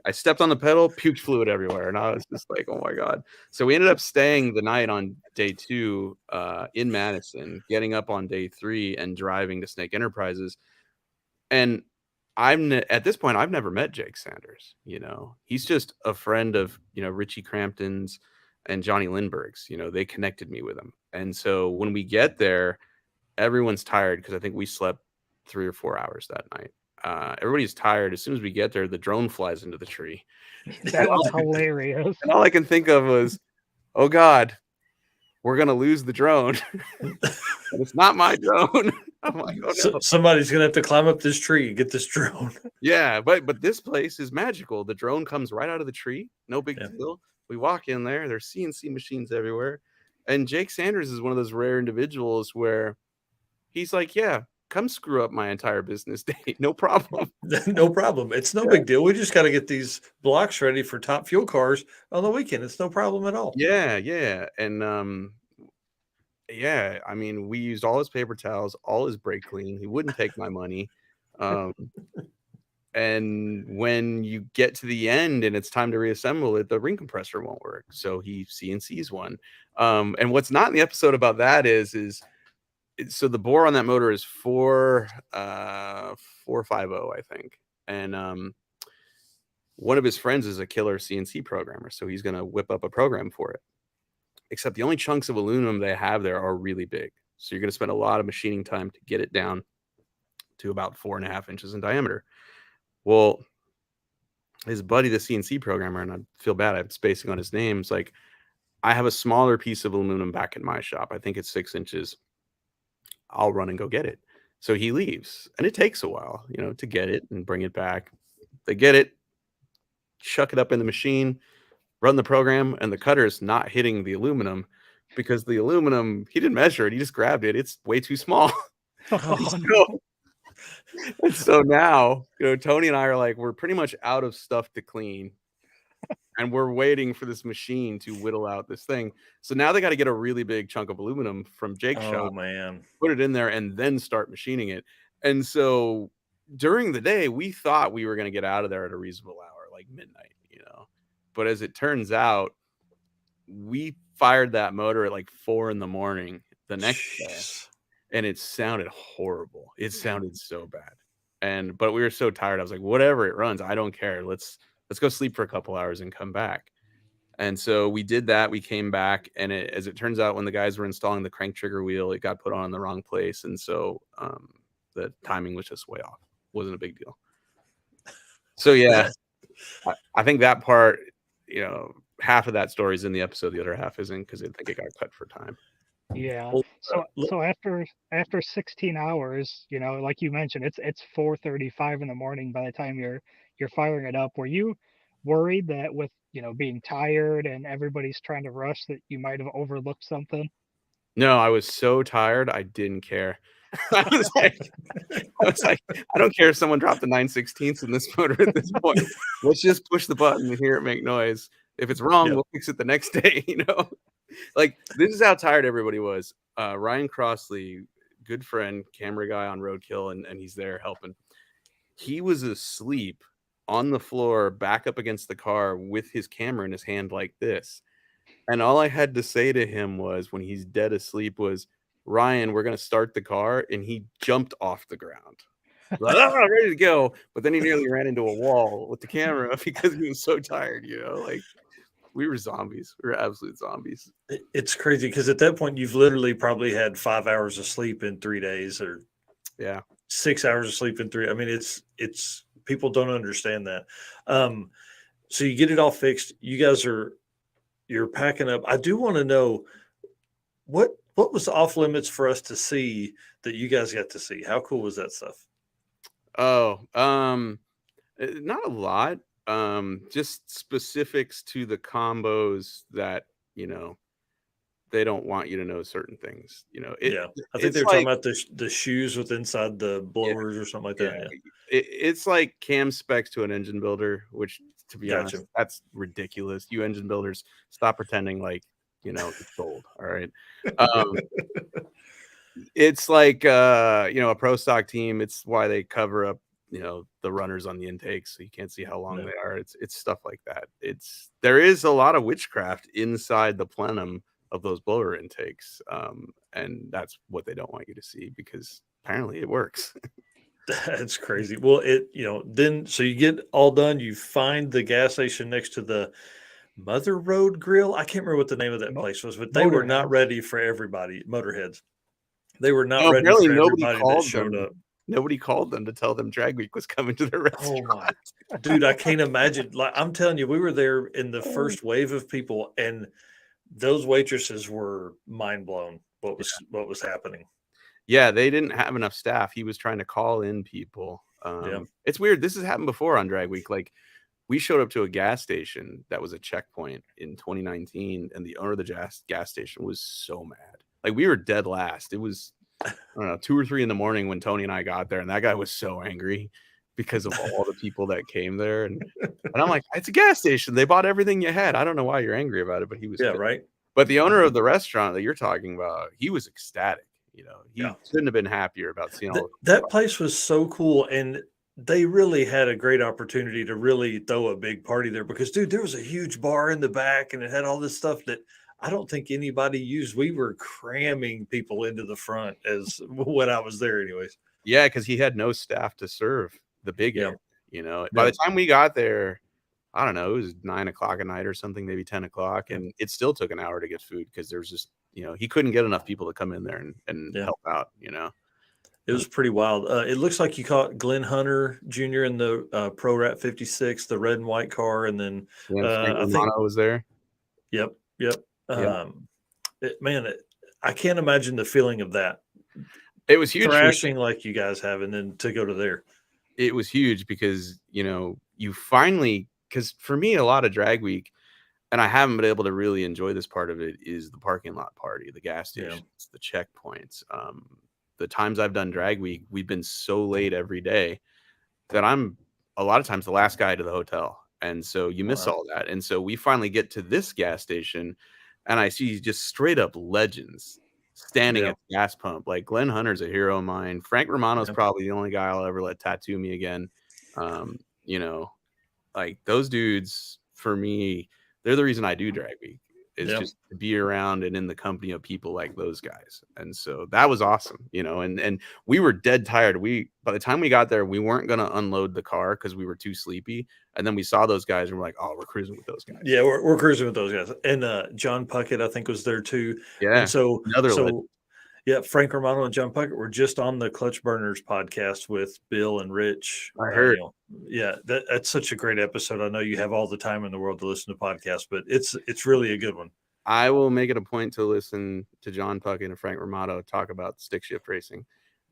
I stepped on the pedal, puked fluid everywhere. And I was just like, oh my God. So we ended up staying the night on day 2 in Madison, getting up on day 3 and driving to Snake Enterprises. And at this point, I've never met Jake Sanders. He's just a friend of, Richie Crampton's and Johnny Lindbergh's. They connected me with him. And so when we get there, everyone's tired because I think we slept 3 or 4 hours that night. Everybody's tired. As soon as we get there, the drone flies into the tree. That was hilarious. And all I can think of was, oh God, we're going to lose the drone. It's not my drone. I'm like, oh no. Somebody's going to have to climb up this tree and get this drone. Yeah, but this place is magical. The drone comes right out of the tree. No big deal. We walk in there. There's CNC machines everywhere. And Jake Sanders is one of those rare individuals where he's like, yeah, come screw up my entire business day. No problem. No problem. It's no big deal. We just got to get these blocks ready for Top Fuel cars on the weekend. It's no problem at all. Yeah. And I mean, we used all his paper towels, all his brake clean. He wouldn't take my money. And when you get to the end and it's time to reassemble it, the ring compressor won't work. So he CNCs one. And what's not in the episode about that is so the bore on that motor is 450, I think. And one of his friends is a killer CNC programmer. So he's going to whip up a program for it. Except the only chunks of aluminum they have there are really big. So you're going to spend a lot of machining time to get it down to about 4.5 inches in diameter. Well, his buddy, the CNC programmer, and I feel bad, I'm spacing on his name, is like, I have a smaller piece of aluminum back in my shop. I think it's 6 inches. I'll run and go get it. So he leaves, and it takes a while, to get it and bring it back. They get it, chuck it up in the machine, run the program, and the cutter's not hitting the aluminum because the aluminum, he didn't measure it. He just grabbed it. It's way too small. And so now, Tony and I are like, we're pretty much out of stuff to clean. And we're waiting for this machine to whittle out this thing. So now they got to get a really big chunk of aluminum from Jake's shop, man, put it in there, and then start machining it. And so during the day, we thought we were going to get out of there at a reasonable hour, like midnight, But as it turns out, we fired that motor at like 4 a.m. the next day, and it sounded horrible. It sounded so bad. But we were so tired. I was like, whatever it runs, I don't care. Let's go sleep for a couple hours and come back. And so we did that. We came back, and as it turns out, when the guys were installing the crank trigger wheel, it got put on in the wrong place, and so the timing was just way off. Wasn't a big deal. So yeah, I think that part, half of that story is in the episode, the other half isn't, because I think it got cut for time. Yeah. Well, So after 16 hours, like you mentioned, it's 4:35 in the morning by the time you're firing it up. Were you worried that with being tired and everybody's trying to rush that you might have overlooked something? No, I was so tired, I didn't care. I was like, I don't care if someone dropped the 9/16 in this motor at this point. Let's just push the button and hear it make noise. If it's wrong, we'll fix it the next day. Like, this is how tired everybody was. Ryan Crossley, good friend, camera guy on Roadkill, and he's there helping. He was asleep on the floor, back up against the car with his camera in his hand like this. And all I had to say to him was, when he's dead asleep, was, Ryan, we're going to start the car. And he jumped off the ground. Like, ready to go. But then he nearly ran into a wall with the camera because he was so tired, like, we were zombies. We were absolute zombies. It's crazy because at that point, you've literally probably had 5 hours of sleep in 3 days, or 6 hours of sleep in 3. I mean, it's people don't understand that. So you get it all fixed. You guys you're packing up. I do want to know what was off limits for us to see that you guys got to see. How cool was that stuff? Oh, not a lot. Just specifics to the combos that they don't want you to know certain things. I think they were talking about the shoes with inside the blowers or something like that. It's like cam specs to an engine builder, which, to be honest, that's ridiculous. You engine builders, stop pretending like it's gold. All right. It's like a pro stock team. It's why they cover up the runners on the intakes, so you can't see how long they are. It's stuff like that. There is a lot of witchcraft inside the plenum of those blower intakes, and that's what they don't want you to see, because apparently it works. That's crazy. Well, then so you get all done. You find the gas station next to the Mother Road Grill. I can't remember what the name of that place was, but they were not ready for everybody. Motorheads. They were not ready for everybody that showed up. Nobody called them to tell them Drag Week was coming to their restaurant. Oh my, dude, I can't imagine. Like, I'm telling you, we were there in the first wave of people, and those waitresses were mind blown. What was happening? Yeah, they didn't have enough staff. He was trying to call in people. It's weird. This has happened before on Drag Week. Like, we showed up to a gas station that was a checkpoint in 2019, and the owner of the gas station was so mad. Like, we were dead last. It was, I don't know, 2 or 3 in the morning when Tony and I got there, and that guy was so angry because of all the people that came there. And I'm like, it's a gas station. They bought everything you had. I don't know why you're angry about it, but he was right. But the owner of the restaurant that you're talking about, he was ecstatic. He couldn't have been happier about seeing all that place was so cool, and they really had a great opportunity to really throw a big party there, because, dude, there was a huge bar in the back, and it had all this stuff that I don't think anybody used. We were cramming people into the front as when I was there, anyways. Yeah, because he had no staff to serve the big area. By the time we got there, I don't know, it was 9 o'clock at night or something, maybe 10 o'clock, and it still took an hour to get food because there's just he couldn't get enough people to come in there and help out. It was pretty wild. It looks like you caught Glenn Hunter Jr. in the Pro Rat 56, the red and white car, and then Frank Romano was there. Yep. I can't imagine the feeling of that. It was huge, thrashing like you guys have, and then to go to there. It was huge because you finally, because for me, a lot of Drag Week, and I haven't been able to really enjoy this part of it, is the parking lot party, the gas stations, the checkpoints. The times I've done Drag Week, we've been so late every day that I'm a lot of times the last guy to the hotel. And so you miss all that. And so we finally get to this gas station, and I see just straight up legends standing at the gas pump. Like, Glenn Hunter's a hero of mine. Frank Romano's probably the only guy I'll ever let tattoo me again. Like, those dudes, for me, they're the reason I do Drag Week. is Yeah. just to be around and in the company of people like those guys. And so that was awesome, you know, and we were dead tired. By the time we got there, we weren't going to unload the car because we were too sleepy. And then we saw those guys and we're like, oh, we're cruising with those guys. Yeah, we're cruising with those guys. And John Puckett, I think, was there too. Yeah. And so Another legend. yeah, Frank Romano and John Puckett were just on the Clutch Burners podcast with Bill and Rich. I heard. Yeah, that's such a great episode. I know you have all the time in the world to listen to podcasts, but it's really a good one. I will make it a point to listen to John Puckett and Frank Romano talk about stick shift racing.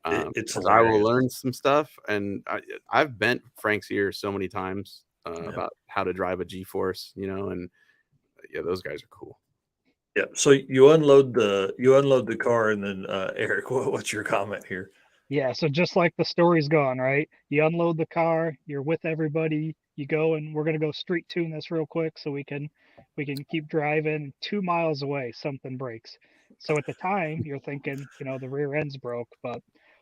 It's I will learn some stuff, and I've bent Frank's ear so many times about how to drive a G-force, you know, and yeah, those guys are cool. Yeah. So you unload the car, and then Eric, what's your comment here? Yeah, so just like the story's gone, right? You unload the car, you're with everybody, you go, and we're gonna go street tune this real quick so we can keep driving. 2 miles away, something breaks. So at the time, you're thinking, you know, the rear end's broke, but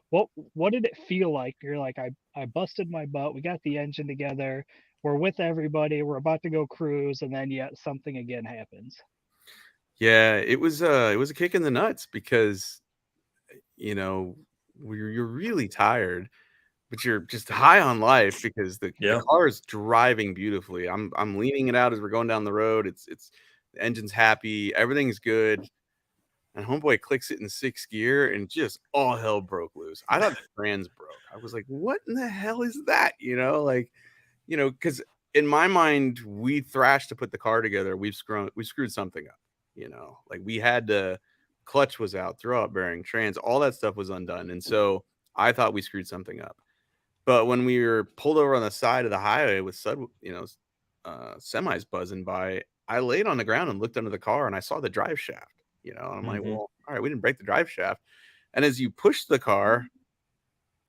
what did it feel like? You're like, I busted my butt, we got the engine together, we're with everybody, we're about to go cruise, and then yet something again happens. Yeah, it was a kick in the nuts because, you know, you're really tired, but you're just high on life because the car is driving beautifully. I'm leaning it out as we're going down the road. It's the engine's happy, everything's good, and homeboy clicks it in 6th gear, and just all hell broke loose. I thought the trans broke. I was like, what in the hell is that? You know, like, you know, because in my mind, we thrashed to put the car together. We screwed something up. You know, like we had to, clutch was out, throwout bearing, trans, all that stuff was undone. And so I thought we screwed something up. But when we were pulled over on the side of the highway with semis buzzing by, I laid on the ground and looked under the car and I saw the drive shaft, you know, and I'm like, well, all right, we didn't break the drive shaft. And as you push the car,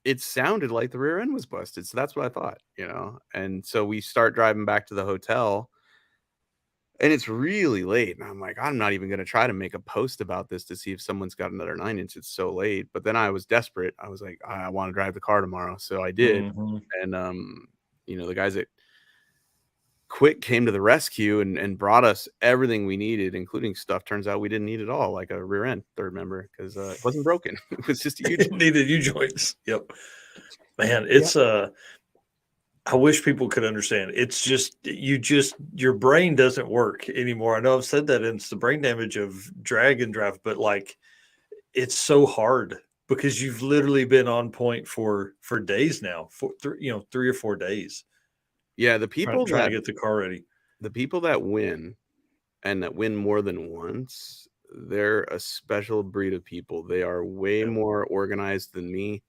it sounded like the rear end was busted. So that's what I thought, you know. And so we start driving back to the hotel. And it's really late. And I'm like, I'm not even going to try to make a post about this to see if someone's got another 9-inch. It's so late. But then I was desperate. I was like, I want to drive the car tomorrow. So I did. And, you know, the guys at Quick came to the rescue and brought us everything we needed, including stuff. Turns out we didn't need it all, like a rear end third member, because it wasn't broken. It was just a huge needed U-joints. Yep. Man, it's I wish people could understand. It's just your brain doesn't work anymore. I know I've said that, and it's the brain damage of drag and drive, but like it's so hard because you've literally been on point for days now, 3 or 4 days. Yeah, the people trying to get the car ready. The people that win and that win more than once, they're a special breed of people. They are way more organized than me.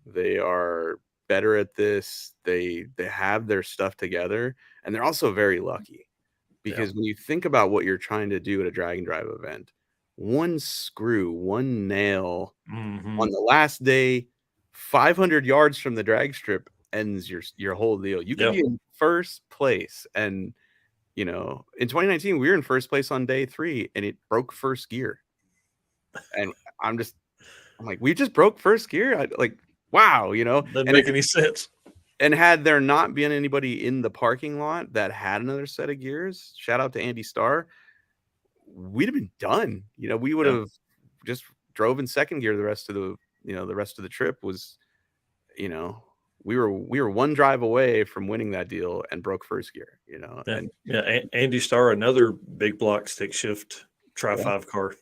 They are better at this. They have their stuff together, and they're also very lucky because when you think about what you're trying to do at a drag and drive event, one screw, one nail on the last day, 500 yards from the drag strip ends your whole deal. You can be in first place, and you know, in 2019 we were in first place on day 3 and it broke first gear, and I'm like, we just broke first gear. Wow, you know, doesn't make any sense. And had there not been anybody in the parking lot that had another set of gears, shout out to Andy Starr, we'd have been done. You know, we would have just drove in second gear the rest of the trip. Was, you know, we were one drive away from winning that deal and broke first gear, you know. Andy Starr, another big block stick shift Tri-5 car.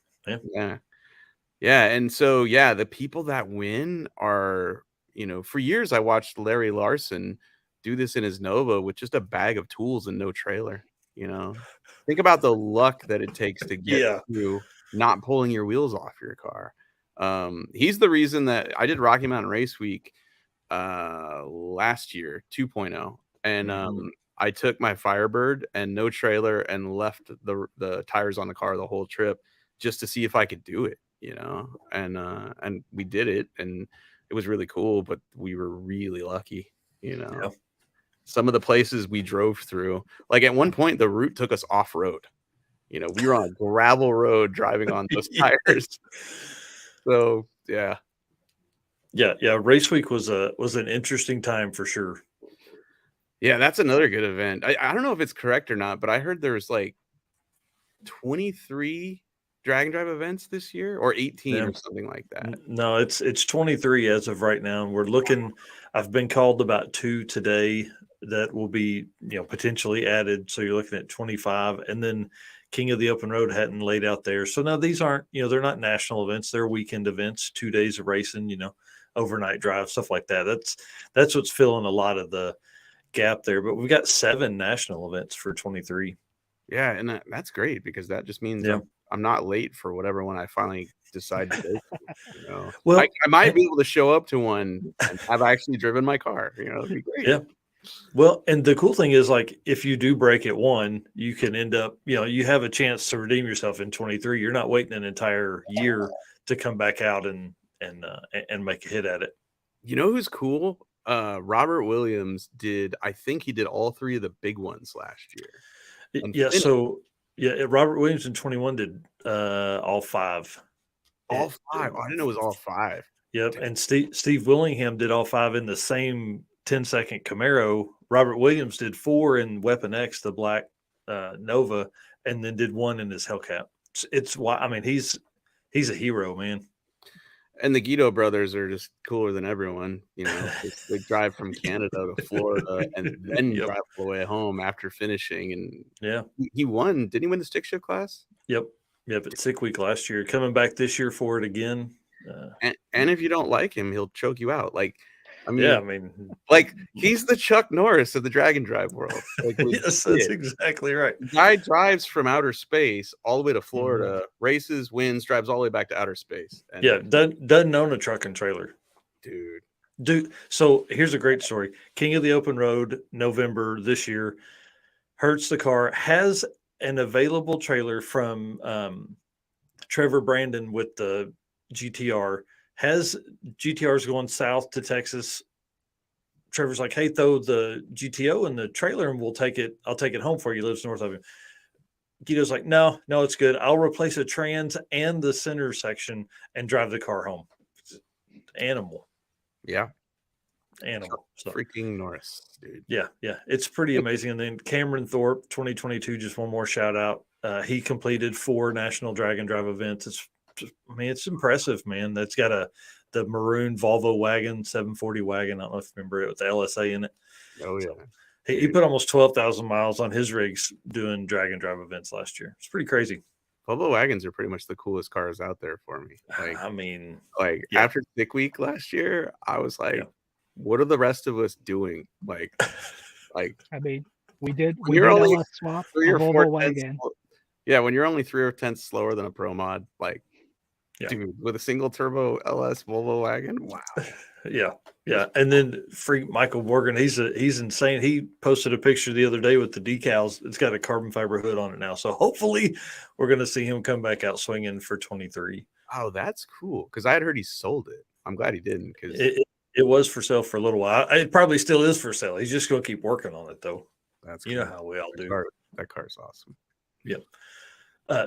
Yeah. And so, the people that win are, you know, for years I watched Larry Larson do this in his Nova with just a bag of tools and no trailer, you know. Think about the luck that it takes to get through not pulling your wheels off your car. He's the reason that I did Rocky Mountain Race Week last year, 2.0. And I took my Firebird and no trailer and left the tires on the car the whole trip just to see if I could do it. You know, and we did it, and it was really cool, but we were really lucky, you know. Some of the places we drove through, like at one point the route took us off road, you know, we were on a gravel road driving on those tires. So Race Week was an interesting time for sure. Yeah, that's another good event. I don't know if it's correct or not, but I heard there's like 23 drag and drive events this year, or 18 Yeah. or something like that. No, it's 23 as of right now. And we're looking, I've been called about 2 today that will be, potentially added. So you're looking at 25. And then King of the Open Road hadn't laid out there. So now these aren't, they're not national events, they're weekend events, 2 days of racing, overnight drive, stuff like that. That's what's filling a lot of the gap there. But we've got 7 national events for 23. Yeah, and that's great because that just means Yeah. I'm not late for whatever one I finally decide to go to. Well, I might be able to show up to one and have actually driven my car. It'd be great. Yeah. Well, and the cool thing is, like, if you do break at 1, you can end up, you have a chance to redeem yourself in 23. You're not waiting an entire year to come back out and make a hit at it. You know who's cool? Robert Williams I think he did all 3 of the big ones last year. Yeah. So Robert Williams in 21 did all 5. All 5. I didn't know it was all 5. Yep. And Steve Willingham did all 5 in the same 10-second Camaro. Robert Williams did 4 in Weapon X, the black Nova, and then did 1 in his Hellcat. It's why, I mean, he's a hero, man. And the Guido brothers are just cooler than everyone. They drive from Canada to Florida and then drive all the way home after finishing. And yeah, he won. Didn't he win the stick shift class? Yep. It's Sick Week last year. Coming back this year for it again. And if you don't like him, he'll choke you out. He's the Chuck Norris of the drag and drive world. Yes, that's exactly right. The guy drives from outer space all the way to Florida, races, wins, drives all the way back to outer space. And doesn't own a truck and trailer. Dude. So here's a great story. King of the Open Road, November this year. Hertz the car has an available trailer from Trevor Brandon with the GTR. Has GTRs going south to Texas. Trevor's like, hey, throw the GTO in the trailer and I'll take it home for you. He lives north of him. Guido's like, no, it's good. I'll replace a trans and the center section and drive the car home. Animal. Yeah. Animal. So, freaking Norris, dude. Yeah. It's pretty amazing. And then Cameron Thorpe, 2022, just one more shout out. He completed 4 national drag and drive events. It's impressive, man. That's got the maroon Volvo wagon, 740 wagon. I don't know if you remember it with the LSA in it. Oh, yeah. So he put almost 12,000 miles on his rigs doing drag and drive events last year. It's pretty crazy. Volvo wagons are pretty much the coolest cars out there for me. After Sick Week last year, I was like, what are the rest of us doing? I mean, we did only LS swap 3 or 4 Volvo wagon. Yeah, when you're only 3 or 10 slower than a Pro Mod, dude, with a single turbo LS Volvo wagon, wow. Yeah. And then freak Michael Morgan, he's insane. He posted a picture the other day with the decals. It's got a carbon fiber hood on it now. So hopefully we're going to see him come back out swinging for 23. Oh, that's cool. Because I had heard he sold it. I'm glad he didn't. Because it was for sale for a little while. It probably still is for sale. He's just going to keep working on it, though. That's know how we all do. That car's awesome. Yep.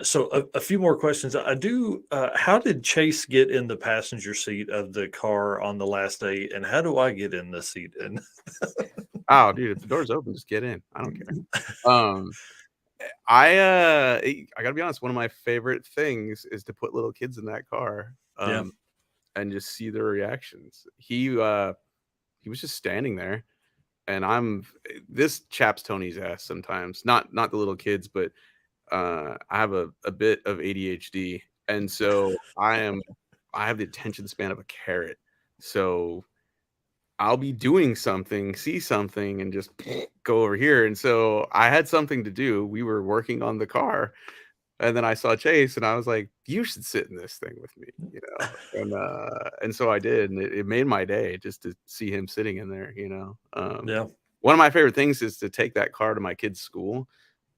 So a few more questions. I do. How did Chase get in the passenger seat of the car on the last day, and how do I get in the seat? And oh, dude, if the door's open, just get in. I don't care. I gotta be honest. One of my favorite things is to put little kids in that car, and just see their reactions. He was just standing there, and this chaps Tony's ass sometimes. Not the little kids, but. I have a bit of ADHD, and so I have the attention span of a carrot. So I'll be doing something, see something, and just go over here. And so I had something to do. We were working on the car, and then I saw Chase, and I was like, "You should sit in this thing with me," And so I did, and it made my day just to see him sitting in there. One of my favorite things is to take that car to my kid's school.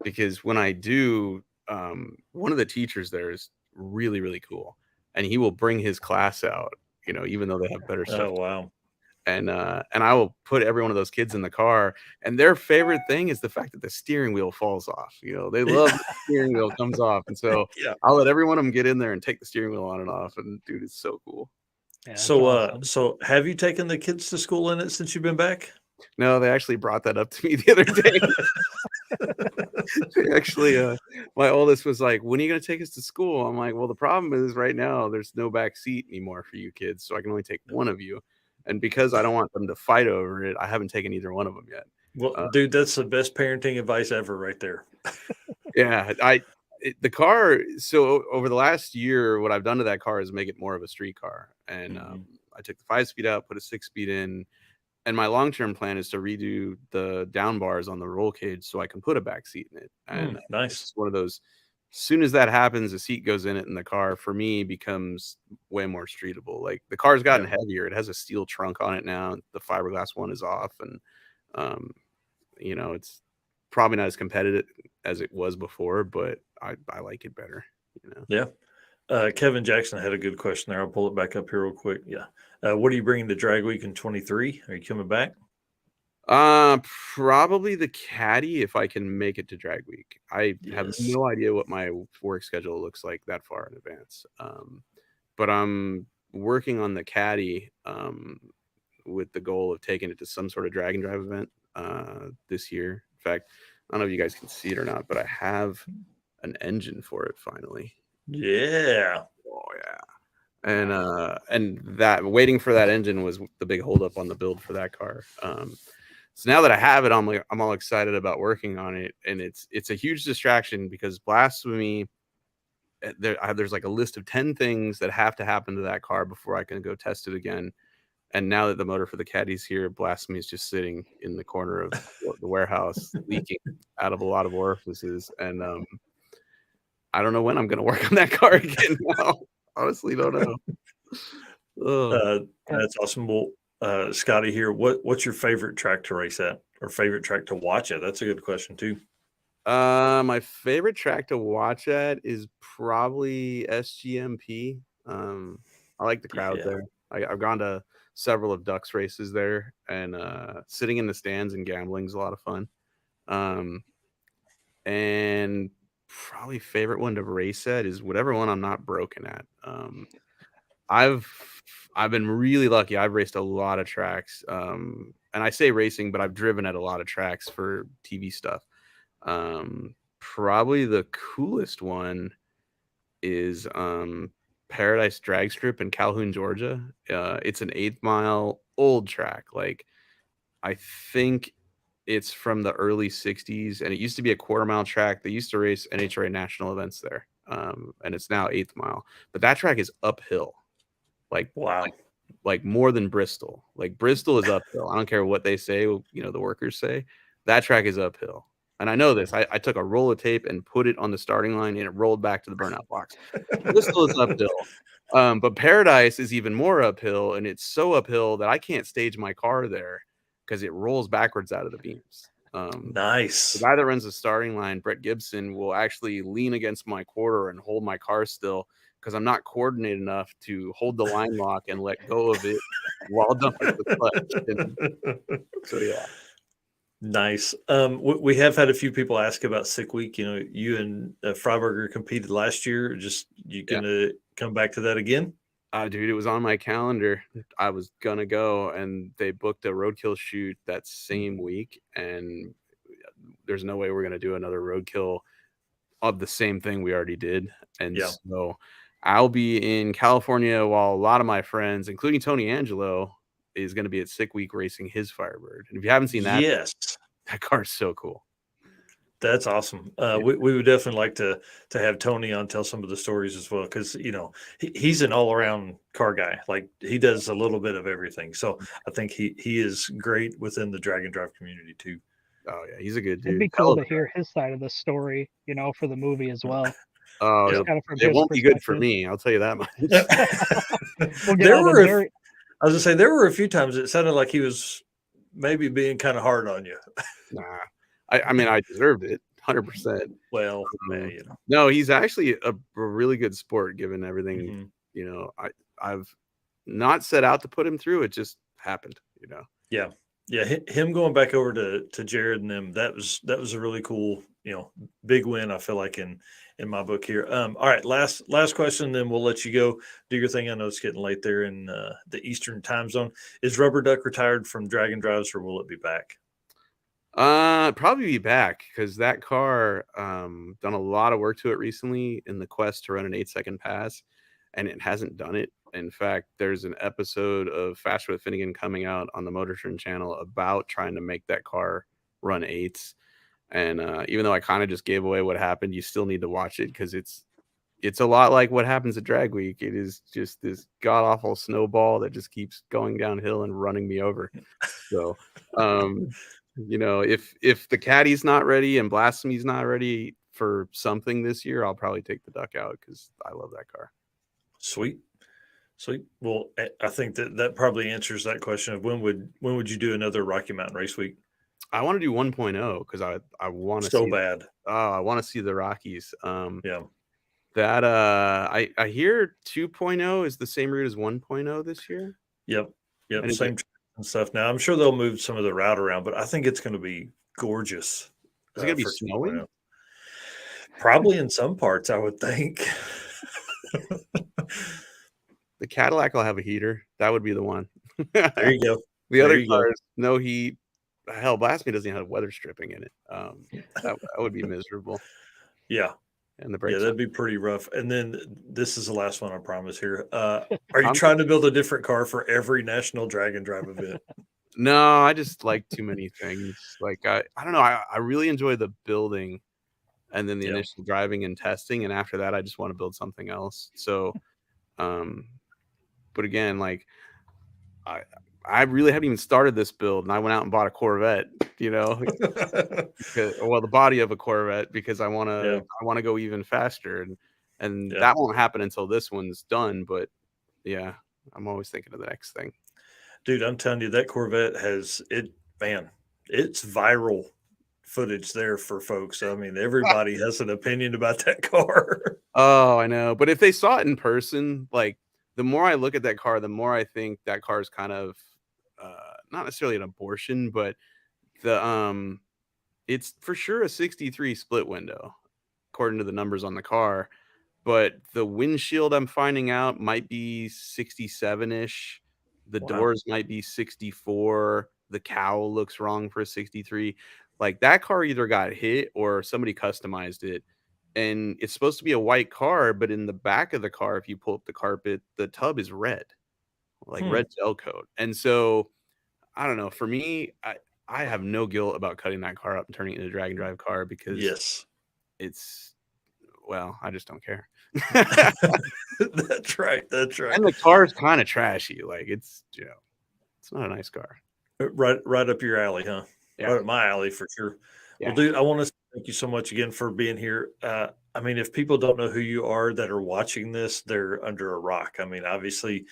Because when I do, one of the teachers there is really, really cool. And he will bring his class out, even though they have better stuff. Oh, wow. And I will put every one of those kids in the car. And their favorite thing is the fact that the steering wheel falls off. They love the steering wheel comes off. And so I'll let every one of them get in there and take the steering wheel on and off. And dude, it's so cool. Yeah, so, awesome. So have you taken the kids to school in it since you've been back? No, they actually brought that up to me the other day. Actually, my oldest was like, "When are you gonna take us to school?" I'm like, "Well, the problem is right now there's no back seat anymore for you kids, so I can only take one of you." And because I don't want them to fight over it, I haven't taken either one of them yet. Well, dude, that's the best parenting advice ever, right there. Yeah, the car. So over the last year, what I've done to that car is make it more of a street car, and I took the 5-speed out, put a 6-speed in, and my long-term plan is to redo the down bars on the roll cage so I can put a back seat in it. And nice. it's one of those. As soon as that happens, a seat goes in it, and the car for me becomes way more streetable. Like the car's gotten heavier; it has a steel trunk on it now. The fiberglass one is off, and it's probably not as competitive as it was before, but I like it better. Yeah. Kevin Jackson had a good question there. I'll pull it back up here real quick. Yeah. What are you bringing to Drag Week in 23? Are you coming back? Probably the caddy if I can make it to Drag Week. I have no idea what my work schedule looks like that far in advance. But I'm working on the caddy with the goal of taking it to some sort of drag and drive event this year. In fact, I don't know if you guys can see it or not, but I have an engine for it finally. Yeah. Oh yeah. And that waiting for that engine was the big holdup on the build for that car. So now that I have it, I'm all excited about working on it, and it's a huge distraction because blasphemy. There's like a list of 10 things that have to happen to that car before I can go test it again. And now that the motor for the caddy's here, blasphemy is just sitting in the corner of the warehouse, leaking out of a lot of orifices. And I don't know when I'm going to work on that car again now. Honestly, don't know. That's awesome. Well, Scotty here, what's your favorite track to race at or favorite track to watch at? That's a good question too. My favorite track to watch at is probably SGMP. I like the crowd there. I've gone to several of Ducks races there, and sitting in the stands and gambling is a lot of fun. And probably favorite one to race at is whatever one I'm not broken at. I've been really lucky. I've raced a lot of tracks, and I say racing, but I've driven at a lot of tracks for TV stuff. Probably the coolest one is Paradise Drag Strip in Calhoun, Georgia. It's an 8 mile old track. Like I think it's from the early 60s, and it used to be a 1/4 mile track. They used to race NHRA national events there. And it's now 8th mile, but that track is uphill. Like, wow. Like more than Bristol. Like Bristol is uphill. I don't care what they say, the workers say. That track is uphill. And I know this. I took a roll of tape and put it on the starting line, and it rolled back to the burnout box. Bristol is uphill. But Paradise is even more uphill, and it's so uphill that I can't stage my car there because it rolls backwards out of the beams. Nice. The guy that runs the starting line, Brett Gibson, will actually lean against my quarter and hold my car still because I'm not coordinated enough to hold the line lock and let go of it while dumping the clutch. So yeah. Nice. We have had a few people ask about Sick Week. You and Freiberger competed last year. You gonna come back to that again? Dude, it was on my calendar. I was gonna go, and they booked a roadkill shoot that same week, and there's no way we're gonna do another roadkill of the same thing we already did. And so I'll be in California while a lot of my friends, including Tony Angelo, is going to be at Sick Week racing his Firebird. And if you haven't seen that, that car's so cool. That's awesome. We would definitely like to have Tony on, tell some of the stories as well, because he's an all around car guy. Like he does a little bit of everything. So I think he is great within the drag and drive community too. Oh yeah, he's a good dude. It'd be cool to hear his side of the story, for the movie as well. Oh, it won't be good for me. I'll tell you that much. I was gonna say there were a few times it sounded like he was maybe being kind of hard on you. Nah, I mean I deserved it, 100%. Well, no, he's actually a really good sport given everything. I've not set out to put him through. It just happened. Yeah. Him going back over to Jared and them, that was a really cool, big win. I feel like in my book here. All right, last question, then we'll let you go do your thing. I know it's getting late there in the Eastern time zone. Is Rubber Duck retired from Dragon Drives, or will it be back? Probably be back because that car done a lot of work to it recently in the quest to run an 8-second pass, and it hasn't done it. In fact, there's an episode of Faster with Finnegan coming out on the Motor Trend channel about trying to make that car run 8s. And even though I kind of just gave away what happened, you still need to watch it because it's a lot like what happens at Drag Week. It is just this god awful snowball that just keeps going downhill and running me over. So, you know, if the caddy's not ready and Blasphemy's not ready for something this year, I'll probably take the Duck out because I love that car. Sweet. Well, I think that probably answers that question of when would you do another Rocky Mountain Race Week? I want to do 1.0 because I want to So see bad. I want to see the Rockies. Yeah. That I hear 2.0 is the same route as 1.0 this year. Yep. And Same and stuff. Now I'm sure they'll move some of the route around, but I think it's going to be gorgeous. Is it going to be for snowing? 2.0. Probably in some parts, I would think. The Cadillac will have a heater. That would be the one. There you go. The other cars, no heat. Hell, Blasphemy doesn't even have weather stripping in it. That would be miserable. Yeah. And the brakes. Yeah, that'd be pretty rough. And then this is the last one, I promise here. Are you trying to build a different car for every National Drag and Drive event? No, I just like too many things. Like I don't know. I really enjoy the building and then the initial driving and testing. And after that, I just want to build something else. So, but again, like I really haven't even started this build, and I went out and bought a Corvette, you know, the body of a Corvette because I want to go even faster, and that won't happen until this one's done. But yeah, I'm always thinking of the next thing. Dude, I'm telling you, that Corvette has it, man. It's viral footage there for folks. I mean, everybody has an opinion about that car. Oh, I know. But if they saw it in person, like the more I look at that car, the more I think that car is kind of not necessarily an abortion, but it's for sure a 63 split window, according to the numbers on the car. But the windshield, I'm finding out, might be 67-ish. The doors might be 64. The cowl looks wrong for a 63. Like that car either got hit or somebody customized it. And it's supposed to be a white car, but in the back of the car, if you pull up the carpet, the tub is red, like red gel coat. And so I don't know. For me, I have no guilt about cutting that car up and turning it into a drag and drive car because I just don't care. That's right. And the car's kind of trashy. Like it's not a nice car. Right up your alley, huh? Yeah. Right up my alley for sure. Yeah. Well, dude, I want to thank you so much again for being here. I mean, if people don't know who you are that are watching this, they're under a rock. I mean, obviously,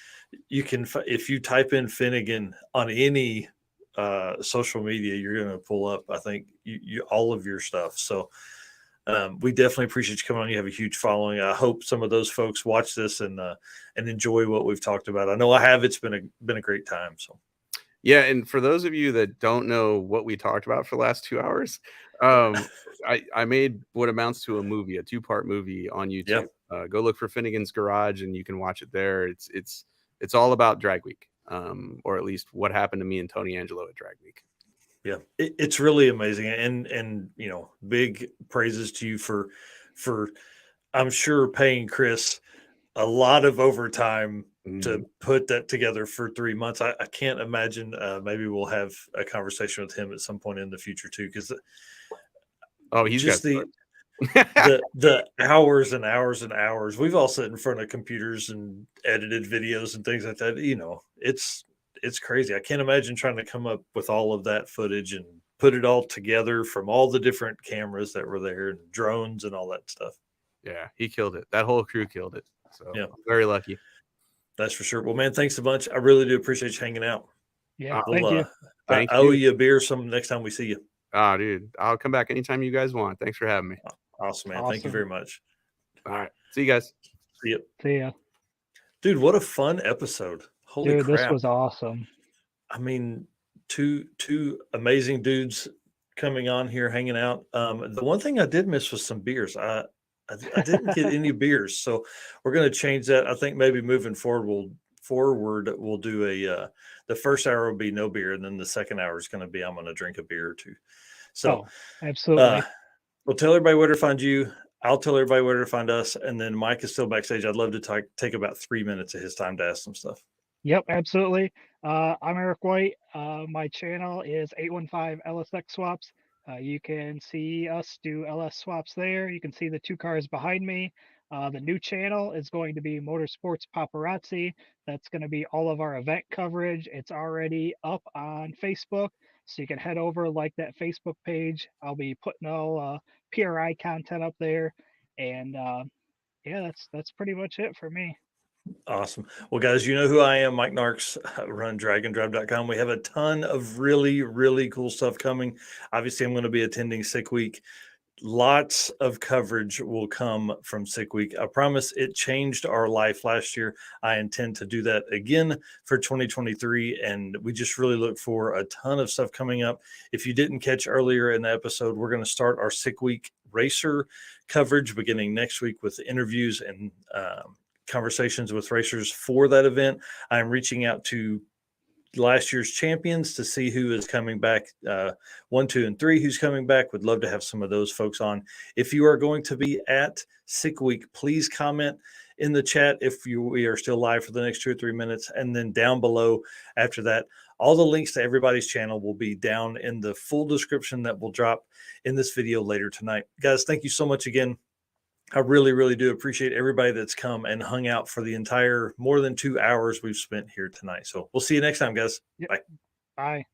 you can, if you type in Finnegan on any social media, you're going to pull up, I think, you all of your stuff. So we definitely appreciate you coming on. You have a huge following. I hope some of those folks watch this and enjoy what we've talked about. I know I have. It's been a great time. So. Yeah, and for those of you that don't know what we talked about for the last 2 hours, I made what amounts to a movie, a 2-part movie on YouTube. Go look for Finnegan's Garage, and you can watch it there. It's all about Drag Week, or at least what happened to me and Tony Angelo at Drag Week. Yeah, it's really amazing, and big praises to you for I'm sure paying Chris a lot of overtime to put that together for 3 months. I can't imagine. Maybe we'll have a conversation with him at some point in the future too, because he's just got the hours and hours and hours. We've all sat in front of computers and edited videos and things like that. It's crazy. I can't imagine trying to come up with all of that footage and put it all together from all the different cameras that were there and drones and all that stuff. Yeah, he killed it. That whole crew killed it. So I'm very lucky. That's for sure. Well, man, thanks a bunch. I really do appreciate you hanging out. Yeah, thank you. I owe you a beer some next time we see you. Oh, dude, I'll come back anytime you guys want. Thanks for having me. Awesome, man. Awesome. Thank you very much. All right. See you guys. See you. See ya. Dude, what a fun episode. Holy crap. This was awesome. I mean, two amazing dudes coming on here, hanging out. The one thing I did miss was some beers. I didn't get any beers, so we're going to change that. I think maybe moving forward, we'll forward, we'll do the first hour will be no beer, and then the second hour is going to be I'm going to drink a beer or two. So, absolutely. Well, tell everybody where to find you. I'll tell everybody where to find us, and then Mike is still backstage. I'd love to take about 3 minutes of his time to ask some stuff. Yep, absolutely. I'm Eric White. My channel is 815 LSX Swaps. You can see us do LS swaps there. You can see the 2 cars behind me. The new channel is going to be Motorsports Paparazzi. That's going to be all of our event coverage. It's already up on Facebook, so you can head over, like that Facebook page. I'll be putting all PRI content up there, and yeah, that's pretty much it for me. Awesome. Well, guys, you know who I am, Mike Narks, run dragondrive.com. We have a ton of really, really cool stuff coming. Obviously, I'm going to be attending Sick Week. Lots of coverage will come from Sick Week. I promise it changed our life last year. I intend to do that again for 2023. And we just really look for a ton of stuff coming up. If you didn't catch earlier in the episode, we're going to start our Sick Week racer coverage beginning next week with interviews and conversations with racers for that event. I'm reaching out to last year's champions to see who is coming back, 1, 2, and 3, who's coming back. Would love to have some of those folks on. If you are going to be at Sick Week, please comment in the chat if we are still live for the next 2 or 3 minutes. And then down below after that, all the links to everybody's channel will be down in the full description that will drop in this video later tonight. Guys, thank you so much again. I really, really do appreciate everybody that's come and hung out for the entire more than 2 hours we've spent here tonight. So we'll see you next time, guys. Yep. Bye. Bye.